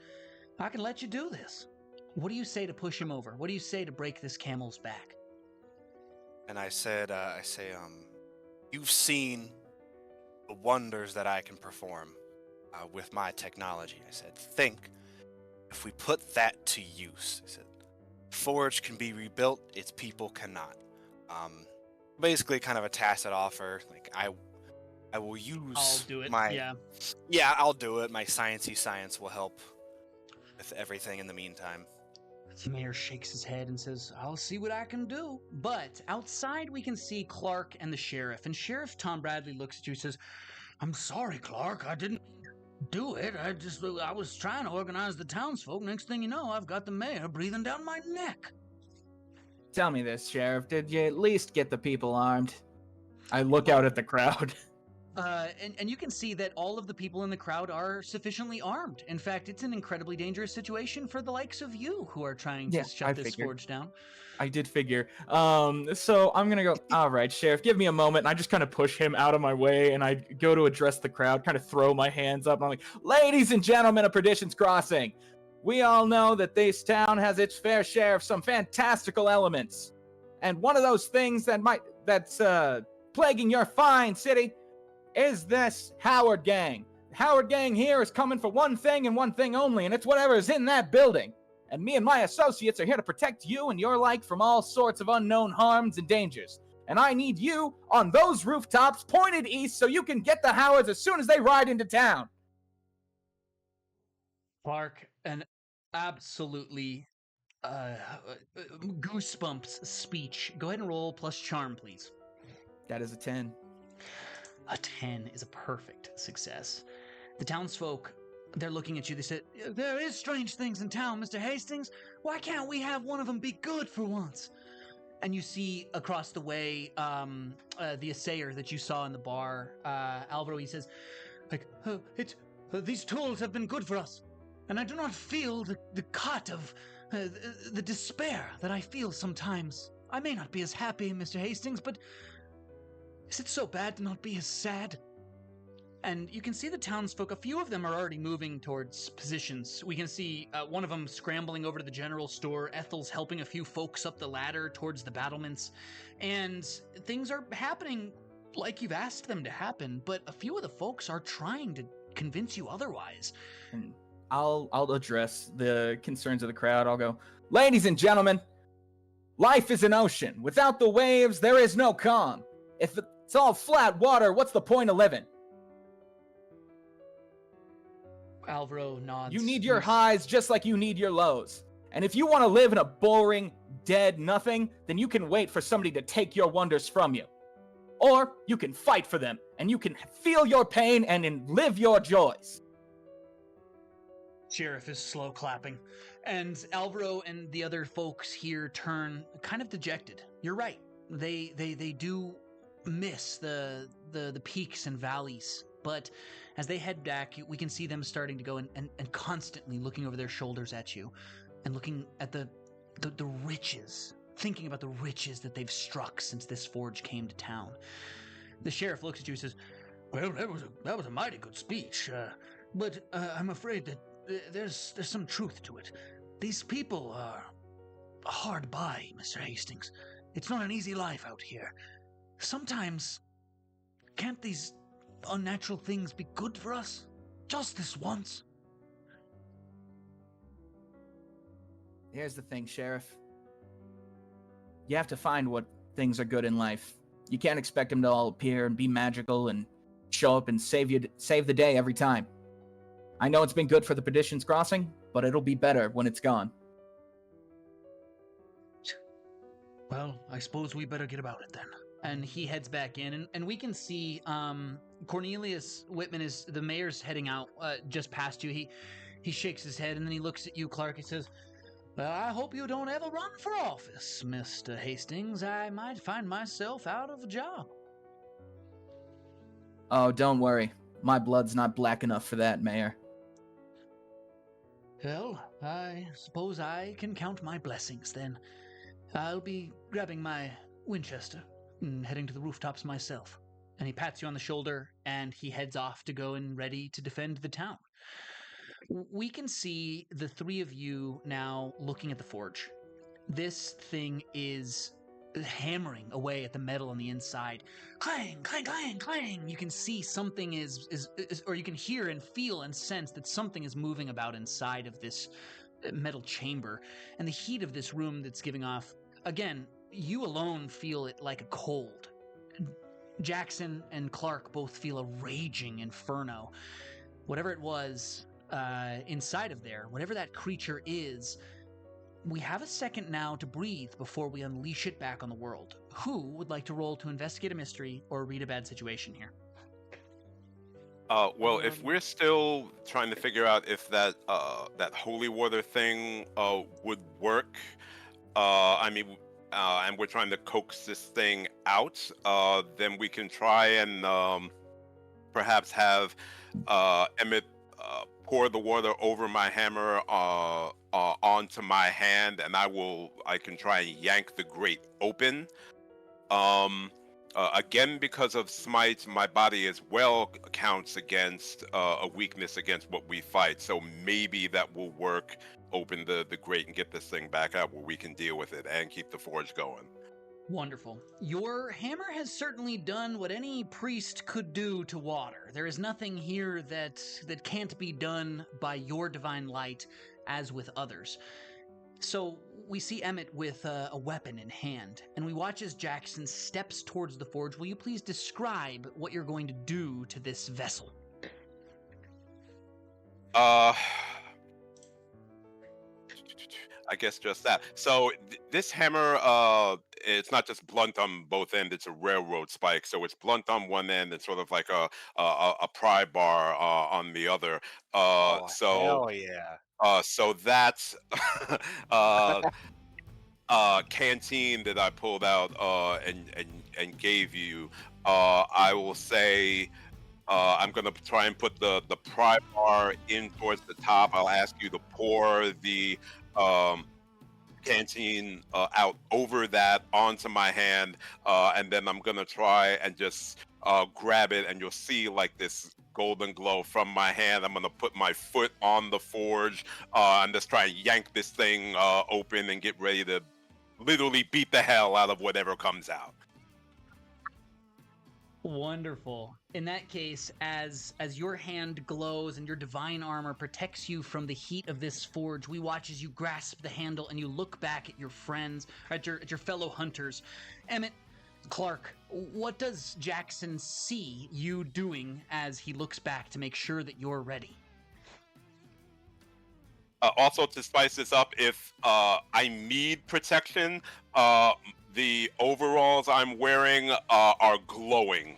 let you do this." What do you say to push him over? What do you say to break this camel's back? And I say, you've seen the wonders that I can perform with my technology. I said, think if we put that to use. I said, forge can be rebuilt, its people cannot. Basically, kind of a tacit offer. Like I will use. I'll do it. Yeah, I'll do it. My sciencey science will help with everything in the meantime. The mayor shakes his head and says, "I'll see what I can do." But outside we can see Clark and the sheriff. And Sheriff Tom Bradley looks at you and says, "I'm sorry, Clark. I didn't do it. I was trying to organize the townsfolk. Next thing you know, I've got the mayor breathing down my neck." Tell me this, Sheriff. Did you at least get the people armed? I look out at the crowd. And you can see that all of the people in the crowd are sufficiently armed. In fact, it's an incredibly dangerous situation for the likes of you who are trying to shut this forge down. I did figure. So I'm gonna go, all right, Sheriff, give me a moment. And I just kind of push him out of my way, and I go to address the crowd, kind of throw my hands up, and I'm like, ladies and gentlemen of Perdition's Crossing, we all know that this town has its fair share of some fantastical elements. And one of those things that's plaguing your fine city is this Howard gang. The Howard gang here is coming for one thing and one thing only, and it's whatever is in that building. And me and my associates are here to protect you and your like from all sorts of unknown harms and dangers. And I need you on those rooftops pointed east so you can get the Howards as soon as they ride into town. Clark, an absolutely goosebumps speech. Go ahead and roll plus charm, please. That is a 10. A 10 is a perfect success. The townsfolk, they're looking at you. They said, there is strange things in town, Mr. Hastings. Why can't we have one of them be good for once? And you see across the way the assayer that you saw in the bar, Alvaro, he says, these tools have been good for us. And I do not feel the cut of the despair that I feel sometimes. I may not be as happy, Mr. Hastings, but is it so bad to not be as sad? And you can see the townsfolk, a few of them are already moving towards positions. We can see one of them scrambling over to the general store. Ethel's helping a few folks up the ladder towards the battlements. And things are happening like you've asked them to happen, but a few of the folks are trying to convince you otherwise. And I'll address the concerns of the crowd. I'll go, ladies and gentlemen, life is an ocean. Without the waves, there is no calm. If it's all flat water, what's the point of living? Alvaro nods. You need your highs just like you need your lows. And if you want to live in a boring, dead nothing, then you can wait for somebody to take your wonders from you. Or you can fight for them, and you can feel your pain and live your joys. Sheriff is slow clapping, and Alvaro and the other folks here turn kind of dejected. You're right. They do miss the peaks and valleys, but as they head back, we can see them starting to go and constantly looking over their shoulders at you and looking at the riches, thinking about the riches that they've struck since this forge came to town. The sheriff looks at you and says, well, that was a mighty good speech, but I'm afraid that there's some truth to it. These people are hard by, Mr. Hastings. It's not an easy life out here. Sometimes, can't these unnatural things be good for us? Just this once. Here's the thing, Sheriff. You have to find what things are good in life. You can't expect them to all appear and be magical and show up and save the day every time. I know it's been good for the Perdition's Crossing, but it'll be better when it's gone. Well, I suppose we better get about it then. And he heads back in, and we can see Cornelius Whitman is the mayor's heading out just past you. He shakes his head, and then he looks at you, Clark. He says, well, I hope you don't ever run for office, Mr. Hastings. I might find myself out of a job. Oh, don't worry. My blood's not black enough for that, Mayor. Well, I suppose I can count my blessings then. I'll be grabbing my Winchester and heading to the rooftops myself. And he pats you on the shoulder, and he heads off to go and ready to defend the town. We can see the three of you now looking at the forge. This thing is hammering away at the metal on the inside. Clang, clang, clang, clang. You can see something is or you can hear and feel and sense that something is moving about inside of this metal chamber. And the heat of this room that's giving off, again, you alone feel it like a cold. Jackson and Clark both feel a raging inferno. Whatever it was inside of there, whatever that creature is, we have a second now to breathe before we unleash it back on the world. Who would like to roll to investigate a mystery or read a bad situation here? Well, if we're still trying to figure out if that holy water thing would work, and we're trying to coax this thing out, then we can try and perhaps have Emmett pour the water over my hammer onto my hand, and I can try and yank the grate open. Again, because of smite, my body as well counts against a weakness against what we fight. So maybe that will work. Open the grate and get this thing back out where we can deal with it and keep the forge going. Wonderful. Your hammer has certainly done what any priest could do to water. There is nothing here that can't be done by your divine light, as with others. So we see Emmett with a weapon in hand, and we watch as Jackson steps towards the forge. Will you please describe what you're going to do to this vessel? I guess just that. So this hammer, it's not just blunt on both ends; it's a railroad spike. So it's blunt on one end and sort of like a pry bar on the other. Oh, So hell yeah. so that's canteen that I pulled out and gave you. I will say. I'm gonna try and put the pry bar in towards the top. I'll ask you to pour the um, canteen out over that onto my hand, and then I'm gonna try and just grab it, and you'll see like this golden glow from my hand. I'm gonna put my foot on the forge and just try and yank this thing open and get ready to literally beat the hell out of whatever comes out. Wonderful. In that case, as your hand glows and your divine armor protects you from the heat of this forge, we watch as you grasp the handle and you look back at your friends, at your fellow hunters. Emmett, Clark, what does Jackson see you doing as he looks back to make sure that you're ready? Also, to spice this up, if I need protection, the overalls I'm wearing are glowing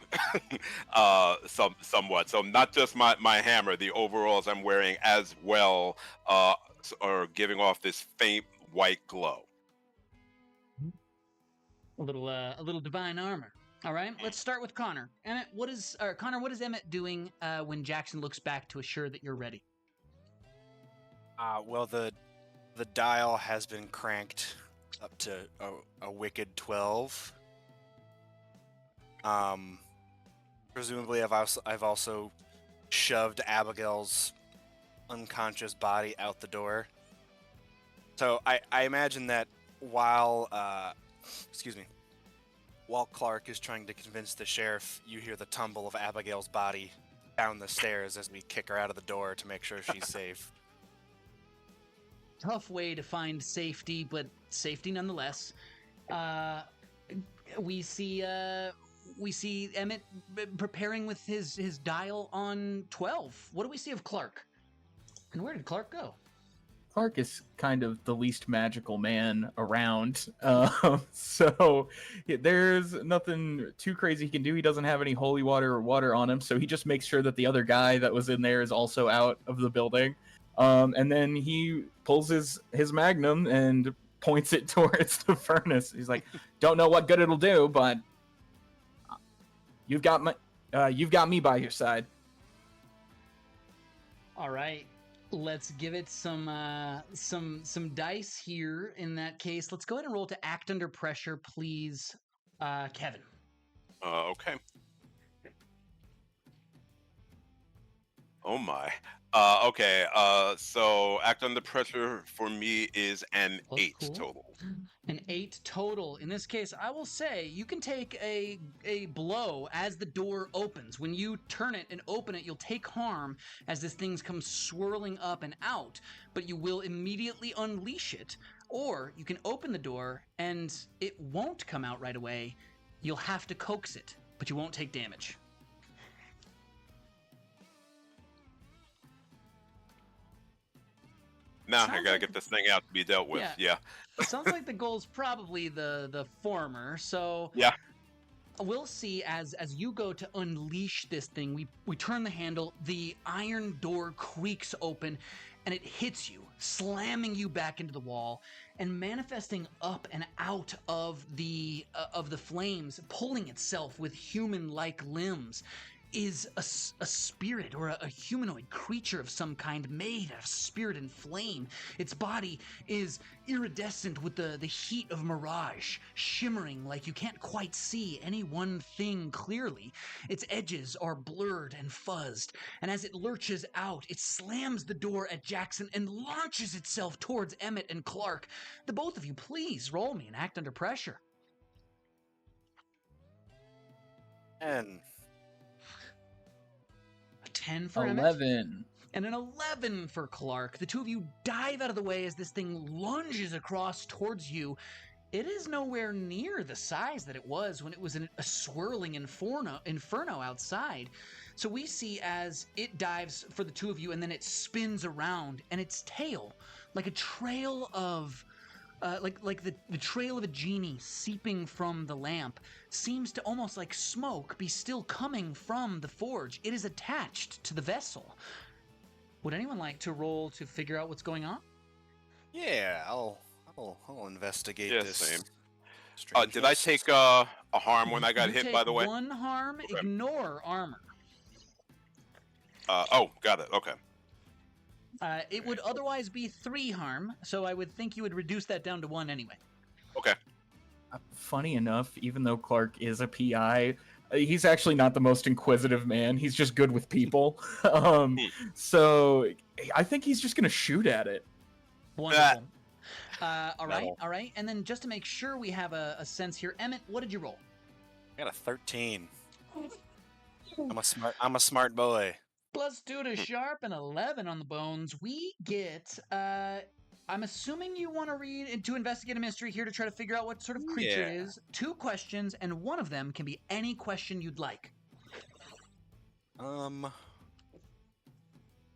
somewhat. So not just my hammer, the overalls I'm wearing as well are giving off this faint white glow. A little divine armor. All right, let's start with Connor. Emmett, what is Emmett doing when Jackson looks back to assure that you're ready? Well, the dial has been cranked up to a wicked 12. Presumably, I've also shoved Abigail's unconscious body out the door. So I imagine that while Clark is trying to convince the sheriff, you hear the tumble of Abigail's body down the stairs as we kick her out of the door to make sure she's safe. Tough way to find safety, but safety nonetheless. We see Emmett preparing with his dial on 12. What do we see of Clark? And where did Clark go? Clark is kind of the least magical man around, so there's nothing too crazy he can do. He doesn't have any holy water or water on him, so he just makes sure that the other guy that was in there is also out of the building. And then he pulls his magnum and points it towards the furnace. He's like, "Don't know what good it'll do, but you've got me by your side." All right, let's give it some dice here. In that case, let's go ahead and roll to act under pressure, please, Kevin. Okay. Oh my. Okay. So act under pressure for me is an That's 8 cool. total. An 8 total. In this case, I will say you can take a blow as the door opens. When you turn it and open it, you'll take harm as this thing comes swirling up and out, but you will immediately unleash it. Or you can open the door and it won't come out right away. You'll have to coax it, but you won't take damage. Now Sounds I gotta like- get this thing out to be dealt with. Yeah. It sounds like the goal is probably the former. So Yeah. we'll see as you go to unleash this thing. We turn the handle, the iron door creaks open, and it hits you, slamming you back into the wall and manifesting up and out of the flames, pulling itself with human-like limbs. is a spirit or a humanoid creature of some kind made of spirit and flame. Its body is iridescent with the heat of mirage, shimmering like you can't quite see any one thing clearly. Its edges are blurred and fuzzed, and as it lurches out, it slams the door at Jackson and launches itself towards Emmett and Clark. The both of you, please roll me and act under pressure. And 10 for Emmett. 11. And an 11 for Clark. The two of you dive out of the way as this thing lunges across towards you. It is nowhere near the size that it was when it was a swirling inferno outside. So we see as it dives for the two of you, and then it spins around, and its tail, like a trail of... like the trail of a genie seeping from the lamp, seems to almost like smoke be still coming from the forge. It is attached to the vessel. Would anyone like to roll to figure out what's going on? yeah, I'll investigate Yeah, this. same. strange Did I ghost. take a harm when I got You hit, take by the way? 1 harm, Okay. ignore armor. Oh, got it. Okay. It would otherwise be 3 harm, so I would think you would reduce that down to 1 anyway. Okay. Funny enough, even though Clark is a PI, he's actually not the most inquisitive man. He's just good with people. So I think he's just going to shoot at it. Wonderful. All Metal. right. And then just to make sure we have a sense here, Emmett, what did you roll? I got a 13. I'm a smart boy. +2 to sharp and 11 on the bones. We get, I'm assuming you want to read to investigate a mystery here to try to figure out what sort of creature it Yeah. is. 2 questions, and one of them can be any question you'd like.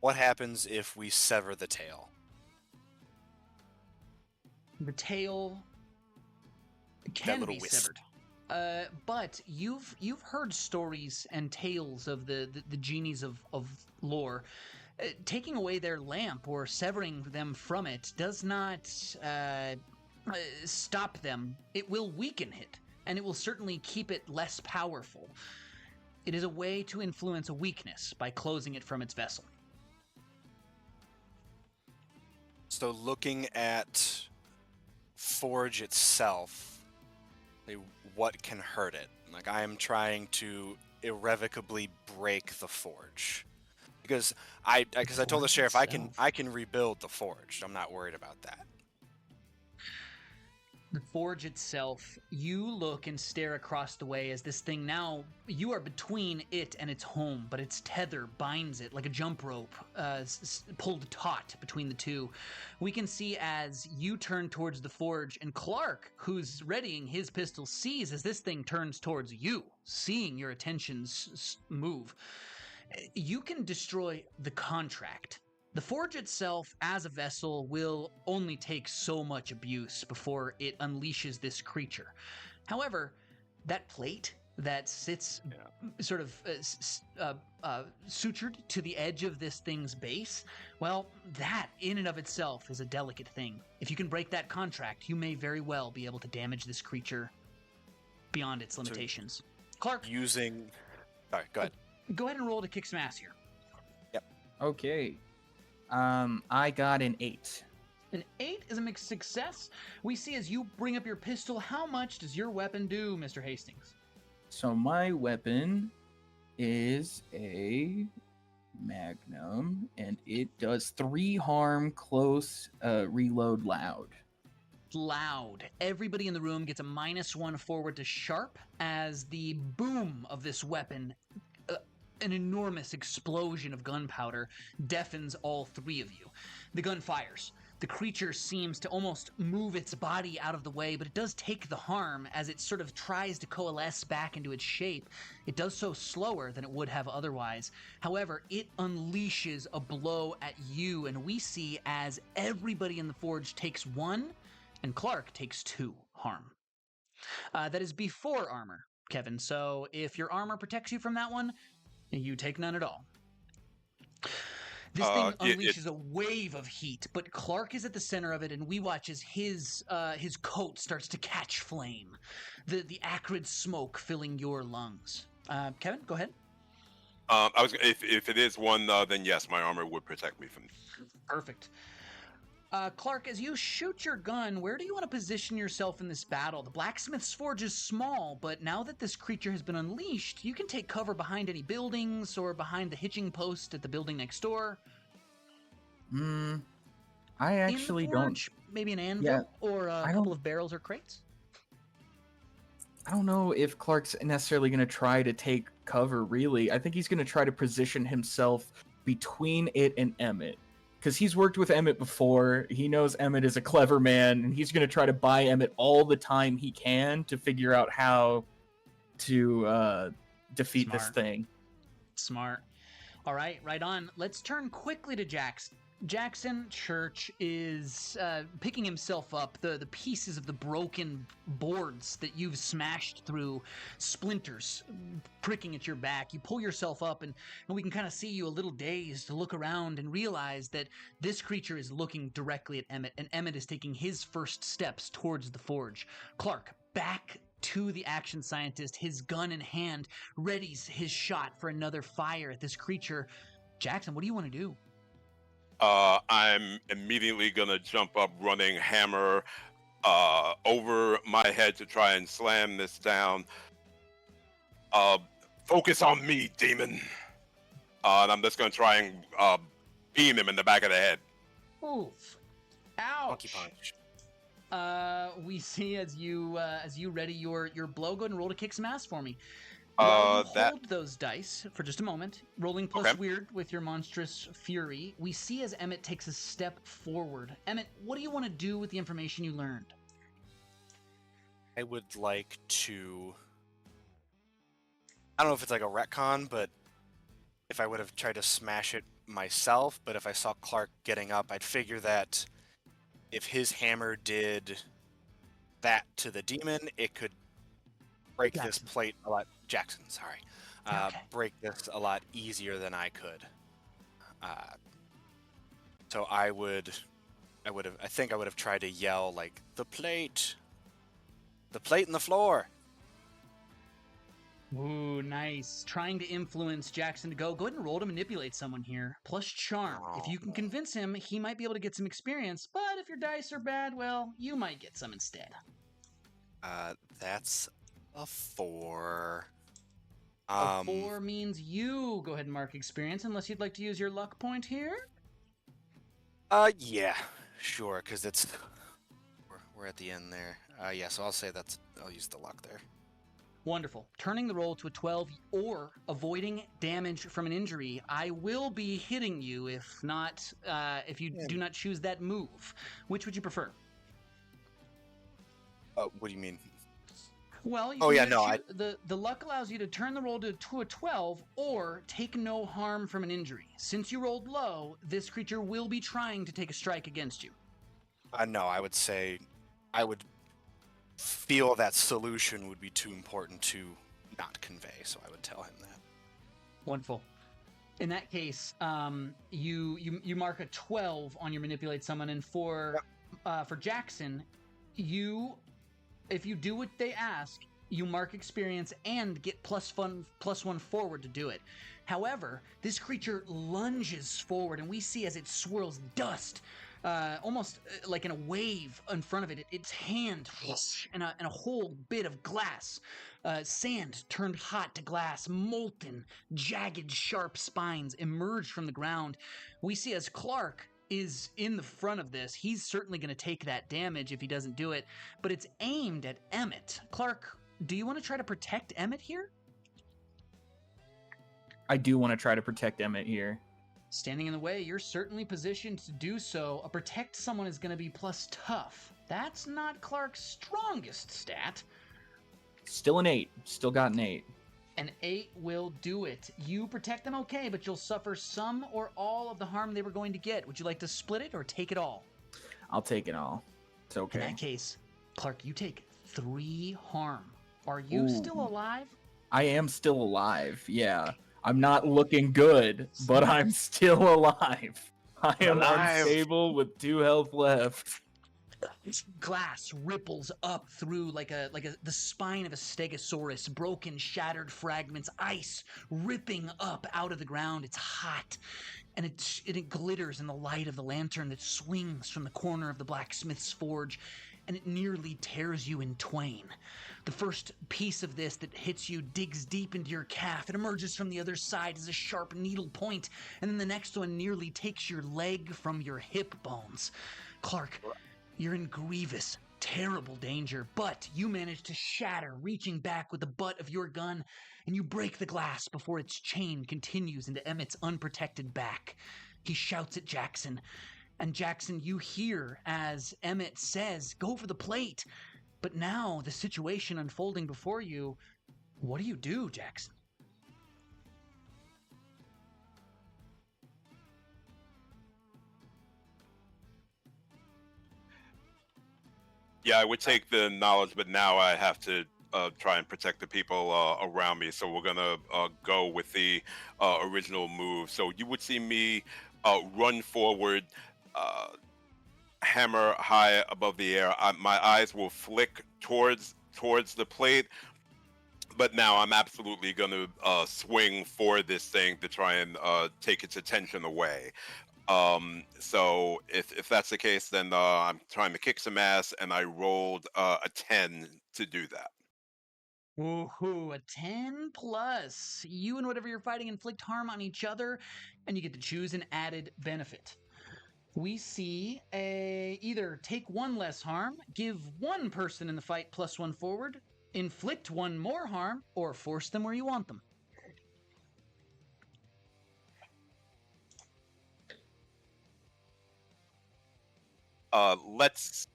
What happens if we sever the tail? The tail can little be wisp. severed. But you've heard stories and tales of the genies of lore. Taking away their lamp or severing them from it does not stop them. It will weaken it, and it will certainly keep it less powerful. It is a way to influence a weakness by closing it from its vessel. So looking at Forge itself, what can hurt it? Like, I am trying to irrevocably break the Forge. Because I told the sheriff I can rebuild the Forge. I'm not worried about that. The forge itself, you look and stare across the way as this thing now, you are between it and its home, but its tether binds it like a jump rope, pulled taut between the two. We can see as you turn towards the forge, and Clark, who's readying his pistol, sees as this thing turns towards you, seeing your attentions move. You can destroy the contract. The forge itself, as a vessel, will only take so much abuse before it unleashes this creature. However, that plate that sits sort of sutured to the edge of this thing's base, well, that in and of itself is a delicate thing. If you can break that contract, you may very well be able to damage this creature beyond its limitations. Clark, Using... Sorry, go ahead. go ahead and roll to kick some ass here. Okay. I got an 8. An 8 is a mixed success. We see as you bring up your pistol, how much does your weapon do, Mr. Hastings? So my weapon is a Magnum, and it does 3 harm, close, reload, loud. Loud. Everybody in the room gets a -1 forward to sharp as the boom of this weapon, an enormous explosion of gunpowder, deafens all 3 of you. The gun fires. The creature seems to almost move its body out of the way, but it does take the harm as it sort of tries to coalesce back into its shape. It does so slower than it would have otherwise. However, it unleashes a blow at you, and we see as everybody in the forge takes 1, and Clark takes 2 harm. That is before armor, Kevin, so if your armor protects you from that one, you take none at all. This thing unleashes a wave of heat, but Clark is at the center of it, and we watch as his coat starts to catch flame. The acrid smoke filling your lungs. Kevin, go ahead. If it is one, then yes, my armor would protect me from. Perfect. Clark, as you shoot your gun, where do you want to position yourself in this battle? The blacksmith's forge is small, but now that this creature has been unleashed, you can take cover behind any buildings or behind the hitching post at the building next door. I actually in the forge, maybe an anvil or a couple of barrels or crates. I don't know if Clark's necessarily going to try to take cover, really. I think he's going to try to position himself between it and Emmett. Because he's worked with Emmett before. He knows Emmett is a clever man, and he's going to try to buy Emmett all the time he can to figure out how to defeat this thing. Smart. All right, right on. Let's turn quickly to Jackson. Jackson Church is picking himself up, the pieces of the broken boards that you've smashed through, splinters pricking at your back. You pull yourself up, and we can kind of see you a little dazed to look around and realize that this creature is looking directly at Emmett, and Emmett is taking his first steps towards the forge. Clark, back to the action scientist, his gun in hand, readies his shot for another fire at this creature. Jackson, what do you want to do? I'm immediately gonna jump up, running hammer over my head to try and slam this down. Focus on me, demon. And I'm just gonna try and beam him in the back of the head. Oof. Ouch. Monkey punch. We see as you ready your blow. Go ahead and roll to kick some ass for me. Hold those dice for just a moment. Rolling plus weird with your monstrous fury. We see as Emmett takes a step forward. Emmett, what do you want to do with the information you learned? I would like to... I don't know if it's like a retcon, but if I would have tried to smash it myself, but if I saw Clark getting up, I'd figure that if his hammer did that to the demon, it could break this plate a lot. Jackson, sorry. Break this a lot easier than I could. So I think I would have tried to yell like, the plate in the floor. Ooh, nice. Trying to influence Jackson to go ahead and roll to manipulate someone here. Plus charm. If you can convince him, he might be able to get some experience. But if your dice are bad, well, you might get some instead. That's a 4. A 4 means you go ahead and mark experience, unless you'd like to use your luck point here. Yeah, sure, because it's we're at the end there. Yeah, so I'll say I'll use the luck there. Wonderful. Turning the roll to a 12 or avoiding damage from an injury. I will be hitting you if you do not choose that move. Which would you prefer? What do you mean? Well, the luck allows you to turn the roll to a 12 or take no harm from an injury. Since you rolled low, this creature will be trying to take a strike against you. No, I would say I would feel that solution would be too important to not convey, so I would tell him that. Wonderful. In that case, you mark a 12 on your manipulate someone, and for Jackson, if you do what they ask, you mark experience and get +1 forward to do it. However, this creature lunges forward, and we see as it swirls dust, almost like in a wave in front of it. Its hand and a whole bit of glass, sand turned hot to glass, molten, jagged, sharp spines emerge from the ground. We see as Clark is in the front of this. He's certainly going to take that damage if he doesn't do it, but it's aimed at Emmett. Clark, do you want to try to protect Emmett here? I do want to try to protect Emmett here. Standing in the way, you're certainly positioned to do so. A protect someone is going to be plus tough. That's not Clark's strongest stat. Still an 8. Still got an 8. An 8 will do it. You protect them okay, but you'll suffer some or all of the harm they were going to get. Would you like to split it or take it all? I'll take it all. It's okay. In that case, Clark, you take 3 harm. Are you still alive? I am still alive, yeah. I'm not looking good, but I'm still alive. I am unstable with 2 health left. Glass ripples up through like the spine of a stegosaurus, broken, shattered fragments, ice ripping up out of the ground. It's hot, and it glitters in the light of the lantern that swings from the corner of the blacksmith's forge, and it nearly tears you in twain. The first piece of this that hits you digs deep into your calf. It emerges from the other side as a sharp needle point, and then the next one nearly takes your leg from your hip bones. Clark, you're in grievous, terrible danger, but you manage to shatter, reaching back with the butt of your gun, and you break the glass before its chain continues into Emmett's unprotected back. He shouts at Jackson, and Jackson, you hear as Emmett says, "Go for the plate." But now, the situation unfolding before you, what do you do, Jackson? Yeah, I would take the knowledge, but now I have to try and protect the people around me. So we're gonna go with the original move. So you would see me run forward, hammer high above the air. My eyes will flick towards the plate, but now I'm absolutely gonna swing for this thing to try and take its attention away. So if that's the case, then I'm trying to kick some ass, and I rolled a 10 to do that. Woohoo, a 10 plus. You and whatever you're fighting inflict harm on each other, and you get to choose an added benefit. We see either take one less harm, give one person in the fight +1 forward, inflict one more harm, or force them where you want them. Let's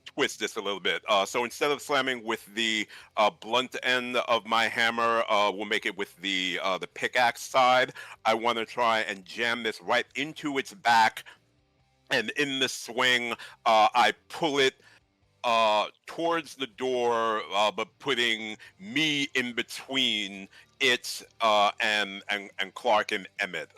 twist this a little bit. So instead of slamming with the blunt end of my hammer, we'll make it with the pickaxe side. I want to try and jam this right into its back, and in the swing, I pull it towards the door, but putting me in between it and Clark and Emmett.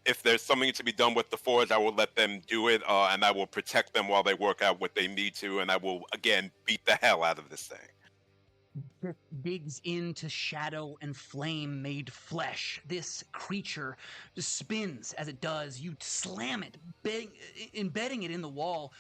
If there's something to be done with the forge, I will let them do it, and I will protect them while they work out what they need to, and I will again beat the hell out of this thing. Digs into shadow and flame made flesh. This creature spins as it does. You slam it, embedding it in the wall.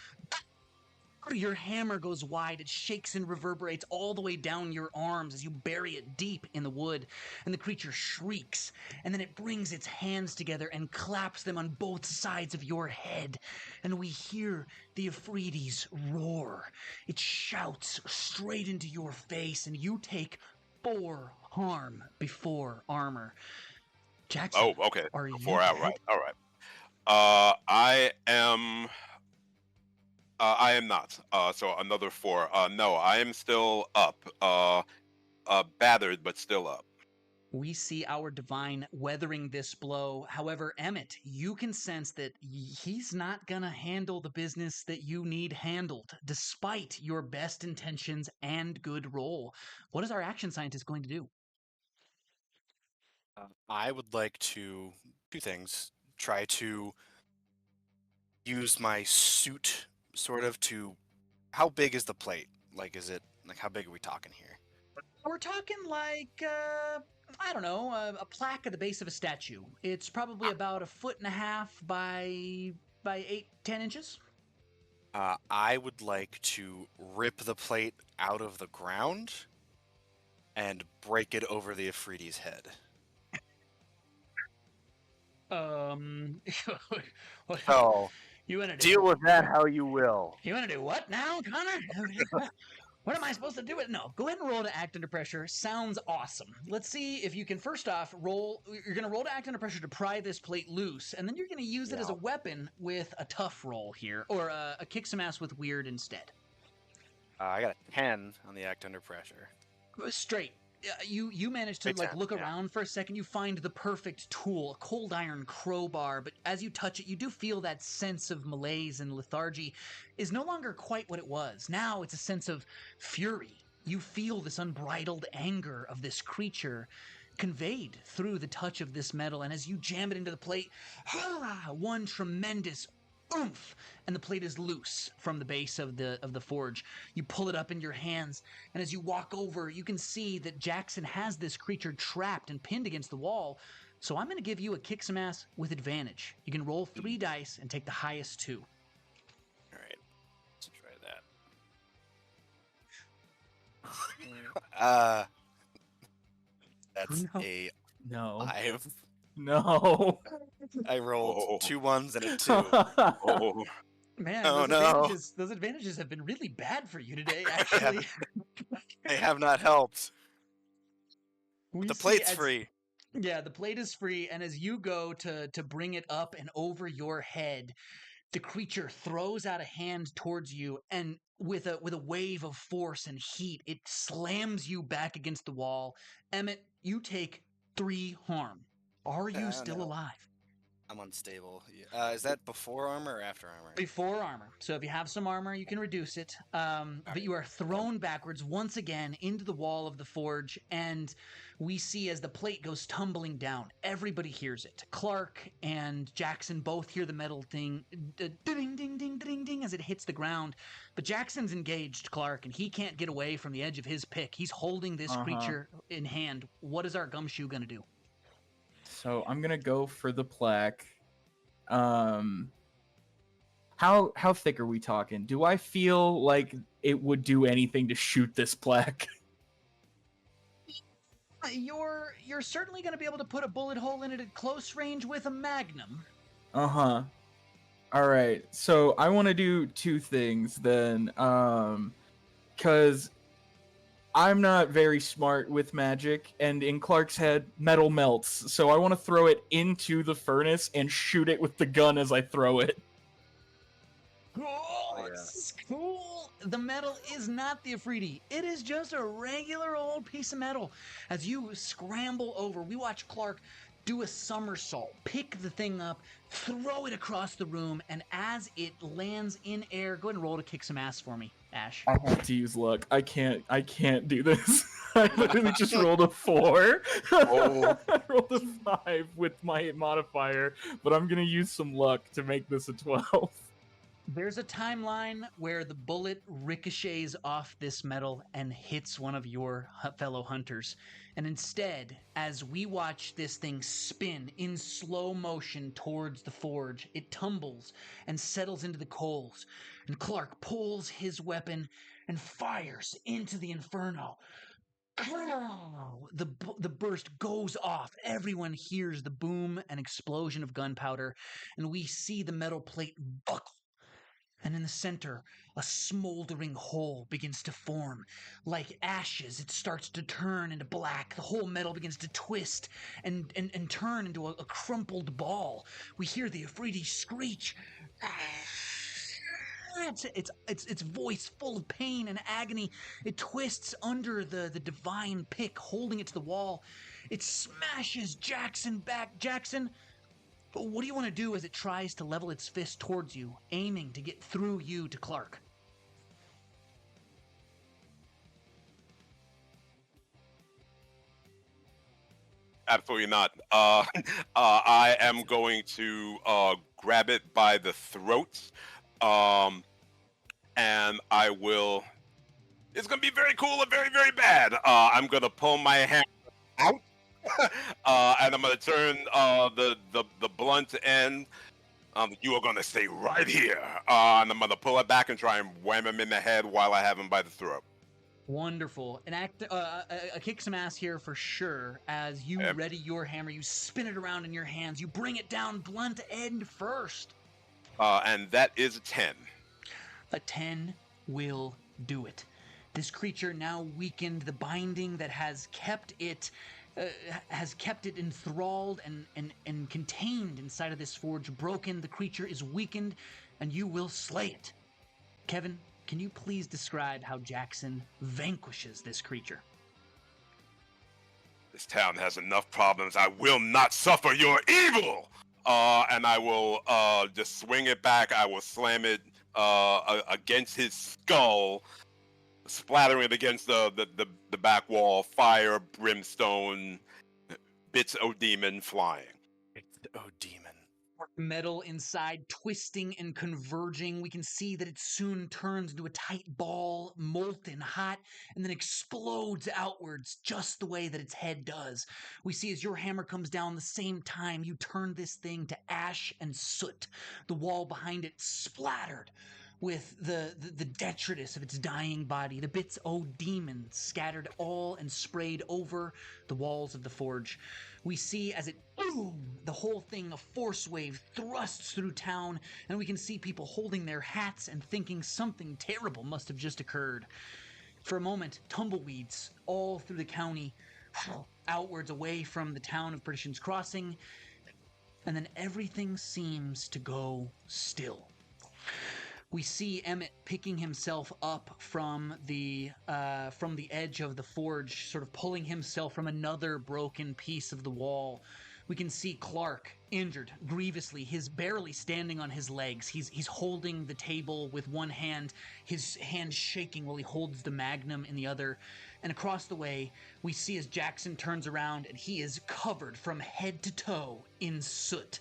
Your hammer goes wide. It shakes and reverberates all the way down your arms as you bury it deep in the wood. And the creature shrieks. And then it brings its hands together and claps them on both sides of your head. And we hear the Ifrites roar. It shouts straight into your face, and you take 4 harm before armor. Jackson, Oh, okay. are you Before outright. dead? All right. I am not. So another 4. No, I am still up. Battered, but still up. We see our divine weathering this blow. However, Emmett, you can sense that he's not gonna handle the business that you need handled, despite your best intentions and good roll. What is our action scientist going to do? I would like to two things. Try to use my suit sort of to. How big is the plate? Like, is it like how big are we talking here? We're talking like, I don't know, a plaque at the base of a statue. It's probably about 1.5 feet by 8-10 inches. I would like to rip the plate out of the ground and break it over the Afridi's head. So, You want to deal with that how you will. You want to do what now, Connor? What am I supposed to do? No, go ahead and roll to act under pressure. Sounds awesome. Let's see if you can first off roll. You're going to roll to act under pressure to pry this plate loose, and then you're going to use it as a weapon with a tough roll here, or a kick some ass with weird instead. I got a 10 on the act under pressure. Straight. You manage to look around for a second. You find the perfect tool, a cold iron crowbar, but as you touch it, you do feel that sense of malaise and lethargy is no longer quite what it was. Now it's a sense of fury. You feel this unbridled anger of this creature conveyed through the touch of this metal, and as you jam it into the plate, one tremendous oomph, and the plate is loose from the base of the forge. You pull it up in your hands, and as you walk over, you can see that Jackson has this creature trapped and pinned against the wall. So I'm going to give you a kick some ass with advantage. You can roll 3 dice and take the highest 2. All right, let's try that. That's No. a No. 5. No. I rolled Oh. 2 1s and a 2. Oh, Man, Oh, those advantages have been really bad for you today, actually. They have not helped. We The see plate's as- free. Yeah, the plate is free, and as you go to bring it up and over your head, the creature throws out a hand towards you, and with a wave of force and heat, it slams you back against the wall. Emmett, you take 3 harm. Are you still no. alive? I'm unstable. Is that before armor or after armor? Before armor. So if you have some armor, you can reduce it. But you are thrown backwards once again into the wall of the forge, and we see as the plate goes tumbling down. Everybody hears it. Clark and Jackson both hear the metal thing ding, ding, ding, ding, ding as it hits the ground. But Jackson's engaged, Clark, and he can't get away from the edge of his pick. He's holding this creature in hand. What is our gumshoe going to do? So I'm gonna go for the plaque. How thick are we talking? Do I feel like it would do anything to shoot this plaque? You're certainly going to be able to put a bullet hole in it at close range with a magnum. All right. So I want to do 2 things then. Cause I'm not very smart with magic, and in Clark's head, metal melts. So I want to throw it into the furnace and shoot it with the gun as I throw it. Oh, this is cool. The metal is not the Afridi. It is just a regular old piece of metal. As you scramble over, we watch Clark do a somersault, pick the thing up, throw it across the room, and as it lands in air, go ahead and roll to kick some ass for me, Ash. I have to use luck. I can't do this. I literally just rolled a 4. Oh. I rolled a 5 with my modifier, but I'm gonna use some luck to make this a 12. There's a timeline where the bullet ricochets off this metal and hits one of your fellow hunters. And instead, as we watch this thing spin in slow motion towards the forge, it tumbles and settles into the coals. And Clark pulls his weapon and fires into the inferno. The burst goes off. Everyone hears the boom and explosion of gunpowder, and we see the metal plate buckle. And in the center, a smoldering hole begins to form. Like ashes, it starts to turn into black. The whole metal begins to twist and turn into a crumpled ball. We hear the Afridi screech. Its voice full of pain and agony. It twists under the divine pick, holding it to the wall. It smashes Jackson back. Jackson, what do you want to do as it tries to level its fist towards you, aiming to get through you to Clark? absolutely not. I am going to grab it by the throat, and I will. It's gonna be very cool and very, very bad. I'm gonna pull my hand out, and I'm gonna turn the blunt end. You are gonna stay right here, and I'm gonna pull it back and try and wham him in the head while I have him by the throat. Wonderful. A kick some ass here for sure. As you ready your hammer, you spin it around in your hands. You bring it down blunt end first. And that is a 10. A 10 will do it. This creature now weakened. The binding that has kept it enthralled and contained inside of this forge broken. The creature is weakened, and you will slay it. Kevin, can you please describe how Jackson vanquishes this creature? This town has enough problems. I will not suffer your evil. And I will just swing it back. I will slam it against his skull, splattering it against the back wall. Fire, brimstone, bits of demon flying. Oh, demon. Metal inside twisting and converging. We can see that it soon turns into a tight ball, molten hot, and then explodes outwards just the way that its head does. We see as your hammer comes down the same time, you turn this thing to ash and soot. The wall behind it splattered with the detritus of its dying body, the bits o' demon scattered all and sprayed over the walls of the forge. We see as it boom, the whole thing, a force wave thrusts through town, and we can see people holding their hats and thinking something terrible must have just occurred. For a moment, tumbleweeds all through the county, outwards away from the town of Perdition's Crossing, and then everything seems to go still. We see Emmett picking himself up from the edge of the forge, sort of pulling himself from another broken piece of the wall. We can see Clark injured grievously, his barely standing on his legs. He's holding the table with one hand, his hand shaking while he holds the magnum in the other. And across the way, we see as Jackson turns around and he is covered from head to toe in soot.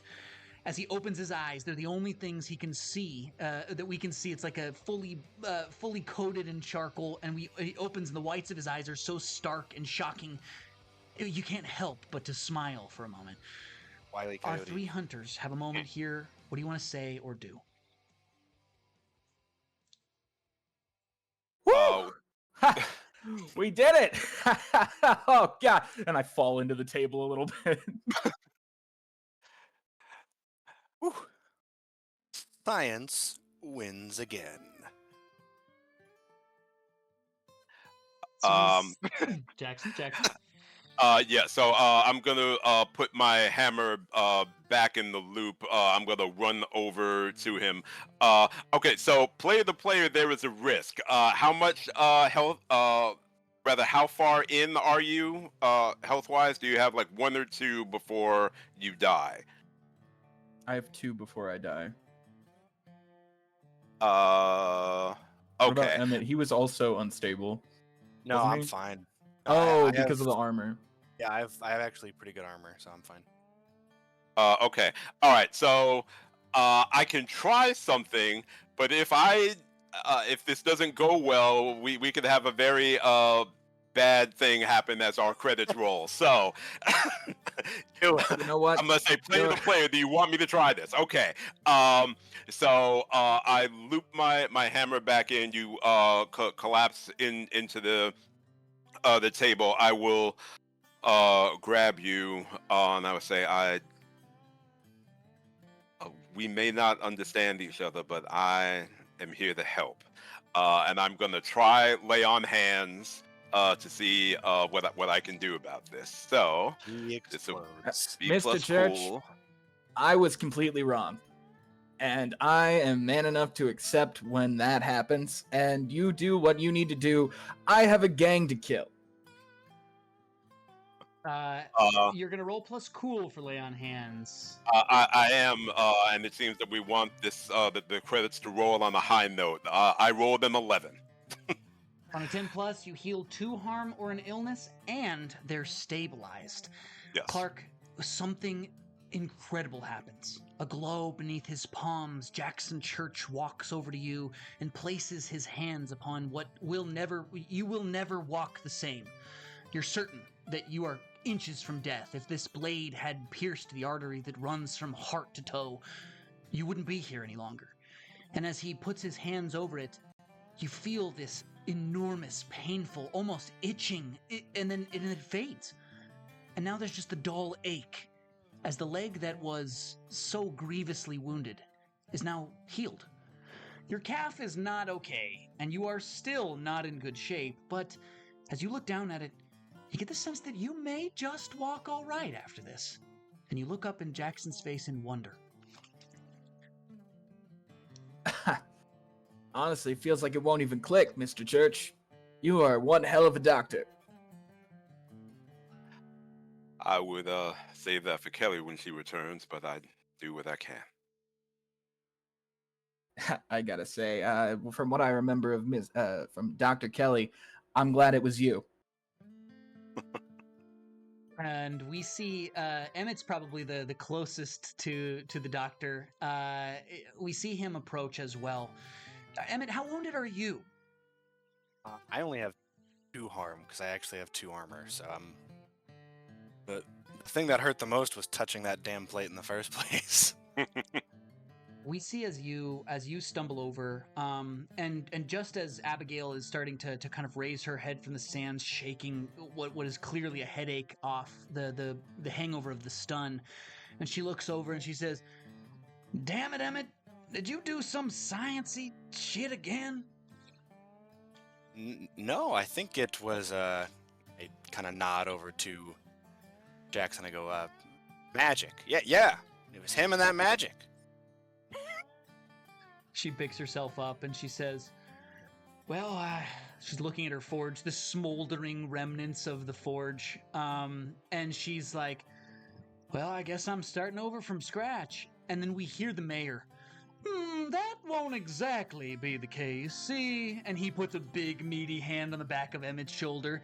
As he opens his eyes, they're the only things he can see, that we can see. It's like a fully coated in charcoal, and he opens, and the whites of his eyes are so stark and shocking, you can't help but to smile for a moment. Wile E. Our Coyote. three hunters have a moment here. What do you want to say or do? Woo! Ha! We did it! Oh god! And I fall into the table a little bit. Whew. Science wins again. Jackson. Yeah, so I'm gonna put my hammer back in the loop. I'm gonna run over to him. Okay, so player to player, there is a risk. How much health? Rather, how far in are you health-wise? Do you have like 1 or 2 before you die? I have 2 before I die. Okay. What about Emmett? He was also unstable. No, Wasn't I'm he? fine. Oh, I because have, of the armor. Yeah, I have actually pretty good armor, so I'm fine. Okay. All right. So I can try something, but if this doesn't go well, we could have a very bad thing happen as our credits roll. So Do it. You know what? I'm gonna say, player Do to it. player, do you want me to try this? Okay. So I loop my hammer back in. You collapse into the table. I will grab you, and I would say we may not understand each other, but I am here to help. And I'm gonna try lay on hands to see what I can do about this. So He it's a explodes. B Mr. plus Church, cool. I was completely wrong. And I am man enough to accept when that happens, and you do what you need to do. I have a gang to kill. You're gonna roll plus cool for lay on hands. I am, and it seems that we want the credits to roll on a high note. I rolled an 11. On a 10 plus, you heal 2 harm or an illness, and they're stabilized. Yes. Clark, something incredible happens. A glow beneath his palms, Jackson Church walks over to you and places his hands upon what you will never walk the same. You're certain that you are inches from death. If this blade had pierced the artery that runs from heart to toe, you wouldn't be here any longer. And as he puts his hands over it, you feel this enormous, painful, almost itching, and then it fades. And now there's just a dull ache, as the leg that was so grievously wounded is now healed. Your calf is not okay, and you are still not in good shape, but as you look down at it, you get the sense that you may just walk all right after this. And you look up in Jackson's face in wonder. Honestly, it feels like it won't even click, Mr. Church. You are one hell of a doctor. I would save that for Kelly when she returns, but I do what I can. I gotta say, from what I remember of from Dr. Kelly, I'm glad it was you. And we see Emmett's probably the closest to the doctor. We see him approach as well. Emmett, how wounded are you? I only have 2 harm because I actually have 2 armor. So But the thing that hurt the most was touching that damn plate in the first place. We see as you stumble over, and just as Abigail is starting to kind of raise her head from the sands, shaking what is clearly a headache off the hangover of the stun, and she looks over and she says, "Damn it, Emmett, did you do some sciencey shit again?" No, I think it was I kind of nod over to Jackson. I go, magic. Yeah, it was him and that magic. She picks herself up and she says, "Well, she's looking at her forge, the smoldering remnants of the forge, and she's like, well, I guess I'm starting over from scratch." And then we hear the mayor, "That won't exactly be the case, see?" And he puts a big, meaty hand on the back of Emmett's shoulder.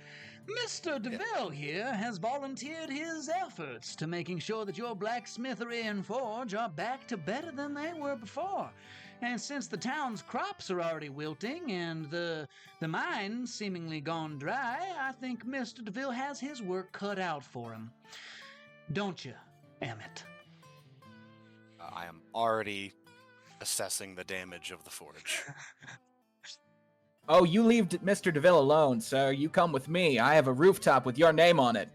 "Mr. DeVille here has volunteered his efforts to making sure that your blacksmithery and forge are back to better than they were before. And since the town's crops are already wilting and the mine seemingly gone dry, I think Mr. DeVille has his work cut out for him. Don't you, Emmett?" I am already assessing the damage of the forge. Oh, you leave Mr. DeVille alone, sir. You come with me. I have a rooftop with your name on it.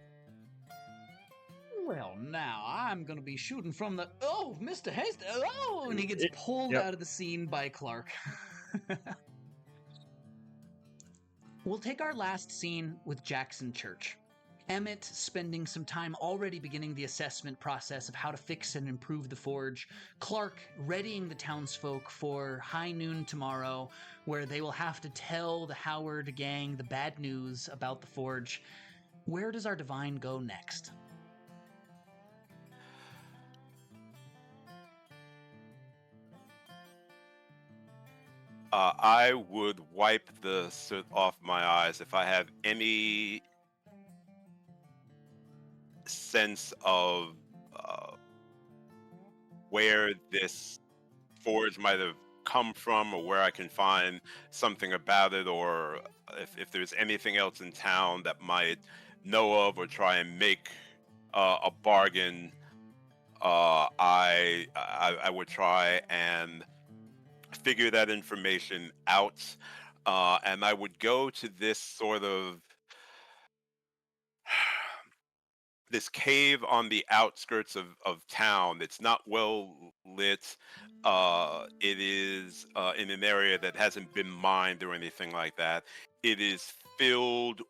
"Well, now, I'm going to be shooting from the... Oh, Mr. Hastings! Oh!" And he gets pulled out of the scene by Clark. We'll take our last scene with Jackson Church. Emmett spending some time already beginning the assessment process of how to fix and improve the forge. Clark readying the townsfolk for high noon tomorrow, where they will have to tell the Howard gang the bad news about the forge. Where does our divine go next? I would wipe the soot off my eyes if I have any sense of where this forge might have come from, or where I can find something about it, or if there's anything else in town that might know of or try and make a bargain. I would try and figure that information out, and I would go to this sort of this cave on the outskirts of town. It's not well lit. It is in an area that hasn't been mined or anything like that. It is filled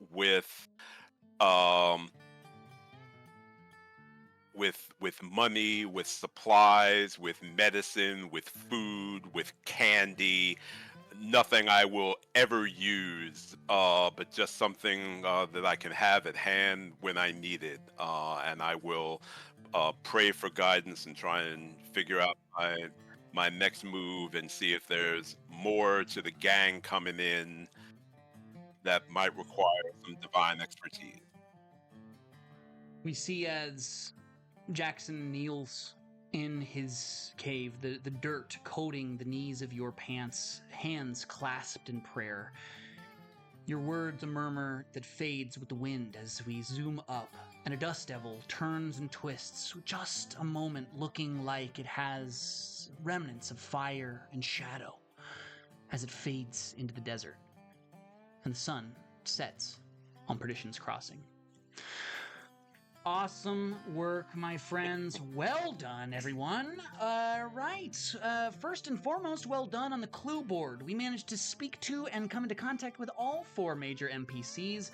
um, with money, with supplies, with medicine, with food, with candy. Nothing I will ever use, but just something that I can have at hand when I need it. And I will pray for guidance and try and figure out my next move and see if there's more to the gang coming in that might require some divine expertise. We see as Jackson kneels in his cave, the dirt coating the knees of your pants, hands clasped in prayer. Your words a murmur that fades with the wind as we zoom up, and a dust devil turns and twists, just a moment looking like it has remnants of fire and shadow as it fades into the desert, and the sun sets on Perdition's crossing. Awesome work, my friends. Well done, everyone. Right. First and foremost, well done on the clue board. We managed to speak to and come into contact with all 4 major NPCs.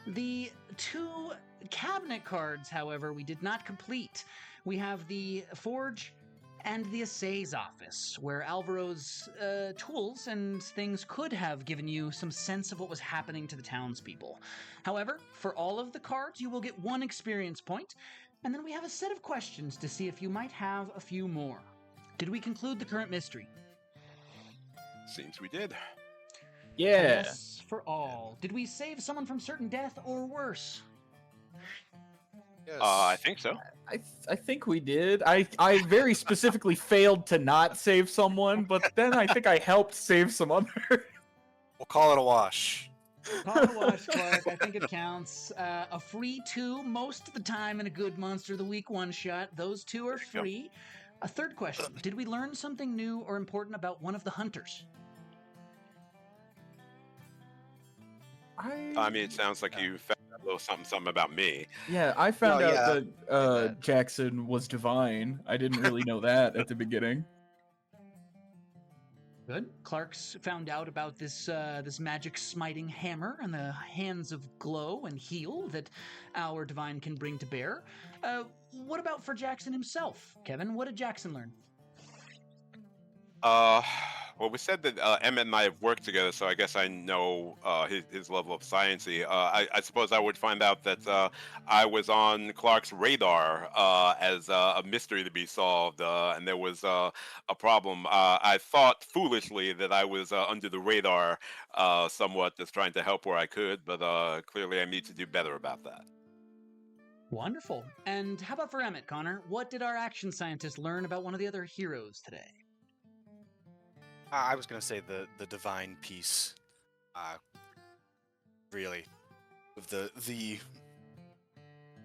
The 2 cabinet cards, however, we did not complete. We have the Forge and the Assay's office, where Alvaro's tools and things could have given you some sense of what was happening to the townspeople. However, for all of the cards, you will get 1 experience point, and then we have a set of questions to see if you might have a few more. Did we conclude the current mystery? Seems we did. Yeah. Yes, for all. Did we save someone from certain death or worse? Yes. I think so. I think we did. I very specifically failed to not save someone, but then I think I helped save some other. We'll call it a wash. Call it a wash, Clark. I think it counts. A free 2 most of the time in a good Monster of the Week one-shot. Those 2 are There you go. free. A third question. Did we learn something new or important about one of the hunters? I mean, it sounds like you found a little something about me. Yeah, I found Well, out yeah, that Jackson was divine. I didn't really know that at the beginning. Good. Clark's found out about this magic smiting hammer and the hands of glow and heal that our divine can bring to bear. What about for Jackson himself, Kevin? What did Jackson learn? Well, we said that Emmett and I have worked together, so I guess I know his level of sciency. I suppose I would find out that I was on Clark's radar as a mystery to be solved, and there was a problem. I thought foolishly that I was under the radar somewhat, just trying to help where I could, but clearly I need to do better about that. Wonderful. And how about for Emmett, Connor? What did our action scientist learn about one of the other heroes today? I was gonna say the divine piece. Really, of the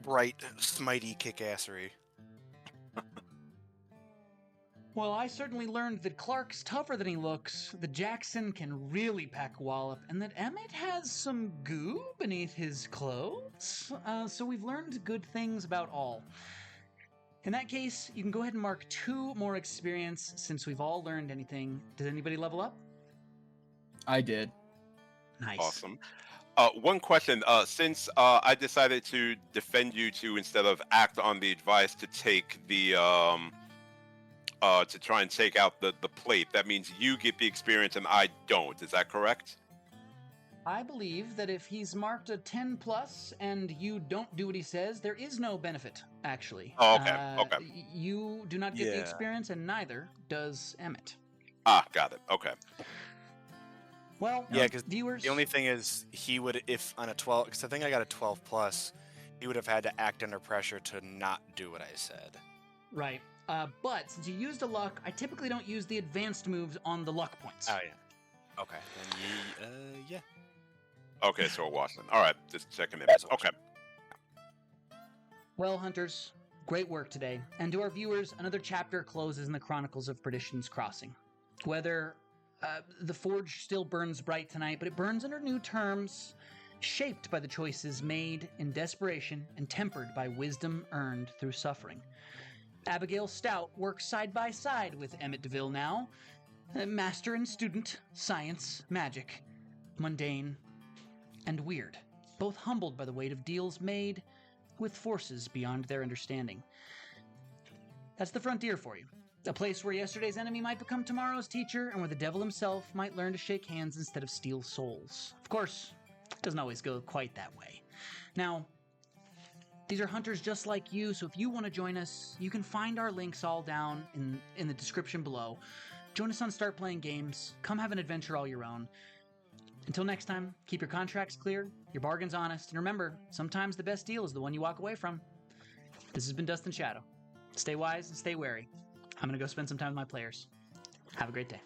bright, smitey kickassery. Well, I certainly learned that Clark's tougher than he looks, that Jackson can really pack a wallop, and that Emmett has some goo beneath his clothes. So we've learned good things about all. In that case, you can go ahead and mark 2 more experience since we've all learned anything. Did anybody level up? I did. Nice. Awesome. One question. Since I decided to defend you two instead of act on the advice to take the to try and take out the plate, that means you get the experience and I don't. Is that correct? I believe that if he's marked a 10 plus and you don't do what he says, there is no benefit, actually. Oh, okay. Okay. You do not get the Yeah. experience, and neither does Emmett. Ah, got it. Okay. Well, Yeah, because viewers. the only thing is he would, if on a 12, because I think I got a 12 plus, he would have had to act under pressure to not do what I said. Right. But since you used a luck, I typically don't use the advanced moves on the luck points. Oh yeah. Okay. Then yeah. Okay, so Washington. All right, just checking in. That's Okay. Well, hunters, great work today. And to our viewers, another chapter closes in the Chronicles of Perdition's Crossing. Whether the forge still burns bright tonight, but it burns under new terms, shaped by the choices made in desperation and tempered by wisdom earned through suffering. Abigail Stout works side by side with Emmett DeVille now. Master and student, science, magic, mundane, and weird, both humbled by the weight of deals made with forces beyond their understanding. That's the frontier for you. A place where yesterday's enemy might become tomorrow's teacher, and where the devil himself might learn to shake hands instead of steal souls. Of course, it doesn't always go quite that way. Now, these are hunters just like you, so if you want to join us, you can find our links all down in the description below. Join us on Start Playing Games. Come have an adventure all your own. Until next time, keep your contracts clear, your bargains honest, and remember, sometimes the best deal is the one you walk away from. This has been Dust and Shadow. Stay wise and stay wary. I'm going to go spend some time with my players. Have a great day.